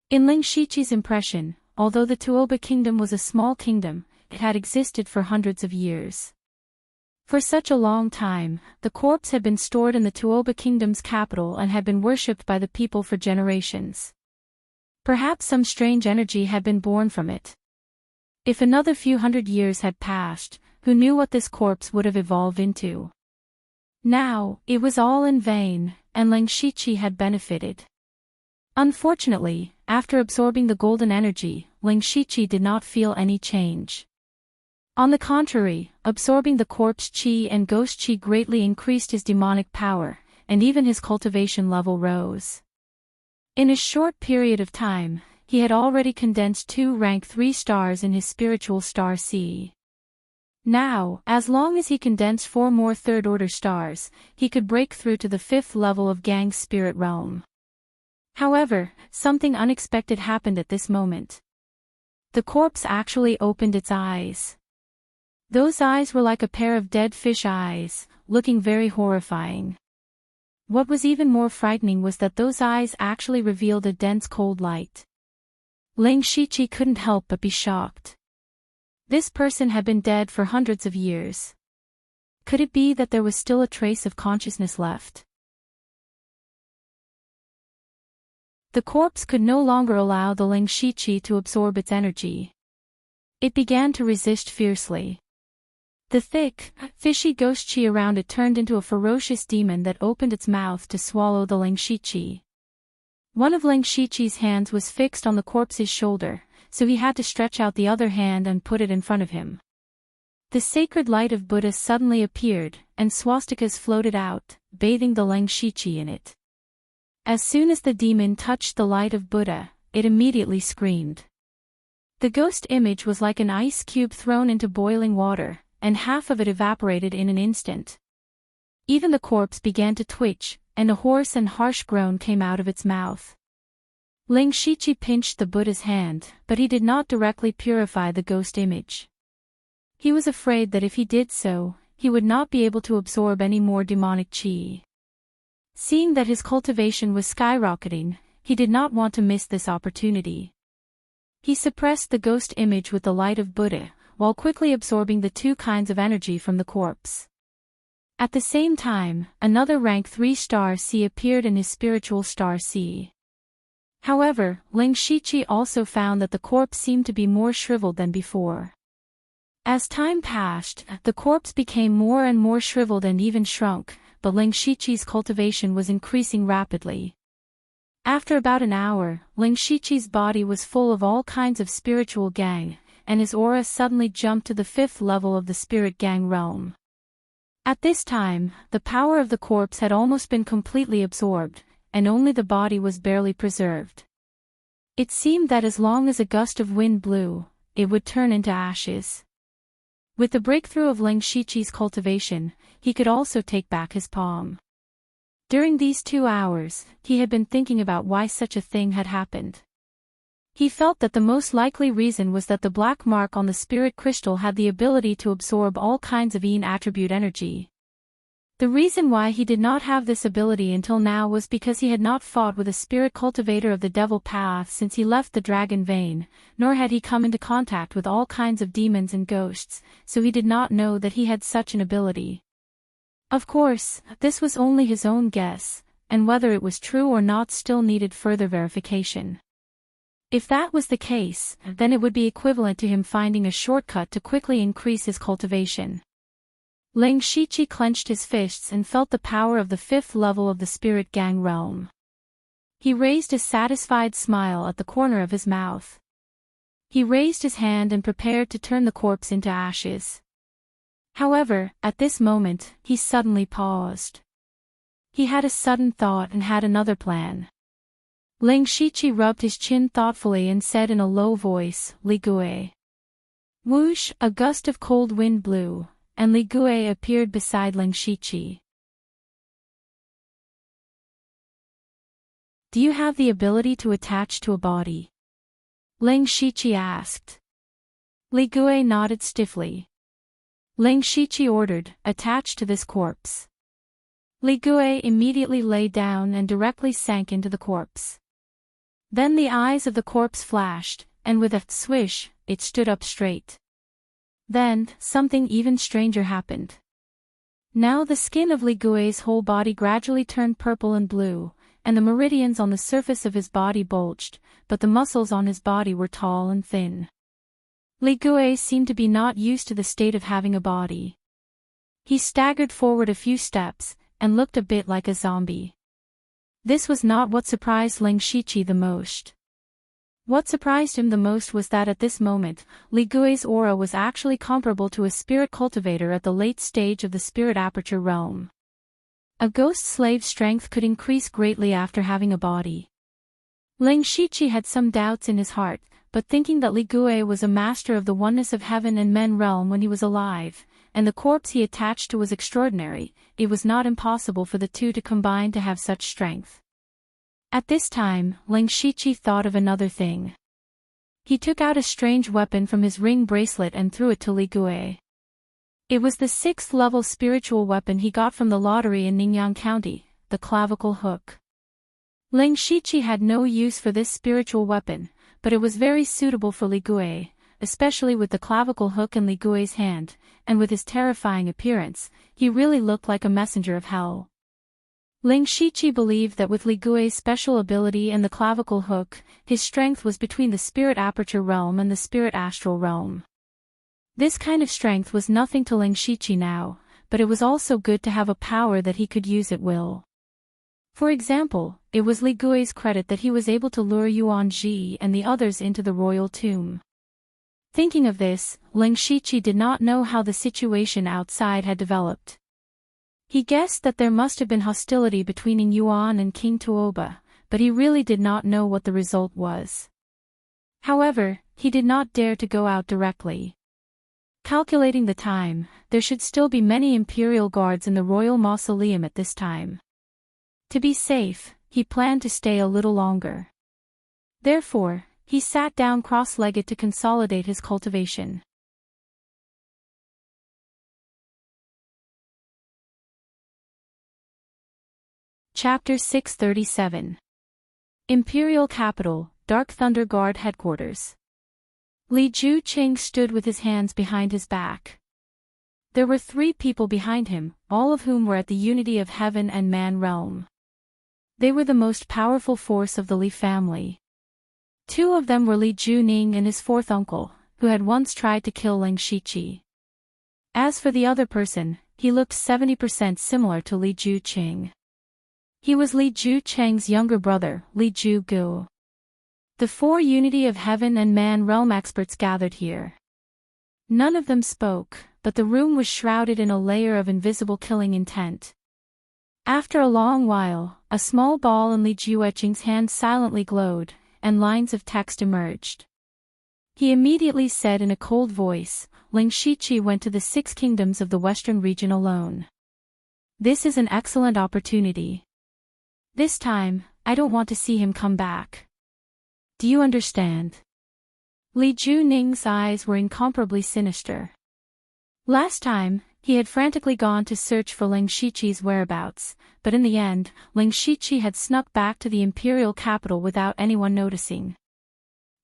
In Ling Shiqi's impression, although the Tuoba kingdom was a small kingdom, it had existed for hundreds of years. For such a long time, the corpse had been stored in the Tuoba kingdom's capital and had been worshipped by the people for generations. Perhaps some strange energy had been born from it. If another few hundred years had passed, who knew what this corpse would have evolved into? Now, it was all in vain, and Ling Shiqi had benefited. Unfortunately, after absorbing the golden energy, Ling Shiqi did not feel any change. On the contrary, absorbing the corpse qi and ghost qi greatly increased his demonic power, and even his cultivation level rose. In a short period of time, he had already condensed 2 rank 3 stars in his spiritual star sea. Now, as long as he condensed 4 more third-order stars, he could break through to the 5th level of Gang's spirit realm. However, something unexpected happened at this moment. The corpse actually opened its eyes. Those eyes were like a pair of dead fish eyes, looking very horrifying. What was even more frightening was that those eyes actually revealed a dense cold light. Ling Shiqi couldn't help but be shocked. This person had been dead for hundreds of years. Could it be that there was still a trace of consciousness left? The corpse could no longer allow the Ling Shiqi to absorb its energy. It began to resist fiercely. The thick, fishy ghost qi around it turned into a ferocious demon that opened its mouth to swallow the Ling Shiqi. One of Ling Shiqi's hands was fixed on the corpse's shoulder, so he had to stretch out the other hand and put it in front of him. The sacred light of Buddha suddenly appeared, and swastikas floated out, bathing the Ling Shiqi in it. As soon as the demon touched the light of Buddha, it immediately screamed. The ghost image was like an ice cube thrown into boiling water, and half of it evaporated in an instant. Even the corpse began to twitch, and a hoarse and harsh groan came out of its mouth. Ling Shiqi pinched the Buddha's hand, but he did not directly purify the ghost image. He was afraid that if he did so, he would not be able to absorb any more demonic qi. Seeing that his cultivation was skyrocketing, he did not want to miss this opportunity. He suppressed the ghost image with the light of Buddha, while quickly absorbing the 2 kinds of energy from the corpse. At the same time, another rank 3 star sea appeared in his spiritual star sea. However, Ling Shiqi also found that the corpse seemed to be more shriveled than before. As time passed, the corpse became more and more shriveled and even shrunk, but Ling Shiqi's cultivation was increasing rapidly. After about an hour, Ling Shiqi's body was full of all kinds of spiritual gang, and his aura suddenly jumped to the 5th level of the spirit gang realm. At this time, the power of the corpse had almost been completely absorbed, and only the body was barely preserved. It seemed that as long as a gust of wind blew, it would turn into ashes. With the breakthrough of Ling Shiqi's cultivation, he could also take back his palm. During these 2 hours, he had been thinking about why such a thing had happened. He felt that the most likely reason was that the black mark on the spirit crystal had the ability to absorb all kinds of Yin attribute energy. The reason why he did not have this ability until now was because he had not fought with a spirit cultivator of the devil path since he left the dragon vein, nor had he come into contact with all kinds of demons and ghosts, so he did not know that he had such an ability. Of course, this was only his own guess, and whether it was true or not still needed further verification. If that was the case, then it would be equivalent to him finding a shortcut to quickly increase his cultivation. Ling Shiqi clenched his fists and felt the power of the 5th level of the spirit gang realm. He raised a satisfied smile at the corner of his mouth. He raised his hand and prepared to turn the corpse into ashes. However, at this moment, he suddenly paused. He had a sudden thought and had another plan. Ling Shiqi rubbed his chin thoughtfully and said in a low voice, "Li Gui." Whoosh, a gust of cold wind blew, and Li Gui appeared beside Ling Shiqi. "Do you have the ability to attach to a body?" Ling Shiqi asked. Li Gui nodded stiffly. Ling Shiqi ordered, "Attach to this corpse." Li Gui immediately lay down and directly sank into the corpse. Then the eyes of the corpse flashed, and with a swish, it stood up straight. Then, something even stranger happened. Now the skin of Li Gui's whole body gradually turned purple and blue, and the meridians on the surface of his body bulged, but the muscles on his body were tall and thin. Li Gui seemed to be not used to the state of having a body. He staggered forward a few steps, and looked a bit like a zombie. This was not what surprised Ling Shiqi the most. What surprised him the most was that at this moment, Li Gui's aura was actually comparable to a spirit cultivator at the late stage of the spirit aperture realm. A ghost slave's strength could increase greatly after having a body. Ling Shiqi had some doubts in his heart, but thinking that Li Gui was a master of the oneness of heaven and men realm when he was alive, and the corpse he attached to was extraordinary, it was not impossible for the two to combine to have such strength. At this time, Ling Shiqi thought of another thing. He took out a strange weapon from his ring bracelet and threw it to Li Gui. It was the 6th level spiritual weapon he got from the lottery in Ningyan County, the clavicle hook. Ling Shiqi had no use for this spiritual weapon, but it was very suitable for Li Gui, especially with the clavicle hook in Li Gui's hand, and with his terrifying appearance, he really looked like a messenger of hell. Ling Shiqi believed that with Li Gui's special ability and the clavicle hook, his strength was between the spirit aperture realm and the spirit astral realm. This kind of strength was nothing to Ling Shiqi now, but it was also good to have a power that he could use at will. For example, it was Li Gui's credit that he was able to lure Yuan Ji and the others into the royal tomb. Thinking of this, Ling Shiqi did not know how the situation outside had developed. He guessed that there must have been hostility between Ing Yuan and King Tuoba, but he really did not know what the result was. However, he did not dare to go out directly. Calculating the time, there should still be many imperial guards in the royal mausoleum at this time. To be safe, he planned to stay a little longer. Therefore, he sat down cross-legged to consolidate his cultivation. Chapter 637. Imperial Capital, Dark Thunder Guard Headquarters. Li Juqing stood with his hands behind his back. There were 3 people behind him, all of whom were at the unity of heaven and man realm. They were the most powerful force of the Li family. 2 of them were Li Juning and his 4th uncle, who had once tried to kill Ling Shiqi. As for the other person, he looked 70% similar to Li Juqing. He was Li Juqing's younger brother, Li Jugu. The 4 unity of heaven and man realm experts gathered here. None of them spoke, but the room was shrouded in a layer of invisible killing intent. After a long while, a small ball in Li Juqing's hand silently glowed, and lines of text emerged. He immediately said in a cold voice, Ling Shiqi went to the 6 kingdoms of the western region alone. This is an excellent opportunity. This time, I don't want to see him come back. Do you understand? Li Juning's eyes were incomparably sinister. Last time, he had frantically gone to search for Ling Shiqi's whereabouts, but in the end, Ling Shiqi had snuck back to the imperial capital without anyone noticing.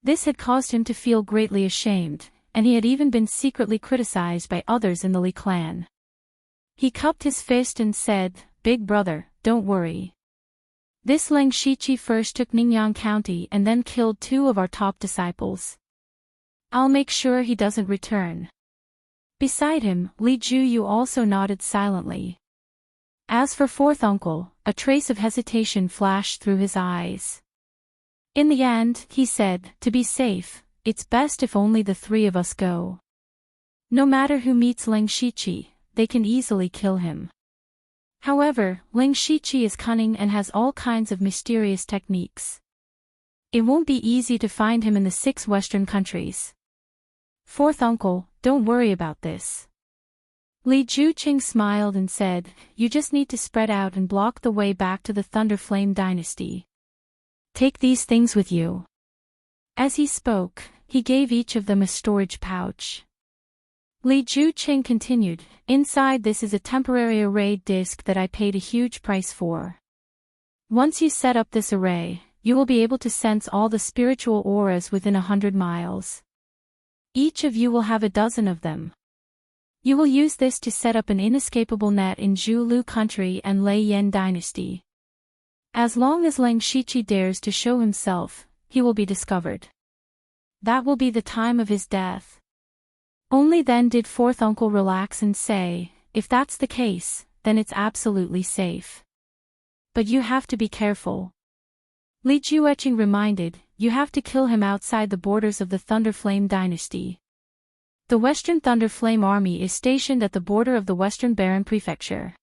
This had caused him to feel greatly ashamed, and he had even been secretly criticized by others in the Li clan. He cupped his fist and said, "Big brother, don't worry. This Ling Shiqi first took Ningyan County and then killed 2 of our top disciples. I'll make sure he doesn't return." Beside him, Li Juyu also nodded silently. As for 4th uncle, a trace of hesitation flashed through his eyes. In the end, he said, "To be safe, it's best if only the 3 of us go. No matter who meets Ling Shiqi, they can easily kill him. However, Ling Shiqi is cunning and has all kinds of mysterious techniques. It won't be easy to find him in the 6 western countries. 4th uncle, don't worry about this." Li Juqing smiled and said, "You just need to spread out and block the way back to the Thunderflame dynasty. Take these things with you." As he spoke, he gave each of them a storage pouch. Li Juqing continued, "Inside this is a temporary array disk that I paid a huge price for. Once you set up this array, you will be able to sense all the spiritual auras within 100 miles. Each of you will have a dozen of them. You will use this to set up an inescapable net in Zhulu country and Lei Yan dynasty. As long as Ling Shiqi dares to show himself, he will be discovered. That will be the time of his death." Only then did 4th uncle relax and say, "If that's the case, then it's absolutely safe. But you have to be careful." Li Jueqing reminded, "You have to kill him outside the borders of the Thunderflame dynasty. The Western Thunderflame army is stationed at the border of the Western Baron Prefecture.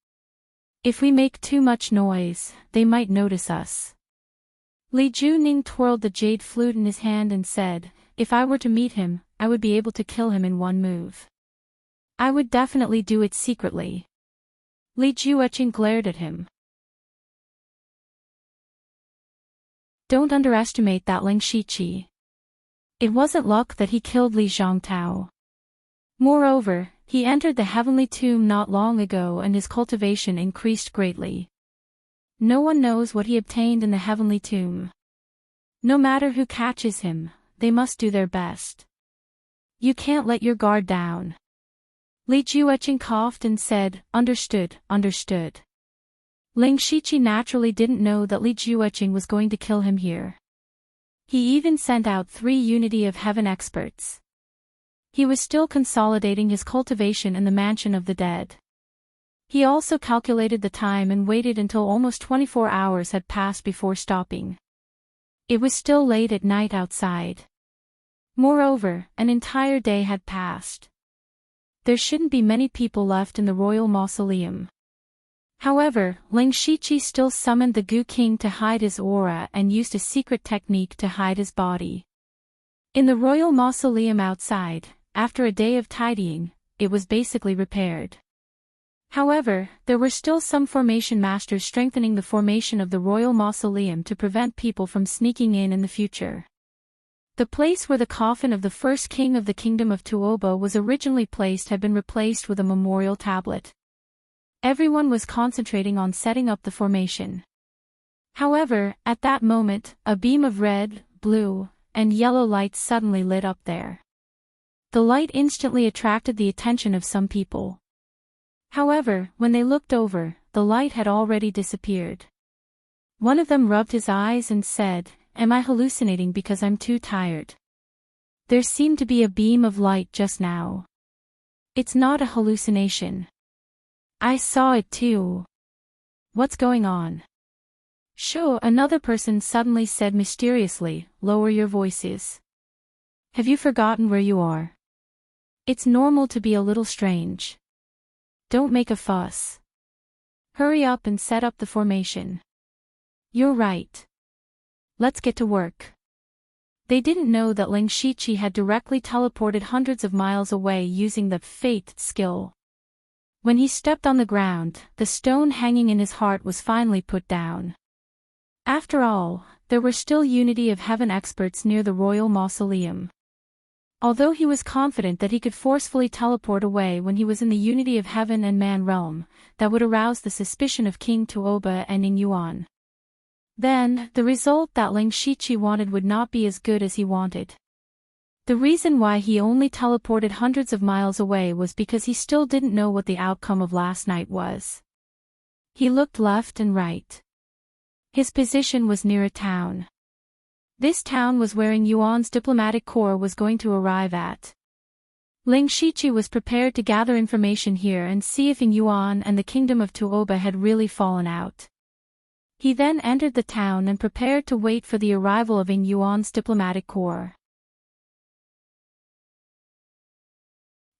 If we make too much noise, they might notice us. Li Juning twirled the jade flute in his hand and said, "If I were to meet him, I would be able to kill him in one move. I would definitely do it secretly." Li Jueqing glared at him. "Don't underestimate that Ling Shiqi. It wasn't luck that he killed Li Zhongtao. Moreover, he entered the heavenly tomb not long ago and his cultivation increased greatly. No one knows what he obtained in the heavenly tomb. No matter who catches him, they must do their best. You can't let your guard down." Li Jueqing coughed and said, "Understood, understood." Ling Shiqi naturally didn't know that Li Jueqing was going to kill him here. He even sent out 3 Unity of Heaven experts. He was still consolidating his cultivation in the mansion of the dead. He also calculated the time and waited until almost 24 hours had passed before stopping. It was still late at night outside. Moreover, an entire day had passed. There shouldn't be many people left in the royal mausoleum. However, Ling Shiqi still summoned the Gu King to hide his aura and used a secret technique to hide his body. In the royal mausoleum outside, after a day of tidying, it was basically repaired. However, there were still some formation masters strengthening the formation of the royal mausoleum to prevent people from sneaking in the future. The place where the coffin of the first king of the kingdom of Tuoba was originally placed had been replaced with a memorial tablet. Everyone was concentrating on setting up the formation. However, at that moment, a beam of red, blue, and yellow light suddenly lit up there. The light instantly attracted the attention of some people. However, when they looked over, the light had already disappeared. One of them rubbed his eyes and said, "Am I hallucinating because I'm too tired? There seemed to be a beam of light just now. It's not a hallucination. I saw it too. What's going on?" "Sure," another person suddenly said mysteriously, "Lower your voices. Have you forgotten where you are? It's normal to be a little strange. Don't make a fuss. Hurry up and set up the formation." "You're right. Let's get to work." They didn't know that Ling Shiqi had directly teleported hundreds of miles away using the Fate skill. When he stepped on the ground, the stone hanging in his heart was finally put down. After all, there were still Unity of Heaven experts near the royal mausoleum. Although he was confident that he could forcefully teleport away when he was in the Unity of Heaven and Man realm, that would arouse the suspicion of King Tuoba and Ning Yuan. Then, the result that Ling Shiqi wanted would not be as good as he wanted. The reason why he only teleported hundreds of miles away was because he still didn't know what the outcome of last night was. He looked left and right. His position was near a town. This town was where Ning Yuan's diplomatic corps was going to arrive at. Ling Shiqi was prepared to gather information here and see if Ning Yuan and the kingdom of Tuoba had really fallen out. He then entered the town and prepared to wait for the arrival of Ning Yuan's diplomatic corps.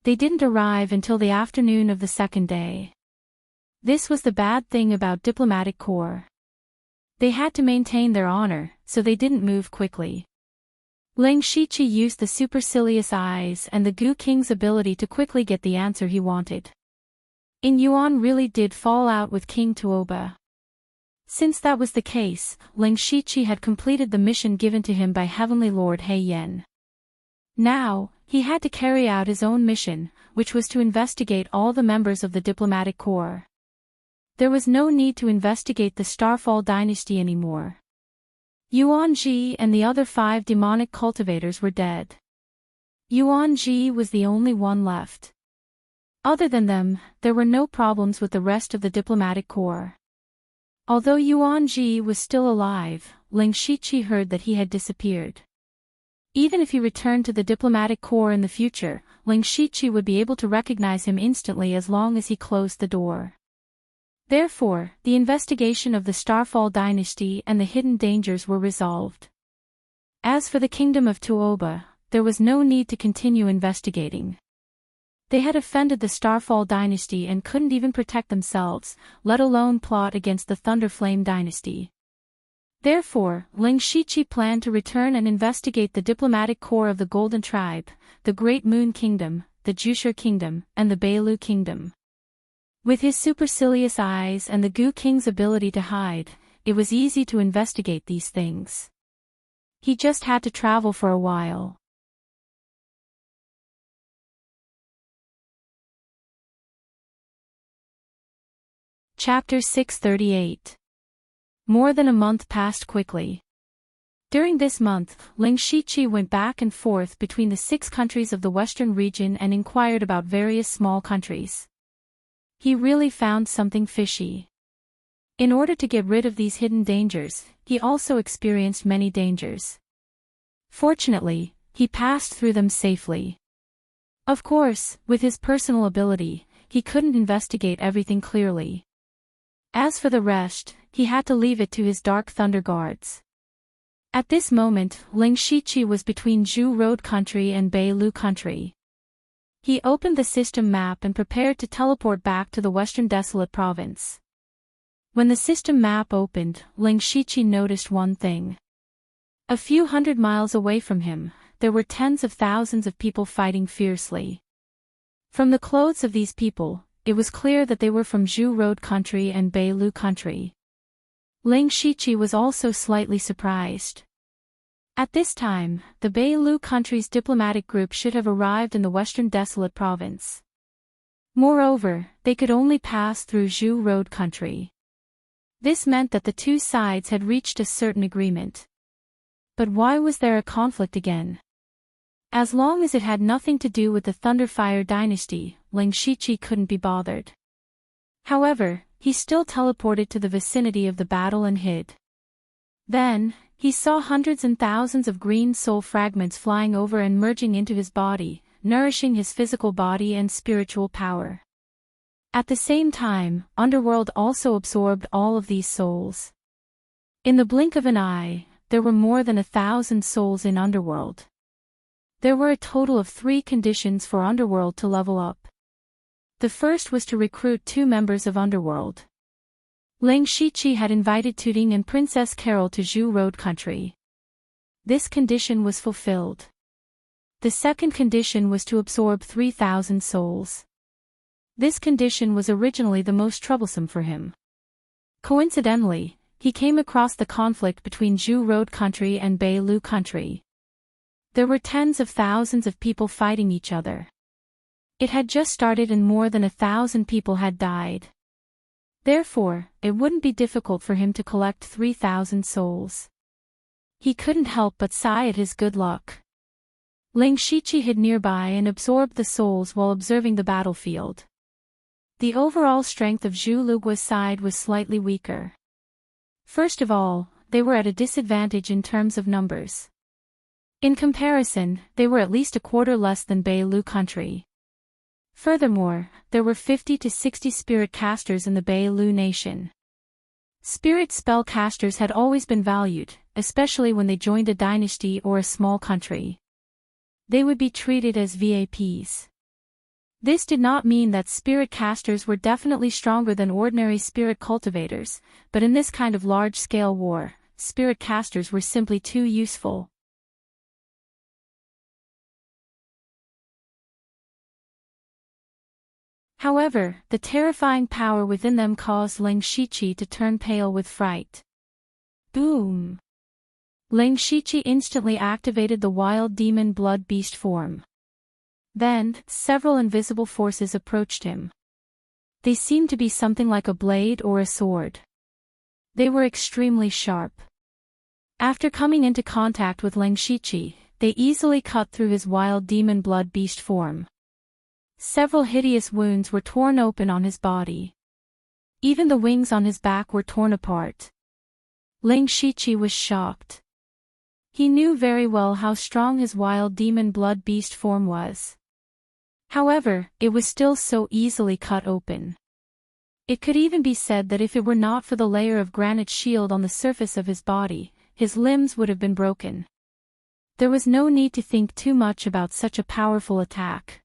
They didn't arrive until the afternoon of the second day. This was the bad thing about diplomatic corps. They had to maintain their honor, so they didn't move quickly. Ling Shiqi used the supercilious eyes and the Gu King's ability to quickly get the answer he wanted. Ning Yuan really did fall out with King Tuoba. Since that was the case, Ling Shiqi had completed the mission given to him by Heavenly Lord He Yen. Now, he had to carry out his own mission, which was to investigate all the members of the diplomatic corps. There was no need to investigate the Starfall dynasty anymore. Yuan Ji and the other 5 demonic cultivators were dead. Yuan Ji was the only one left. Other than them, there were no problems with the rest of the diplomatic corps. Although Yuan Ji was still alive, Ling Shiqi heard that he had disappeared. Even if he returned to the diplomatic corps in the future, Ling Shiqi would be able to recognize him instantly as long as he closed the door. Therefore, the investigation of the Starfall dynasty and the hidden dangers were resolved. As for the kingdom of Tuoba, there was no need to continue investigating. They had offended the Starfall dynasty and couldn't even protect themselves, let alone plot against the Thunderflame dynasty. Therefore, Ling Shiqi planned to return and investigate the diplomatic corps of the Golden Tribe, the Great Moon Kingdom, the Jushur Kingdom, and the Beilu Kingdom. With his supercilious eyes and the Gu King's ability to hide, it was easy to investigate these things. He just had to travel for a while. Chapter 638. More than a month passed quickly. During this month, Ling Shiqi went back and forth between the 6 countries of the western region and inquired about various small countries. He really found something fishy. In order to get rid of these hidden dangers, he also experienced many dangers. Fortunately, he passed through them safely. Of course, with his personal ability, he couldn't investigate everything clearly. As for the rest, he had to leave it to his Dark Thunder Guards. At this moment, Ling Shiqi was between Zhu Road Country and Beilu Country. He opened the system map and prepared to teleport back to the Western Desolate Province. When the system map opened, Ling Shiqi noticed one thing. A few hundred miles away from him, there were tens of thousands of people fighting fiercely. From the clothes of these people, it was clear that they were from Zhu Road Country and Beilu Country. Ling Shiqi was also slightly surprised. At this time, the Beilu Country's diplomatic group should have arrived in the Western Desolate Province. Moreover, they could only pass through Zhu Road Country. This meant that the two sides had reached a certain agreement. But why was there a conflict again? As long as it had nothing to do with the Thunderfire dynasty, Ling Shiqi couldn't be bothered. However, he still teleported to the vicinity of the battle and hid. Then, he saw hundreds and thousands of green soul fragments flying over and merging into his body, nourishing his physical body and spiritual power. At the same time, Underworld also absorbed all of these souls. In the blink of an eye, there were more than 1,000 souls in Underworld. There were a total of 3 conditions for Underworld to level up. The first was to recruit 2 members of Underworld. Ling Shiqi had invited Tuding and Princess Carol to Zhu Road Country. This condition was fulfilled. The second condition was to absorb 3,000 souls. This condition was originally the most troublesome for him. Coincidentally, he came across the conflict between Zhu Road Country and Beilu Country. There were tens of thousands of people fighting each other. It had just started and more than 1,000 people had died. Therefore, it wouldn't be difficult for him to collect 3,000 souls. He couldn't help but sigh at his good luck. Ling Shiqi hid nearby and absorbed the souls while observing the battlefield. The overall strength of Zhu Lugua's side was slightly weaker. First of all, they were at a disadvantage in terms of numbers. In comparison, they were at least a quarter less than Beilu Country. Furthermore, there were 50 to 60 spirit casters in the Beilu nation. Spirit spell casters had always been valued, especially when they joined a dynasty or a small country. They would be treated as VAPs. This did not mean that spirit casters were definitely stronger than ordinary spirit cultivators, but in this kind of large-scale war, spirit casters were simply too useful. However, the terrifying power within them caused Ling Shiqi to turn pale with fright. Boom! Ling Shiqi instantly activated the wild demon blood beast form. Then, several invisible forces approached him. They seemed to be something like a blade or a sword. They were extremely sharp. After coming into contact with Ling Shiqi, they easily cut through his wild demon blood beast form. Several hideous wounds were torn open on his body. Even the wings on his back were torn apart. Ling Shiqi was shocked. He knew very well how strong his wild demon blood beast form was. However, it was still so easily cut open. It could even be said that if it were not for the layer of granite shield on the surface of his body, his limbs would have been broken. There was no need to think too much about such a powerful attack.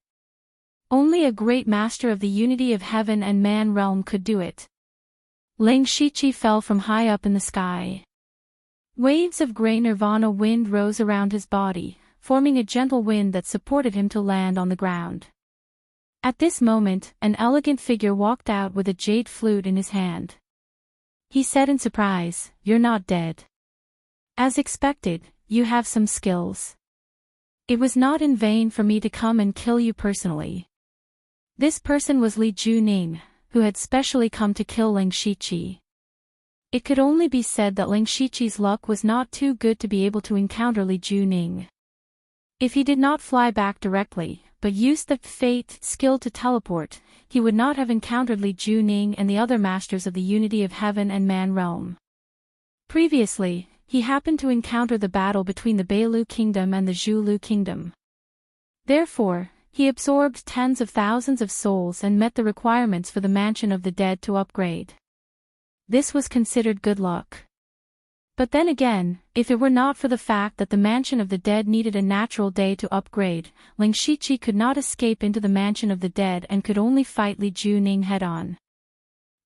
Only a great master of the unity of heaven and man realm could do it. Ling Shiqi fell from high up in the sky. Waves of grey nirvana wind rose around his body, forming a gentle wind that supported him to land on the ground. At this moment, an elegant figure walked out with a jade flute in his hand. He said in surprise, "You're not dead. As expected, you have some skills. It was not in vain for me to come and kill you personally." This person was Li Juning, who had specially come to kill Ling Shiqi. It could only be said that Ling Shiqi's luck was not too good to be able to encounter Li Juning. If he did not fly back directly, but used the fate skill to teleport, he would not have encountered Li Juning and the other masters of the unity of heaven and man realm. Previously, he happened to encounter the battle between the Beilu kingdom and the Zhulu kingdom. Therefore, he absorbed tens of thousands of souls and met the requirements for the Mansion of the Dead to upgrade. This was considered good luck. But then again, if it were not for the fact that the Mansion of the Dead needed a natural day to upgrade, Ling Shiqi could not escape into the Mansion of the Dead and could only fight Li Juning head-on.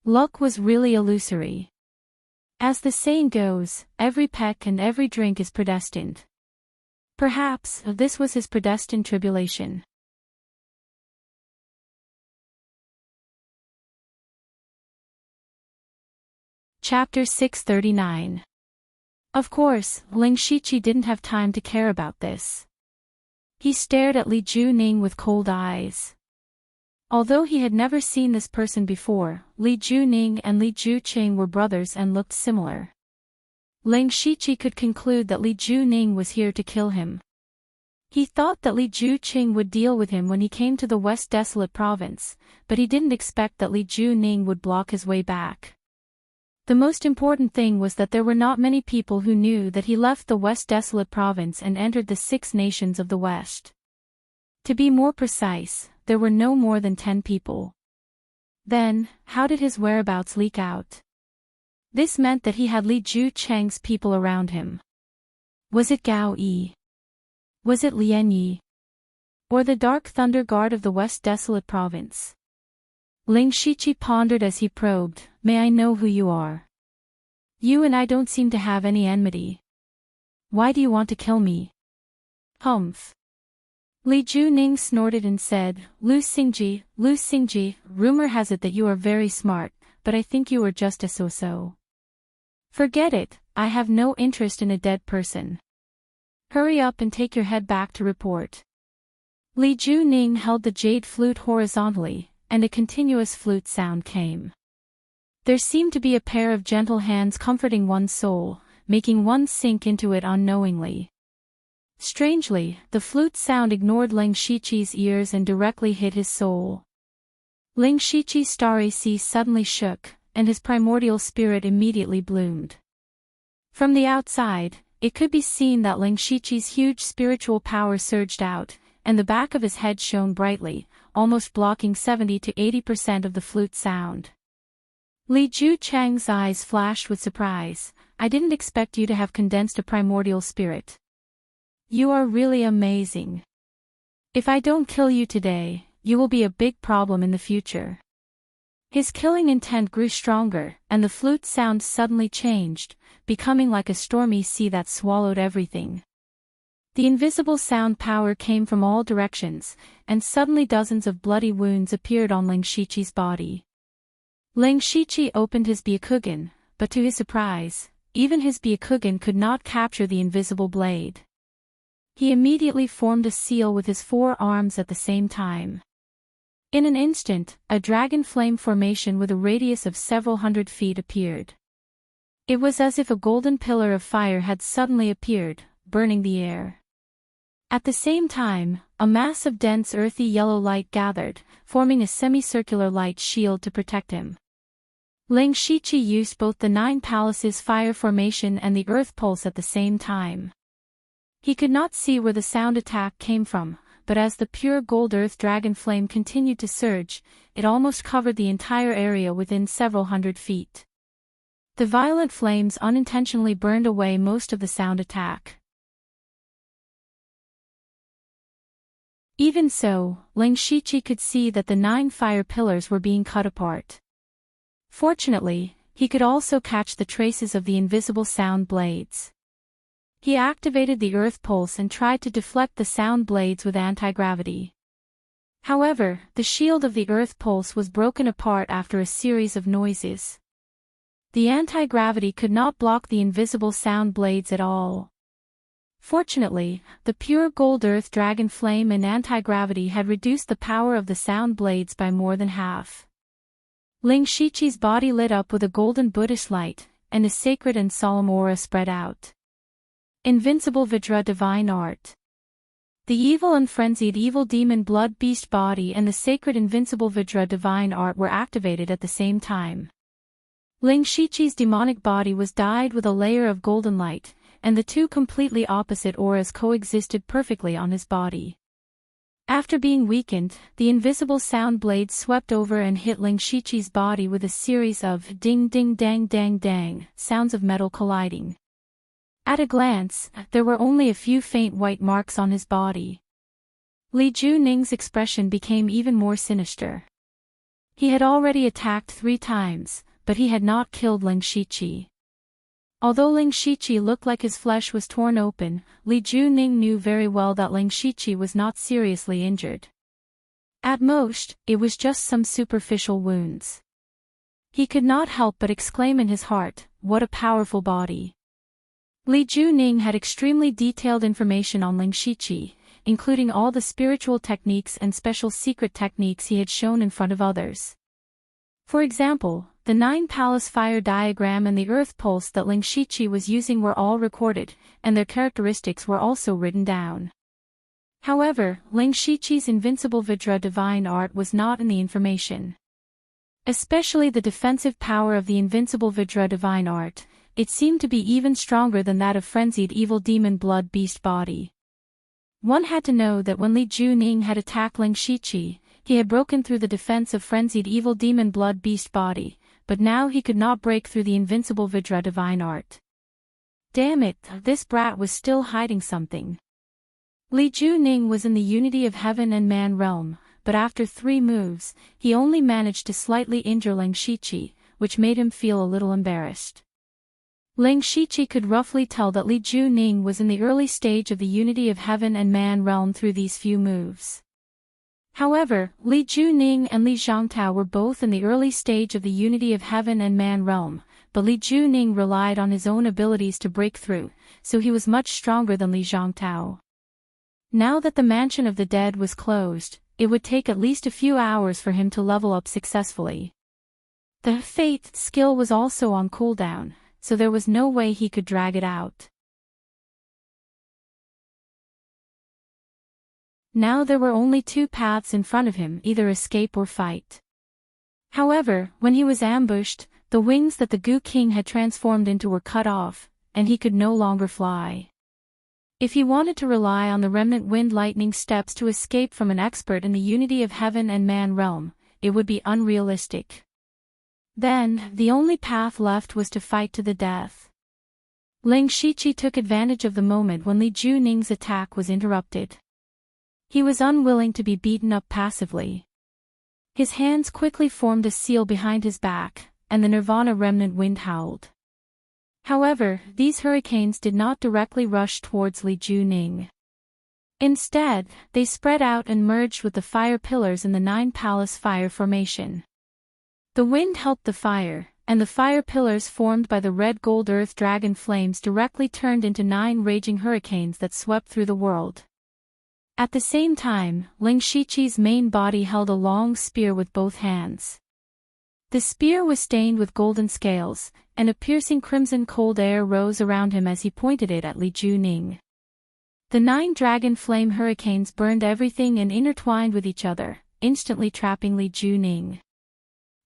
Luck was really illusory. As the saying goes, every peck and every drink is predestined. Perhaps, this was his predestined tribulation. Chapter 639. Of course, Ling Shiqi didn't have time to care about this. He stared at Li Juning with cold eyes. Although he had never seen this person before, Li Juning and Li Juqing were brothers and looked similar. Ling Shiqi could conclude that Li Juning was here to kill him. He thought that Li Juqing would deal with him when he came to the West Desolate Province, but he didn't expect that Li Juning would block his way back. The most important thing was that there were not many people who knew that he left the West Desolate Province and entered the 6 nations of the West. To be more precise, there were no more than 10 people. Then, how did his whereabouts leak out? This meant that he had Li Juqing's people around him. Was it Gao Yi? Was it Lian Yi? Or the Dark Thunder Guard of the West Desolate Province? Ling Shiqi pondered as he probed, "May I know who you are? You and I don't seem to have any enmity. Why do you want to kill me?" "Humph." Li Juning snorted and said, Lu Xingji, rumor has it that you are very smart, but I think you are just a so-so." "Forget it, I have no interest in a dead person. Hurry up and take your head back to report." Li Juning held the jade flute horizontally, and a continuous flute sound came. There seemed to be a pair of gentle hands comforting one's soul, making one sink into it unknowingly. Strangely, the flute sound ignored Ling Shiqi's ears and directly hit his soul. Ling Shiqi's starry sea suddenly shook, and his primordial spirit immediately bloomed. From the outside, it could be seen that Ling Shiqi's huge spiritual power surged out, and the back of his head shone brightly, almost blocking 70 to 80% of the flute sound. Li Juqing's eyes flashed with surprise. "I didn't expect you to have condensed a primordial spirit. You are really amazing. If I don't kill you today, you will be a big problem in the future." His killing intent grew stronger, and the flute sound suddenly changed, becoming like a stormy sea that swallowed everything. The invisible sound power came from all directions, and suddenly dozens of bloody wounds appeared on Ling Shiqi's body. Ling Shiqi opened his Byakugan, but to his surprise, even his Byakugan could not capture the invisible blade. He immediately formed a seal with his 4 arms at the same time. In an instant, a dragon flame formation with a radius of several hundred feet appeared. It was as if a golden pillar of fire had suddenly appeared, burning the air. At the same time, a mass of dense earthy yellow light gathered, forming a semicircular light shield to protect him. Ling Shiqi used both the 9 Palaces fire formation and the earth pulse at the same time. He could not see where the sound attack came from, but as the pure gold earth dragon flame continued to surge, it almost covered the entire area within several hundred feet. The violent flames unintentionally burned away most of the sound attack. Even so, Ling Shiqi could see that the 9 fire pillars were being cut apart. Fortunately, he could also catch the traces of the invisible sound blades. He activated the earth pulse and tried to deflect the sound blades with anti-gravity. However, the shield of the earth pulse was broken apart after a series of noises. The anti-gravity could not block the invisible sound blades at all. Fortunately, the pure gold earth dragon flame and anti-gravity had reduced the power of the sound blades by more than half. Ling Shiqi's body lit up with a golden Buddhist light, and a sacred and solemn aura spread out. Invincible Vidra Divine Art. The evil and frenzied evil demon blood beast body and the sacred invincible Vidra Divine Art were activated at the same time. Ling Shiqi's demonic body was dyed with a layer of golden light, and the two completely opposite auras coexisted perfectly on his body. After being weakened, the invisible sound blades swept over and hit Ling Shiqi's body with a series of ding ding dang dang dang sounds of metal colliding. At a glance, there were only a few faint white marks on his body. Li Juning's expression became even more sinister. He had already attacked 3 times, but he had not killed Ling Shiqi. Although Ling Shiqi looked like his flesh was torn open, Li Juning knew very well that Ling Shiqi was not seriously injured. At most, it was just some superficial wounds. He could not help but exclaim in his heart, "What a powerful body!" Li Juning had extremely detailed information on Ling Shiqi, including all the spiritual techniques and special secret techniques he had shown in front of others. For example, the 9 palace fire diagram and the earth pulse that Ling Shiqi was using were all recorded, and their characteristics were also written down. However, Ling Shiqi's invincible Vidra Divine Art was not in the information. Especially the defensive power of the invincible Vidra Divine Art, it seemed to be even stronger than that of frenzied evil demon blood beast body. One had to know that when Li Juning had attacked Ling Shiqi, he had broken through the defense of frenzied evil demon blood beast body, but now he could not break through the invincible Vidra Divine Art. Damn it, this brat was still hiding something. Li Juning was in the unity of heaven and man realm, but after 3 moves, he only managed to slightly injure Ling Shiqi, which made him feel a little embarrassed. Ling Shiqi could roughly tell that Li Juning was in the early stage of the unity of heaven and man realm through these few moves. However, Li Juning and Li Zhongtao were both in the early stage of the unity of heaven and man realm, but Li Juning relied on his own abilities to break through, so he was much stronger than Li Zhongtao. Now that the mansion of the dead was closed, it would take at least a few hours for him to level up successfully. The Fate skill was also on cooldown, so there was no way he could drag it out. Now there were only 2 paths in front of him, either escape or fight. However, when he was ambushed, the wings that the Goo King had transformed into were cut off, and he could no longer fly. If he wanted to rely on the remnant wind lightning steps to escape from an expert in the unity of heaven and man realm, it would be unrealistic. Then, the only path left was to fight to the death. Ling Shiqi took advantage of the moment when Li Juning's attack was interrupted. He was unwilling to be beaten up passively. His hands quickly formed a seal behind his back, and the Nirvana remnant wind howled. However, these hurricanes did not directly rush towards Li Juning. Instead, they spread out and merged with the fire pillars in the 9 palace fire formation. The wind helped the fire, and the fire pillars formed by the red gold earth dragon flames directly turned into 9 raging hurricanes that swept through the world. At the same time, Ling Shiqi's main body held a long spear with both hands. The spear was stained with golden scales, and a piercing crimson cold air rose around him as he pointed it at Li Juning. The 9 dragon flame hurricanes burned everything and intertwined with each other, instantly trapping Li Juning.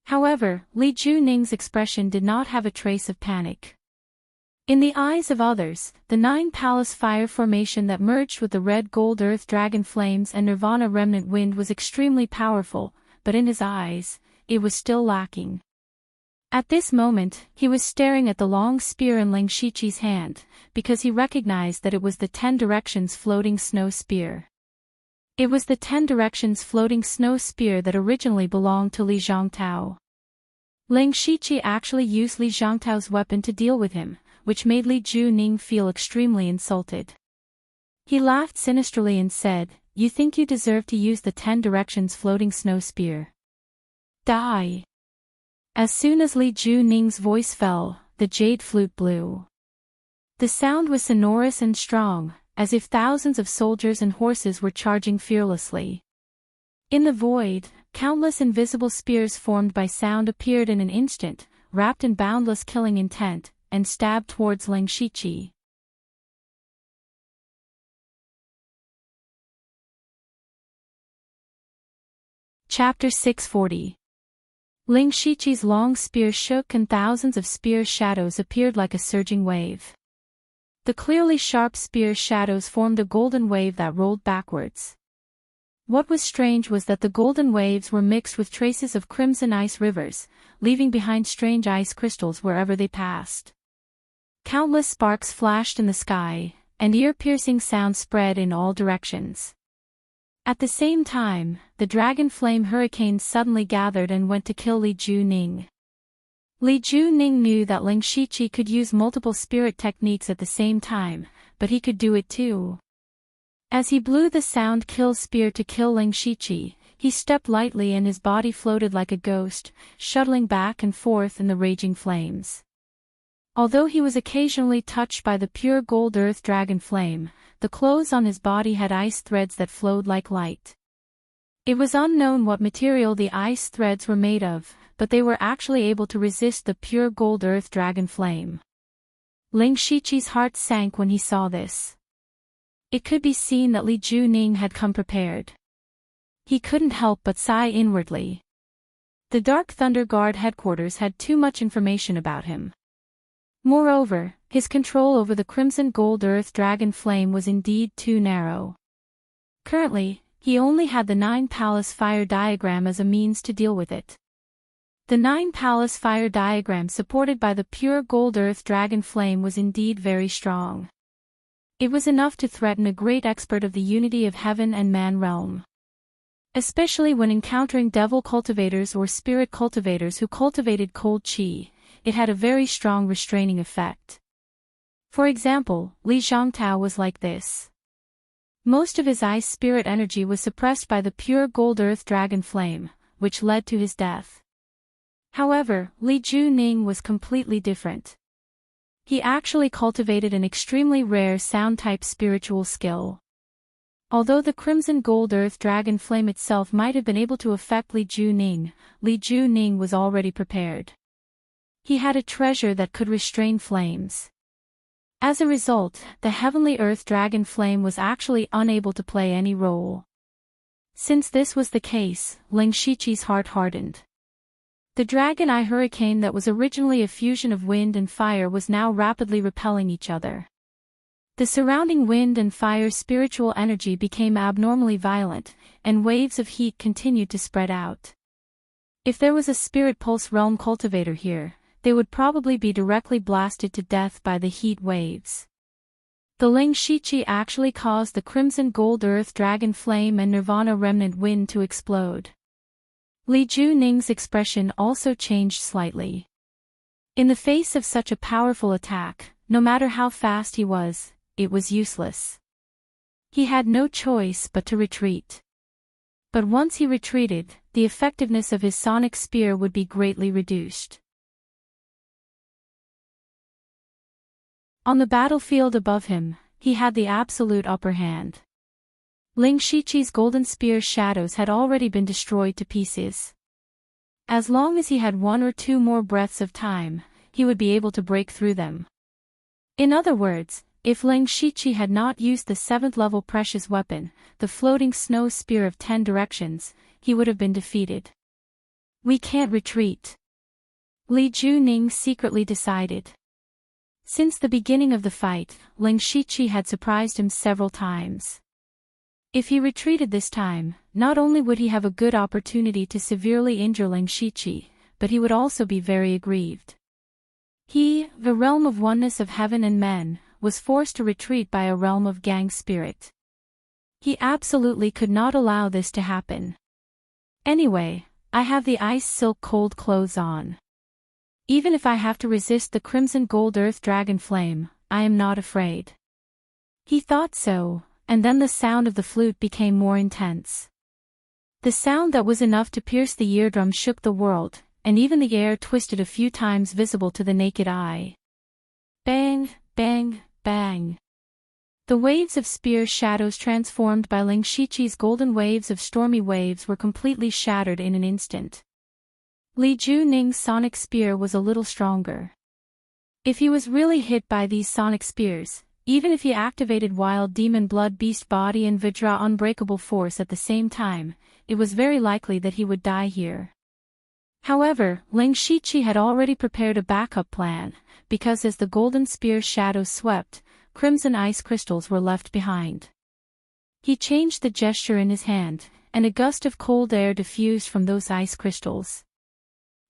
However, Li Juning's expression did not have a trace of panic. In the eyes of others, the 9 palace fire formation that merged with the red gold earth dragon flames and Nirvana remnant wind was extremely powerful, but in his eyes, it was still lacking. At this moment, he was staring at the long spear in Ling Shiqi's hand, because he recognized that it was the 10 directions floating snow spear. It was the 10 directions floating snow spear that originally belonged to Li Zhongtao. Ling Shiqi actually used Li Zhongtao's weapon to deal with him, which made Li Juning feel extremely insulted. He laughed sinisterly and said, "You think you deserve to use the 10 directions floating snow spear? Die!" As soon as Li Juning's voice fell, the jade flute blew. The sound was sonorous and strong, as if thousands of soldiers and horses were charging fearlessly. In the void, countless invisible spears formed by sound appeared in an instant, wrapped in boundless killing intent, and stabbed towards Ling Shiqi. Chapter 640. Ling Shiqi's long spear shook and thousands of spear shadows appeared like a surging wave. The clearly sharp spear shadows formed a golden wave that rolled backwards. What was strange was that the golden waves were mixed with traces of crimson ice rivers, leaving behind strange ice crystals wherever they passed. Countless sparks flashed in the sky, and ear-piercing sounds spread in all directions. At the same time, the dragon flame hurricanes suddenly gathered and went to kill Li Juning. Li Juning knew that Ling Shiqi could use multiple spirit techniques at the same time, but he could do it too. As he blew the sound kill spear to kill Ling Shiqi, he stepped lightly and his body floated like a ghost, shuttling back and forth in the raging flames. Although he was occasionally touched by the pure gold earth dragon flame, the clothes on his body had ice threads that flowed like light. It was unknown what material the ice threads were made of, but they were actually able to resist the pure gold earth dragon flame. Ling Shiqi's heart sank when he saw this. It could be seen that Li Juning had come prepared. He couldn't help but sigh inwardly. The Dark Thunder Guard headquarters had too much information about him. Moreover, his control over the crimson gold earth dragon flame was indeed too narrow. Currently, he only had the 9 Palace Fire diagram as a means to deal with it. The 9 Palace Fire diagram supported by the pure gold earth dragon flame was indeed very strong. It was enough to threaten a great expert of the unity of heaven and man realm. Especially when encountering devil cultivators or spirit cultivators who cultivated cold chi, it had a very strong restraining effect. For example, Li Zhongtao was like this. Most of his ice spirit energy was suppressed by the pure gold earth dragon flame, which led to his death. However, Li Juning was completely different. He actually cultivated an extremely rare sound-type spiritual skill. Although the crimson gold earth dragon flame itself might have been able to affect Li Juning was already prepared. He had a treasure that could restrain flames. As a result, the heavenly earth dragon flame was actually unable to play any role. Since this was the case, Ling Shiqi's heart hardened. The dragon eye hurricane that was originally a fusion of wind and fire was now rapidly repelling each other. The surrounding wind and fire spiritual energy became abnormally violent, and waves of heat continued to spread out. If there was a spirit pulse realm cultivator here, they would probably be directly blasted to death by the heat waves. The Ling Shiqi actually caused the crimson gold earth dragon flame and nirvana remnant wind to explode. Li Juning's expression also changed slightly. In the face of such a powerful attack, no matter how fast he was, it was useless. He had no choice but to retreat. But once he retreated, the effectiveness of his sonic spear would be greatly reduced. On the battlefield above him, he had the absolute upper hand. Ling Shiqi's golden spear shadows had already been destroyed to pieces. As long as he had 1 or 2 more breaths of time, he would be able to break through them. In other words, if Ling Shiqi had not used the 7th level precious weapon, the floating snow spear of 10 directions, he would have been defeated. We can't retreat. Li Juning secretly decided. Since the beginning of the fight, Ling Shiqi had surprised him several times. If he retreated this time, not only would he have a good opportunity to severely injure Ling Shiqi, but he would also be very aggrieved. He, the realm of oneness of heaven and men, was forced to retreat by a realm of gang spirit. He absolutely could not allow this to happen. Anyway, I have the ice silk cold clothes on. Even if I have to resist the crimson gold earth dragon flame, I am not afraid. He thought so, and then the sound of the flute became more intense. The sound that was enough to pierce the eardrum shook the world, and even the air twisted a few times visible to the naked eye. Bang, bang, bang. The waves of spear shadows transformed by Ling Shiqi's golden waves of stormy waves were completely shattered in an instant. Li Juning's sonic spear was a little stronger. If he was really hit by these sonic spears, even if he activated Wild Demon Blood Beast Body and Vajra Unbreakable Force at the same time, it was very likely that he would die here. However, Ling Shiqi had already prepared a backup plan, because as the golden spear shadows swept, crimson ice crystals were left behind. He changed the gesture in his hand, and a gust of cold air diffused from those ice crystals.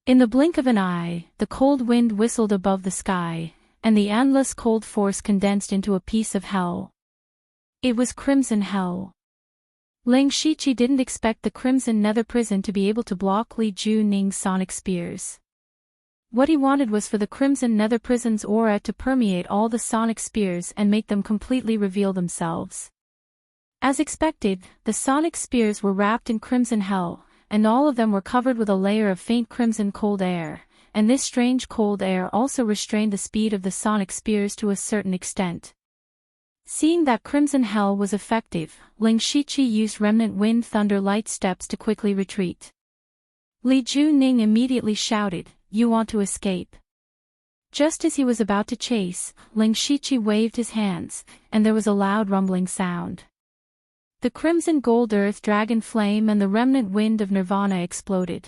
In the blink of an eye, the cold wind whistled above the sky, and the endless cold force condensed into a piece of hell. It was crimson hell. Ling Shiqi didn't expect the crimson nether prison to be able to block Li Juning's sonic spears. What he wanted was for the crimson nether prison's aura to permeate all the sonic spears and make them completely reveal themselves. As expected, the sonic spears were wrapped in crimson hell, and all of them were covered with a layer of faint crimson cold air, and this strange cold air also restrained the speed of the sonic spears to a certain extent. Seeing that crimson hell was effective, Ling Shiqi used remnant wind thunder light steps to quickly retreat. Li Juning immediately shouted, "You want to escape?" Just as he was about to chase, Ling Shiqi waved his hands, and there was a loud rumbling sound. The crimson gold earth dragon flame and the remnant wind of Nirvana exploded.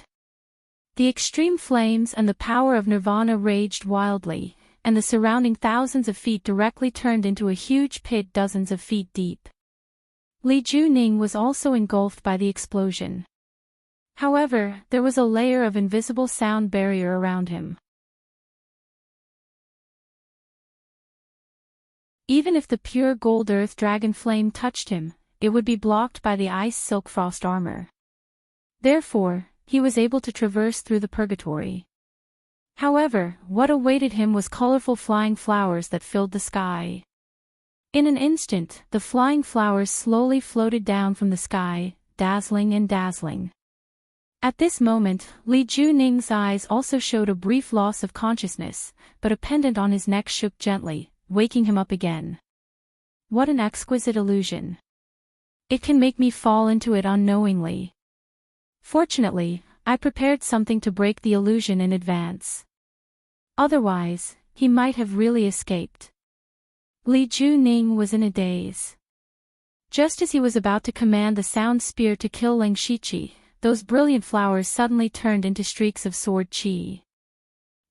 The extreme flames and the power of Nirvana raged wildly, and the surrounding thousands of feet directly turned into a huge pit dozens of feet deep. Li Juning was also engulfed by the explosion. However, there was a layer of invisible sound barrier around him. Even if the pure gold earth dragon flame touched him, it would be blocked by the ice silk frost armor. Therefore, he was able to traverse through the purgatory. However, what awaited him was colorful flying flowers that filled the sky. In an instant, the flying flowers slowly floated down from the sky, dazzling and dazzling. At this moment, Li Juning's eyes also showed a brief loss of consciousness, but a pendant on his neck shook gently, waking him up again. What an exquisite illusion! It can make me fall into it unknowingly. Fortunately, I prepared something to break the illusion in advance. Otherwise, he might have really escaped. Li Juning was in a daze. Just as he was about to command the sound spear to kill Ling Shiqi, those brilliant flowers suddenly turned into streaks of sword chi.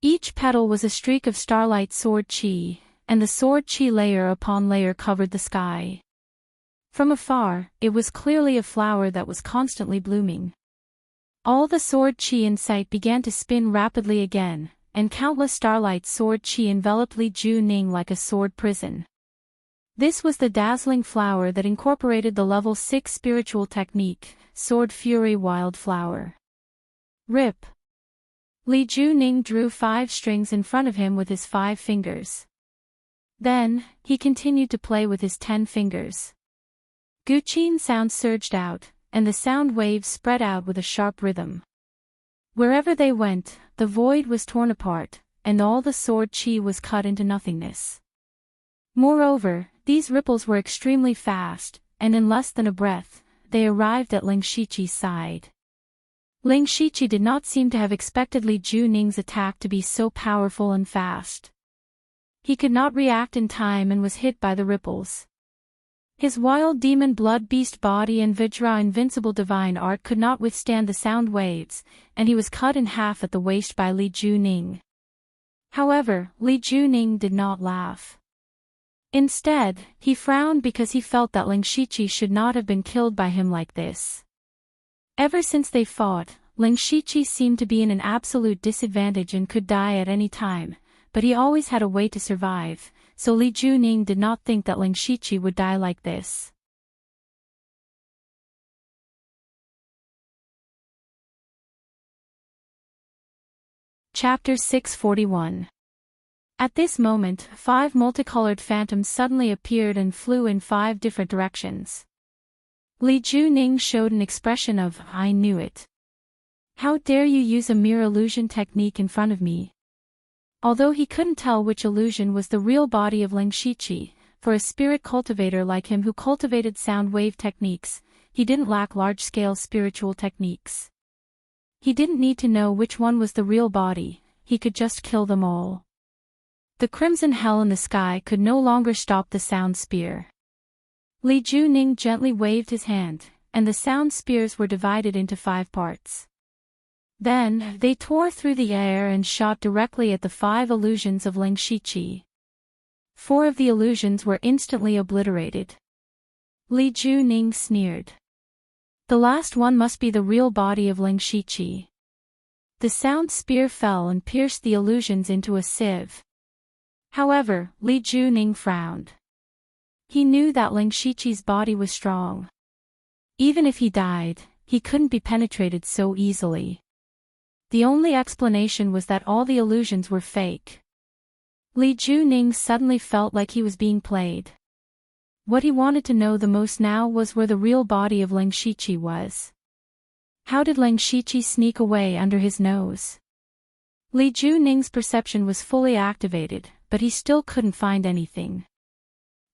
Each petal was a streak of starlight sword chi, and the sword chi layer upon layer covered the sky. From afar, it was clearly a flower that was constantly blooming. All the sword chi in sight began to spin rapidly again, and countless starlight sword chi enveloped Li Juning like a sword prison. This was the dazzling flower that incorporated the level 6 spiritual technique, Sword Fury Wildflower. Rip! Li Juning drew 5 strings in front of him with his 5 fingers. Then, he continued to play with his 10 fingers. Guqin sound surged out, and the sound waves spread out with a sharp rhythm. Wherever they went, the void was torn apart, and all the sword chi was cut into nothingness. Moreover, these ripples were extremely fast, and in less than a breath, they arrived at Ling Shiqi's side. Ling Shiqi did not seem to have expected Li Juning's attack to be so powerful and fast. He could not react in time and was hit by the ripples. His wild demon blood beast body and Vajra invincible divine art could not withstand the sound waves, and he was cut in half at the waist by Li Juning. However, Li Juning did not laugh. Instead, he frowned because he felt that Ling Shiqi should not have been killed by him like this. Ever since they fought, Ling Shiqi seemed to be in an absolute disadvantage and could die at any time, but he always had a way to survive, so Li Juning did not think that Ling Shiqi would die like this. Chapter 641. At this moment, 5 multicolored phantoms suddenly appeared and flew in 5 different directions. Li Juning showed an expression of, "I knew it. How dare you use a mere illusion technique in front of me?" Although he couldn't tell which illusion was the real body of Ling Shiqi, for a spirit cultivator like him who cultivated sound wave techniques, he didn't lack large-scale spiritual techniques. He didn't need to know which one was the real body, he could just kill them all. The crimson hell in the sky could no longer stop the sound spear. Li Juning gently waved his hand, and the sound spears were divided into 5 parts. Then, they tore through the air and shot directly at the 5 illusions of Ling Shiqi. 4 of the illusions were instantly obliterated. Li Juning sneered. The last one must be the real body of Ling Shiqi. The sound spear fell and pierced the illusions into a sieve. However, Li Juning frowned. He knew that Ling Shiqi's body was strong. Even if he died, he couldn't be penetrated so easily. The only explanation was that all the illusions were fake. Li Juning suddenly felt like he was being played. What he wanted to know the most now was where the real body of Ling Shiqi was. How did Ling Shiqi sneak away under his nose? Li Juning's perception was fully activated, but he still couldn't find anything.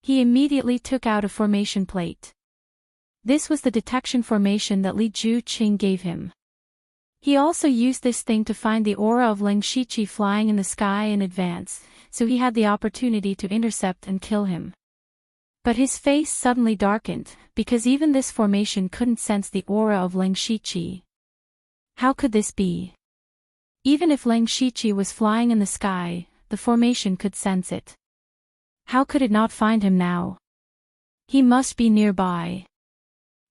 He immediately took out a formation plate. This was the detection formation that Li Juqing gave him. He also used this thing to find the aura of Ling Shiqi flying in the sky in advance, so he had the opportunity to intercept and kill him. But his face suddenly darkened, because even this formation couldn't sense the aura of Ling Shiqi. How could this be? Even if Ling Shiqi was flying in the sky, the formation could sense it. How could it not find him now? He must be nearby.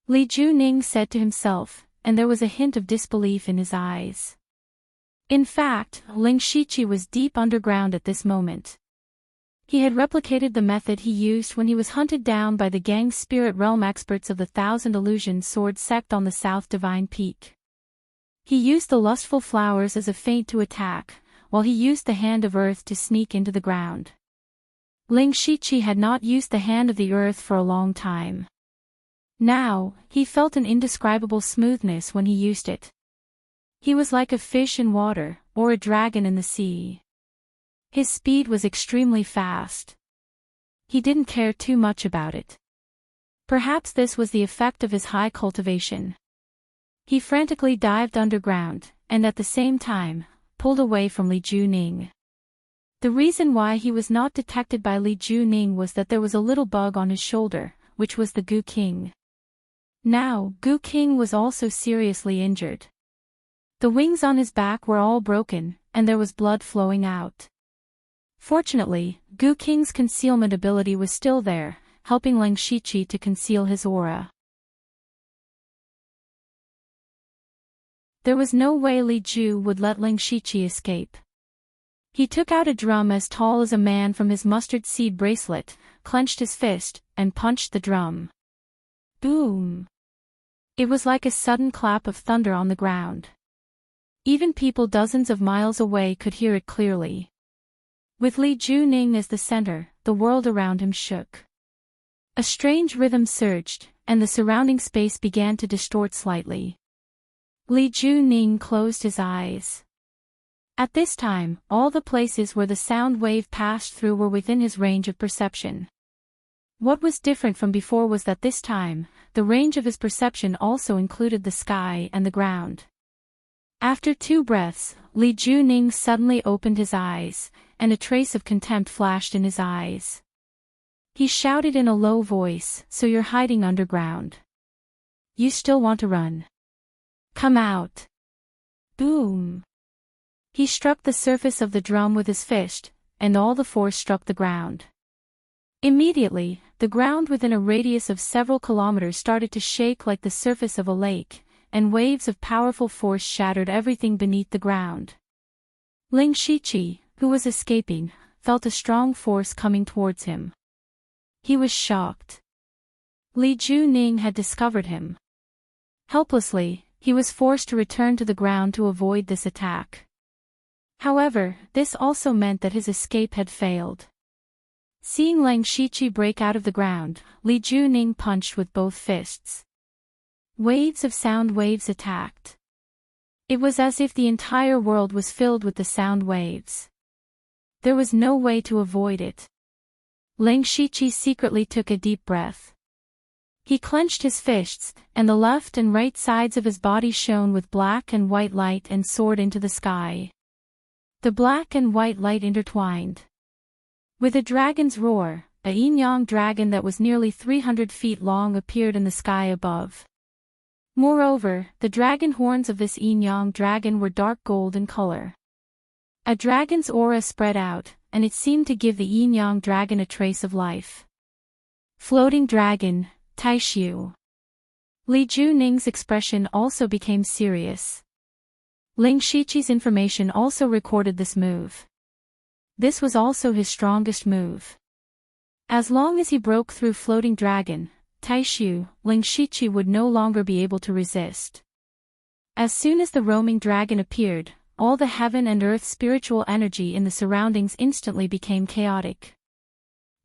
Li Juning said to himself, and there was a hint of disbelief in his eyes. In fact, Ling Shiqi was deep underground at this moment. He had replicated the method he used when he was hunted down by the gang spirit realm experts of the Thousand Illusion Sword sect on the South Divine Peak. He used the lustful flowers as a feint to attack, while he used the hand of earth to sneak into the ground. Ling Shiqi had not used the hand of the earth for a long time. Now, he felt an indescribable smoothness when he used it. He was like a fish in water, or a dragon in the sea. His speed was extremely fast. He didn't care too much about it. Perhaps this was the effect of his high cultivation. He frantically dived underground, and at the same time, pulled away from Li Juning. The reason why he was not detected by Li Juning was that there was a little bug on his shoulder, which was the Gu King. Now, Gu King was also seriously injured. The wings on his back were all broken, and there was blood flowing out. Fortunately, Gu King's concealment ability was still there, helping Ling Shiqi to conceal his aura. There was no way Li Ju would let Ling Shiqi escape. He took out a drum as tall as a man from his mustard seed bracelet, clenched his fist, and punched the drum. Boom! It was like a sudden clap of thunder on the ground. Even people dozens of miles away could hear it clearly. With Li Juning as the center, the world around him shook. A strange rhythm surged, and the surrounding space began to distort slightly. Li Juning closed his eyes. At this time, all the places where the sound wave passed through were within his range of perception. What was different from before was that this time, the range of his perception also included the sky and the ground. After 2 breaths, Li Juning suddenly opened his eyes, and a trace of contempt flashed in his eyes. He shouted in a low voice, "So you're hiding underground? You still want to run? Come out!" Boom! He struck the surface of the drum with his fist, and all the force struck the ground. Immediately, the ground within a radius of several kilometers started to shake like the surface of a lake, and waves of powerful force shattered everything beneath the ground. Ling Shiqi, who was escaping, felt a strong force coming towards him. He was shocked. Li Juning had discovered him. Helplessly, he was forced to return to the ground to avoid this attack. However, this also meant that his escape had failed. Seeing Lang Shiqi break out of the ground, Li Juning punched with both fists. Waves of sound waves attacked. It was as if the entire world was filled with the sound waves. There was no way to avoid it. Lang Shiqi secretly took a deep breath. He clenched his fists, and the left and right sides of his body shone with black and white light and soared into the sky. The black and white light intertwined. With a dragon's roar, a yin-yang dragon that was nearly 300 feet long appeared in the sky above. Moreover, the dragon horns of this yin-yang dragon were dark gold in color. A dragon's aura spread out, and it seemed to give the yin-yang dragon a trace of life. Floating dragon, Taishu. Li Juning's expression also became serious. Lang Shiqi's information also recorded this move. This was also his strongest move. As long as he broke through Floating Dragon, Taishu, Lang Shiqi would no longer be able to resist. As soon as the roaming dragon appeared, all the heaven and earth spiritual energy in the surroundings instantly became chaotic.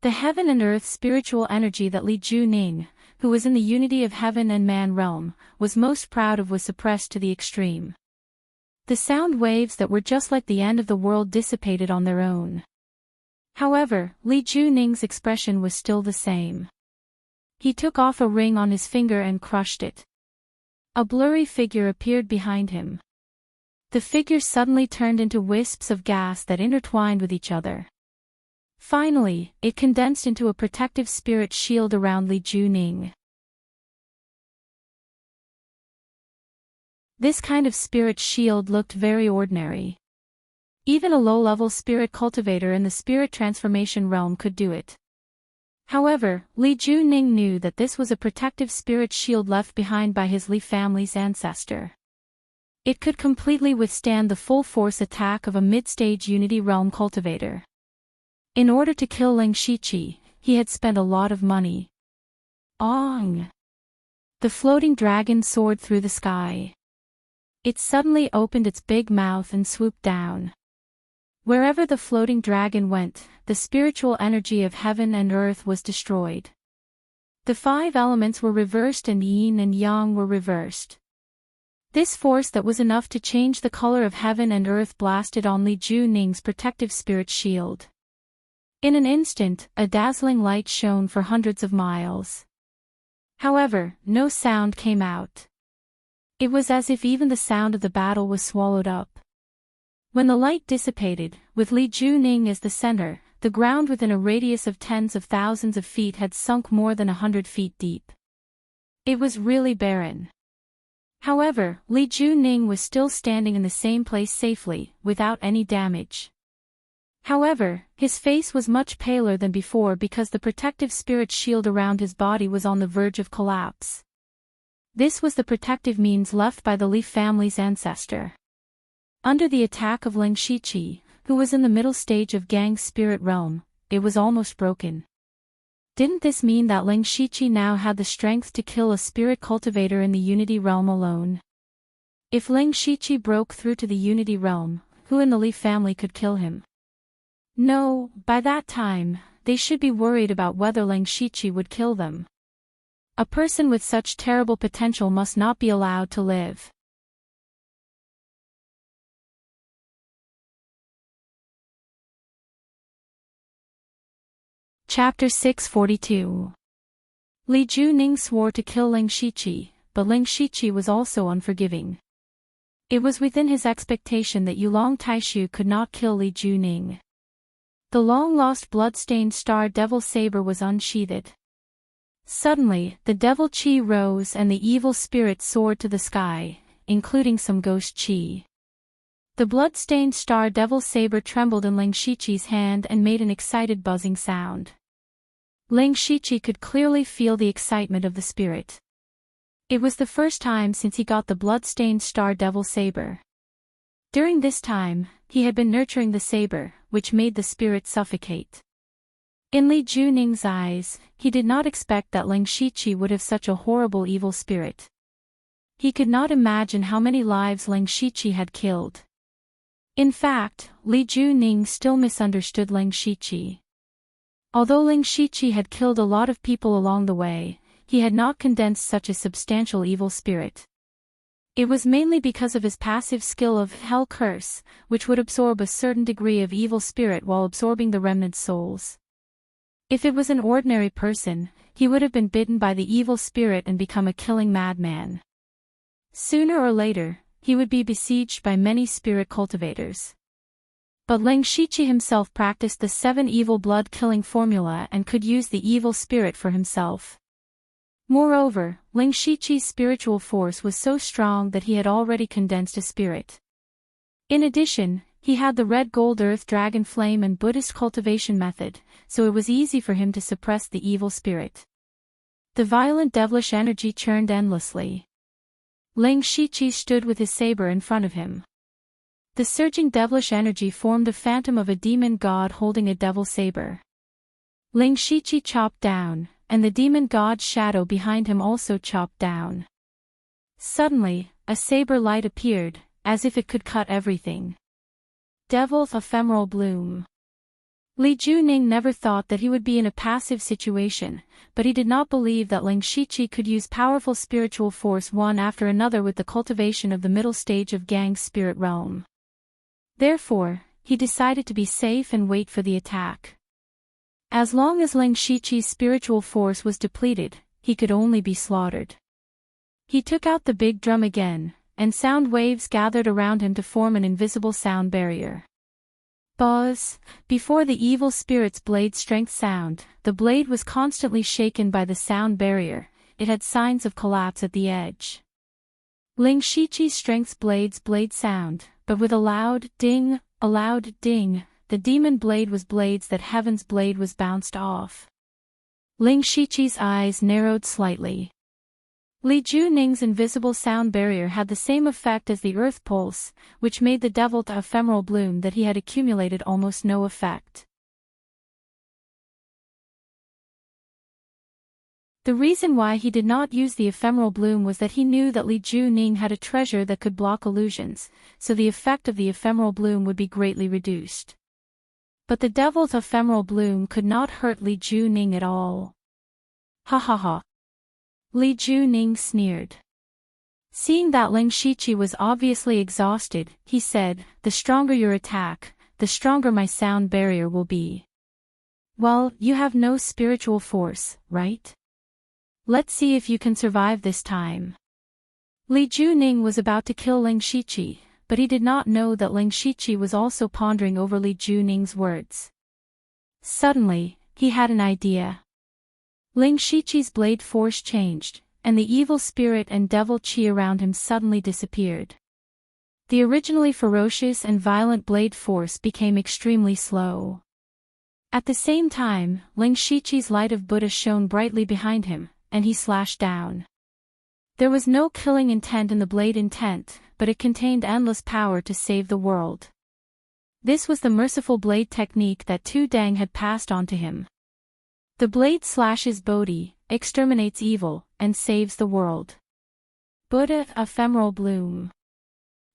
The heaven and earth spiritual energy that Li Juning, who was in the unity of heaven and man realm, was most proud of was suppressed to the extreme. The sound waves that were just like the end of the world dissipated on their own. However, Li Juning's expression was still the same. He took off a ring on his finger and crushed it. A blurry figure appeared behind him. The figure suddenly turned into wisps of gas that intertwined with each other. Finally, it condensed into a protective spirit shield around Li Juning. This kind of spirit shield looked very ordinary. Even a low-level spirit cultivator in the spirit transformation realm could do it. However, Li Juning knew that this was a protective spirit shield left behind by his Li family's ancestor. It could completely withstand the full-force attack of a mid-stage Unity Realm cultivator. In order to kill Lang Shiqi, he had spent a lot of money. Ong! The floating dragon soared through the sky. It suddenly opened its big mouth and swooped down. Wherever the floating dragon went, the spiritual energy of heaven and earth was destroyed. The 5 elements were reversed and yin and yang were reversed. This force that was enough to change the color of heaven and earth blasted on Li Juning's protective spirit shield. In an instant, a dazzling light shone for hundreds of miles. However, no sound came out. It was as if even the sound of the battle was swallowed up. When the light dissipated, with Li Juning as the center, the ground within a radius of tens of thousands of feet had sunk more than 100 feet deep. It was really barren. However, Li Juning was still standing in the same place safely, without any damage. However, his face was much paler than before because the protective spirit shield around his body was on the verge of collapse. This was the protective means left by the Li family's ancestor. Under the attack of Lang Shiqi, who was in the middle stage of Gang's spirit realm, it was almost broken. Didn't this mean that Lang Shiqi now had the strength to kill a spirit cultivator in the Unity realm alone? If Lang Shiqi broke through to the Unity realm, who in the Li family could kill him? No, by that time, they should be worried about whether Lang Shiqi would kill them. A person with such terrible potential must not be allowed to live. Chapter 642. Li Juning swore to kill Lang Shiqi, but Lang Shiqi was also unforgiving. It was within his expectation that Yulong Taishu could not kill Li Juning. The long-lost blood-stained star devil saber was unsheathed. Suddenly, the devil chi rose and the evil spirit soared to the sky, including some ghost chi. The blood-stained star devil saber trembled in Lang Shiqi's hand and made an excited buzzing sound. Lang Shiqi could clearly feel the excitement of the spirit. It was the first time since he got the blood-stained star devil saber. During this time, he had been nurturing the saber, which made the spirit suffocate. In Li Juning's eyes, he did not expect that Lang Shiqi would have such a horrible evil spirit. He could not imagine how many lives Lang Shiqi had killed. In fact, Li Juning still misunderstood Ling Shiqi. Although Ling Shiqi had killed a lot of people along the way, he had not condensed such a substantial evil spirit. It was mainly because of his passive skill of Hell Curse, which would absorb a certain degree of evil spirit while absorbing the remnant souls. If it was an ordinary person, he would have been bitten by the evil spirit and become a killing madman. Sooner or later, he would be besieged by many spirit cultivators. But Ling Shiqi himself practiced the 7 evil blood killing formula and could use the evil spirit for himself. Moreover, Ling Shiqi's spiritual force was so strong that he had already condensed a spirit. In addition, he had the red gold earth dragon flame and Buddhist cultivation method, so it was easy for him to suppress the evil spirit. The violent devilish energy churned endlessly. Ling Shiqi stood with his saber in front of him. The surging devilish energy formed the phantom of a demon god holding a devil saber. Ling Shiqi chopped down, and the demon god's shadow behind him also chopped down. Suddenly, a saber light appeared, as if it could cut everything. Devil's ephemeral bloom. Li Juning never thought that he would be in a passive situation, but he did not believe that Ling Shiqi could use powerful spiritual force one after another with the cultivation of the middle stage of Gang's spirit realm. Therefore, he decided to be safe and wait for the attack. As long as Ling Shiqi's spiritual force was depleted, he could only be slaughtered. He took out the big drum again, and sound waves gathered around him to form an invisible sound barrier. Buzz! Before the evil spirit's blade strength sound, the blade was constantly shaken by the sound barrier, it had signs of collapse at the edge. Ling Shiqi's strength's blade sound, but with a loud ding, the demon blade was blades that heaven's blade was bounced off. Ling Shiqi's eyes narrowed slightly. Li Juning's invisible sound barrier had the same effect as the earth pulse, which made the devil to ephemeral bloom that he had accumulated almost no effect. The reason why he did not use the ephemeral bloom was that he knew that Li Juning had a treasure that could block illusions, so the effect of the ephemeral bloom would be greatly reduced. But the devil's ephemeral bloom could not hurt Li Juning at all. Ha ha ha. Li Juning sneered. Seeing that Ling Shiqi was obviously exhausted, he said, "The stronger your attack, the stronger my sound barrier will be." Well, you have no spiritual force, right? Let's see if you can survive this time. Li Juning was about to kill Ling Shiqi, but he did not know that Ling Shiqi was also pondering over Li Juning's words. Suddenly, he had an idea. Ling Shiqi's blade force changed, and the evil spirit and devil chi around him suddenly disappeared. The originally ferocious and violent blade force became extremely slow. At the same time, Ling Shiqi's light of Buddha shone brightly behind him, and he slashed down. There was no killing intent in the blade intent, but it contained endless power to save the world. This was the merciful blade technique that Tu Dang had passed on to him. The blade slashes Bodhi, exterminates evil, and saves the world. Buddha, ephemeral bloom.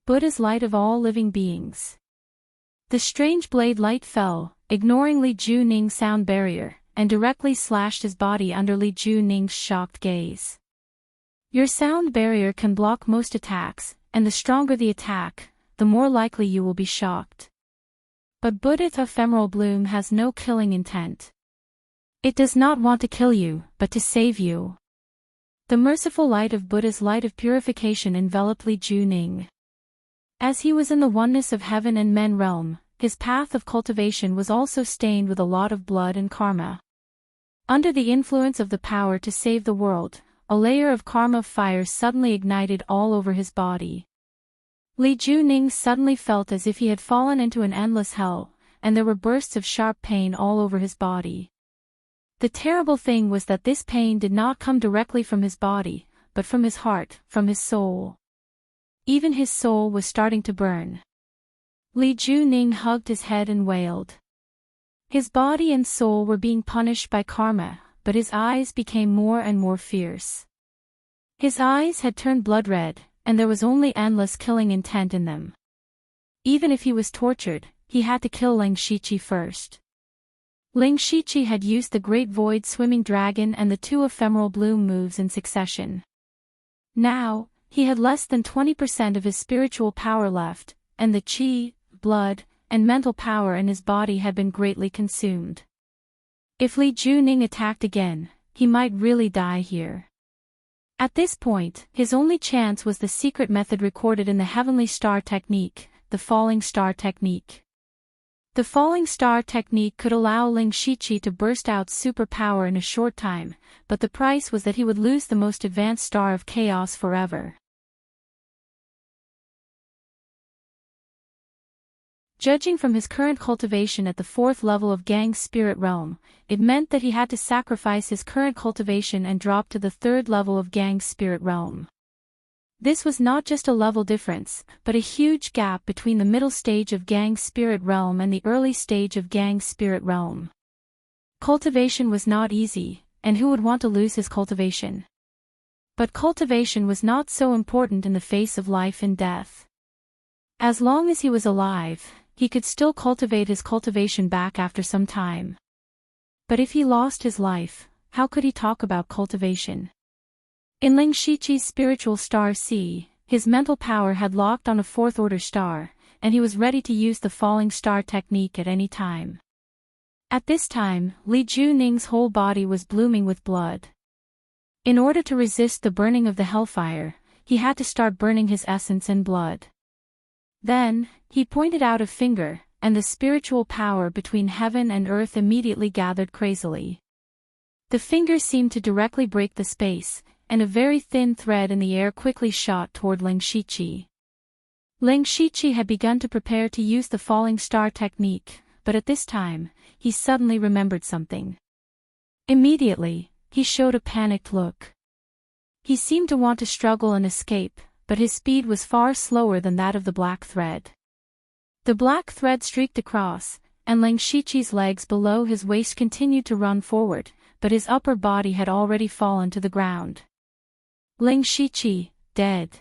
Buddha's light of all living beings. The strange blade light fell, ignoring Li Juning's sound barrier, and directly slashed his body under Li Juning's shocked gaze. Your sound barrier can block most attacks, and the stronger the attack, the more likely you will be shocked. But Buddha's ephemeral bloom has no killing intent. It does not want to kill you, but to save you. The merciful light of Buddha's light of purification enveloped Li Juning. As he was in the oneness of heaven and men realm, his path of cultivation was also stained with a lot of blood and karma. Under the influence of the power to save the world, a layer of karma fire suddenly ignited all over his body. Li Juning suddenly felt as if he had fallen into an endless hell, and there were bursts of sharp pain all over his body. The terrible thing was that this pain did not come directly from his body, but from his heart, from his soul. Even his soul was starting to burn. Li Juning hugged his head and wailed. His body and soul were being punished by karma, but his eyes became more and more fierce. His eyes had turned blood red, and there was only endless killing intent in them. Even if he was tortured, he had to kill Ling Shiqi first. Ling Shiqi had used the Great Void Swimming Dragon and the 2 Ephemeral Bloom moves in succession. Now, he had less than 20% of his spiritual power left, and the qi, blood, and mental power in his body had been greatly consumed. If Li Juning attacked again, he might really die here. At this point, his only chance was the secret method recorded in the Heavenly Star Technique, the Falling Star Technique. The Falling Star Technique could allow Ling Shiqi to burst out superpower in a short time, but the price was that he would lose the most advanced star of chaos forever. Judging from his current cultivation at the 4th level of Gang's spirit realm, it meant that he had to sacrifice his current cultivation and drop to the 3rd level of Gang's spirit realm. This was not just a level difference, but a huge gap between the middle stage of Gang's spirit realm and the early stage of Gang's spirit realm. Cultivation was not easy, and who would want to lose his cultivation? But cultivation was not so important in the face of life and death. As long as he was alive, he could still cultivate his cultivation back after some time. But if he lost his life, how could he talk about cultivation? In Ling Shiqi's spiritual star C, his mental power had locked on a 4th-order star, and he was ready to use the Falling Star Technique at any time. At this time, Li Juning's whole body was blooming with blood. In order to resist the burning of the hellfire, he had to start burning his essence and blood. Then, he pointed out a finger, and the spiritual power between heaven and earth immediately gathered crazily. The finger seemed to directly break the space, and a very thin thread in the air quickly shot toward Ling Shiqi. Ling Shiqi had begun to prepare to use the Falling Star Technique, but at this time, he suddenly remembered something. Immediately, he showed a panicked look. He seemed to want to struggle and escape, but his speed was far slower than that of the black thread. The black thread streaked across, and Ling Shiqi's legs below his waist continued to run forward, but his upper body had already fallen to the ground. Ling Shiqi, dead.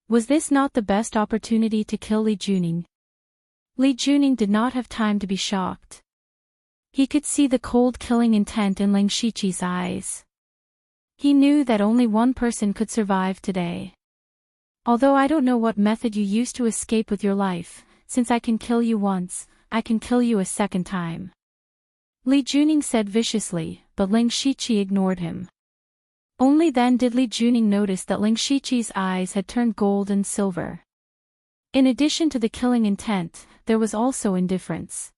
Was this not the best opportunity to kill Li Juning? Li Juning did not have time to be shocked. He could see the cold killing intent in Ling Shiqi's eyes. He knew that only one person could survive today. Although I don't know what method you used to escape with your life, since I can kill you once, I can kill you a second time. Li Juning said viciously, but Ling Shiqi ignored him. Only then did Li Juning notice that Ling Shiqi's eyes had turned gold and silver. In addition to the killing intent, there was also indifference.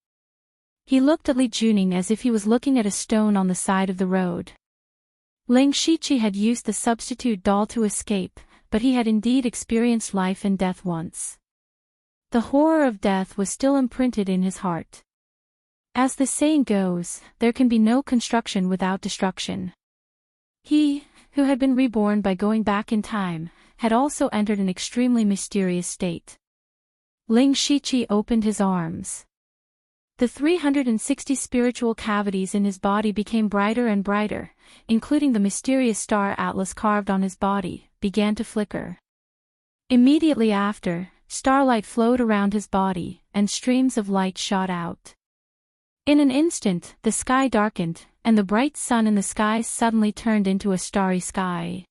He looked at Li Juning as if he was looking at a stone on the side of the road. Ling Shiqi had used the substitute doll to escape, but he had indeed experienced life and death once. The horror of death was still imprinted in his heart. As the saying goes, there can be no construction without destruction. He, who had been reborn by going back in time, had also entered an extremely mysterious state. Ling Shiqi opened his arms. The 360 spiritual cavities in his body became brighter and brighter, including the mysterious star atlas carved on his body, began to flicker. Immediately after, starlight flowed around his body, and streams of light shot out. In an instant, the sky darkened, and the bright sun in the sky suddenly turned into a starry sky.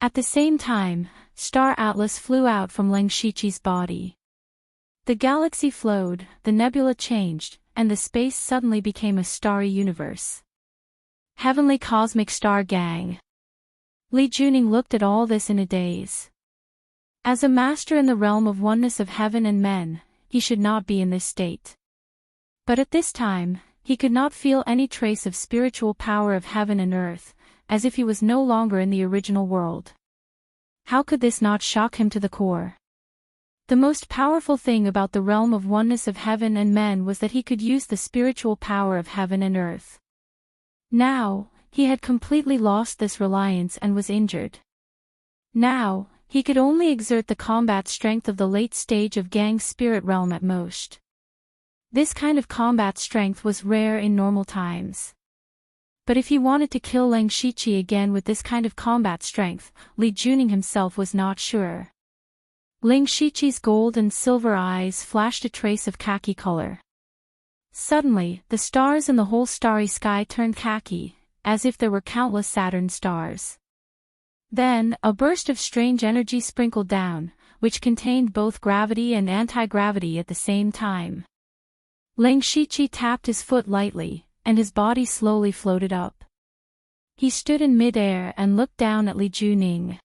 At the same time, Star Atlas flew out from Ling Shiqi's body. The galaxy flowed, the nebula changed, and the space suddenly became a starry universe. Heavenly Cosmic Star Gang. Li Juning looked at all this in a daze. As a master in the realm of oneness of heaven and men, he should not be in this state. But at this time, he could not feel any trace of spiritual power of heaven and earth, as if he was no longer in the original world. How could this not shock him to the core? The most powerful thing about the realm of oneness of heaven and men was that he could use the spiritual power of heaven and earth. Now, he had completely lost this reliance and was injured. Now, he could only exert the combat strength of the late stage of Gang's spirit realm at most. This kind of combat strength was rare in normal times. But if he wanted to kill Lang Shiqi again with this kind of combat strength, Li Juning himself was not sure. Lang Shiqi's gold and silver eyes flashed a trace of khaki color. Suddenly, the stars in the whole starry sky turned khaki, as if there were countless Saturn stars. Then, a burst of strange energy sprinkled down, which contained both gravity and anti-gravity at the same time. Lang Shiqi tapped his foot lightly, and his body slowly floated up. He stood in mid-air and looked down at Li Juning.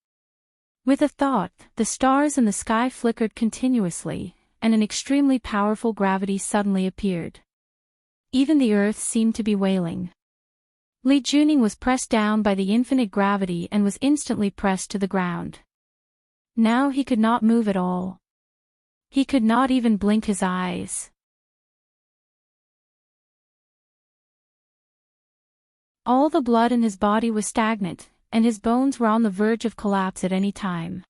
With a thought, the stars in the sky flickered continuously, and an extremely powerful gravity suddenly appeared. Even the earth seemed to be wailing. Li Juning was pressed down by the infinite gravity and was instantly pressed to the ground. Now he could not move at all. He could not even blink his eyes. All the blood in his body was stagnant, and his bones were on the verge of collapse at any time.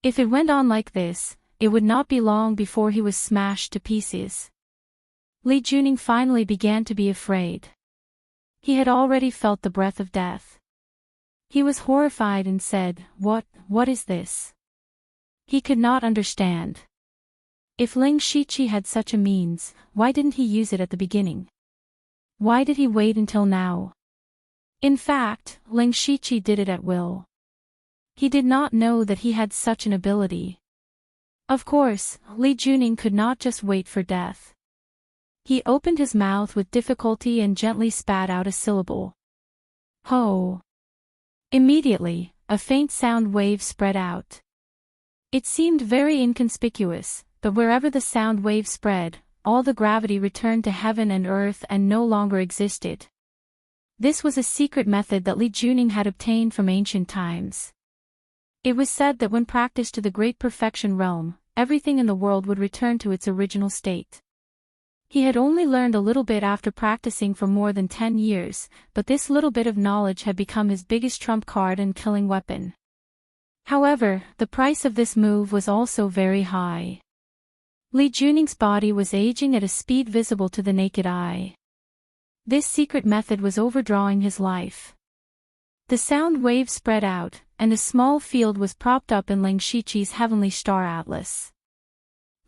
If it went on like this, it would not be long before he was smashed to pieces. Li Juning finally began to be afraid. He had already felt the breath of death. He was horrified and said, What is this? He could not understand. If Lang Shiqi had such a means, why didn't he use it at the beginning? Why did he wait until now? In fact, Lang Shiqi did it at will. He did not know that he had such an ability. Of course, Li Juning could not just wait for death. He opened his mouth with difficulty and gently spat out a syllable. Ho! Immediately, a faint sound wave spread out. It seemed very inconspicuous, but wherever the sound wave spread, all the gravity returned to heaven and earth and no longer existed. This was a secret method that Li Juning had obtained from ancient times. It was said that when practiced to the great perfection realm, everything in the world would return to its original state. He had only learned a little bit after practicing for more than 10 years, but this little bit of knowledge had become his biggest trump card and killing weapon. However, the price of this move was also very high. Li Juning's body was aging at a speed visible to the naked eye. This secret method was overdrawing his life. The sound wave spread out, and a small field was propped up in Lang Shiqi's heavenly star atlas.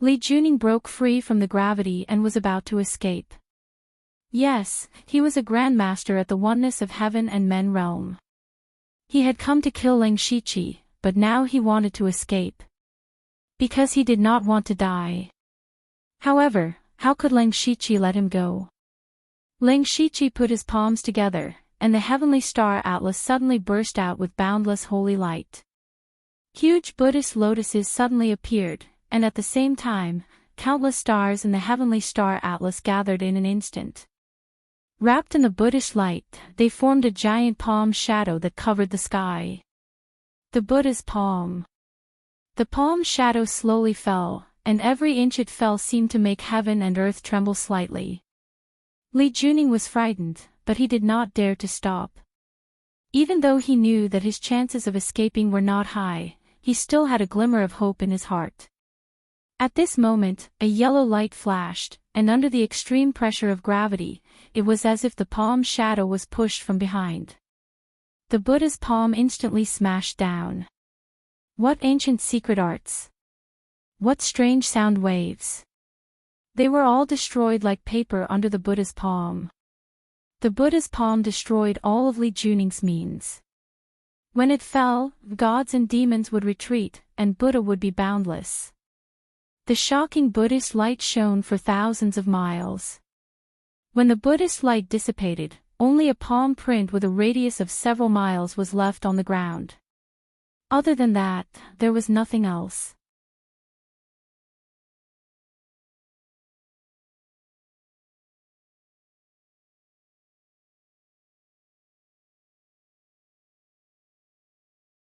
Li Juning broke free from the gravity and was about to escape. Yes, he was a grandmaster at the oneness of heaven and men realm. He had come to kill Lang Shiqi, but now he wanted to escape. Because he did not want to die. However, how could Lang Shiqi let him go? Lang Shiqi put his palms together, and the heavenly star atlas suddenly burst out with boundless holy light. Huge Buddhist lotuses suddenly appeared, and at the same time, countless stars in the heavenly star atlas gathered in an instant. Wrapped in the Buddhist light, they formed a giant palm shadow that covered the sky. The Buddha's palm. The palm shadow slowly fell, and every inch it fell seemed to make heaven and earth tremble slightly. Li Juning was frightened, but he did not dare to stop. Even though he knew that his chances of escaping were not high, he still had a glimmer of hope in his heart. At this moment, a yellow light flashed, and under the extreme pressure of gravity, it was as if the palm shadow was pushed from behind. The Buddha's palm instantly smashed down. What ancient secret arts! What strange sound waves! They were all destroyed like paper under the Buddha's palm. The Buddha's palm destroyed all of Li Juning's means. When it fell, gods and demons would retreat, and Buddha would be boundless. The shocking Buddhist light shone for thousands of miles. When the Buddhist light dissipated, only a palm print with a radius of several miles was left on the ground. Other than that, there was nothing else.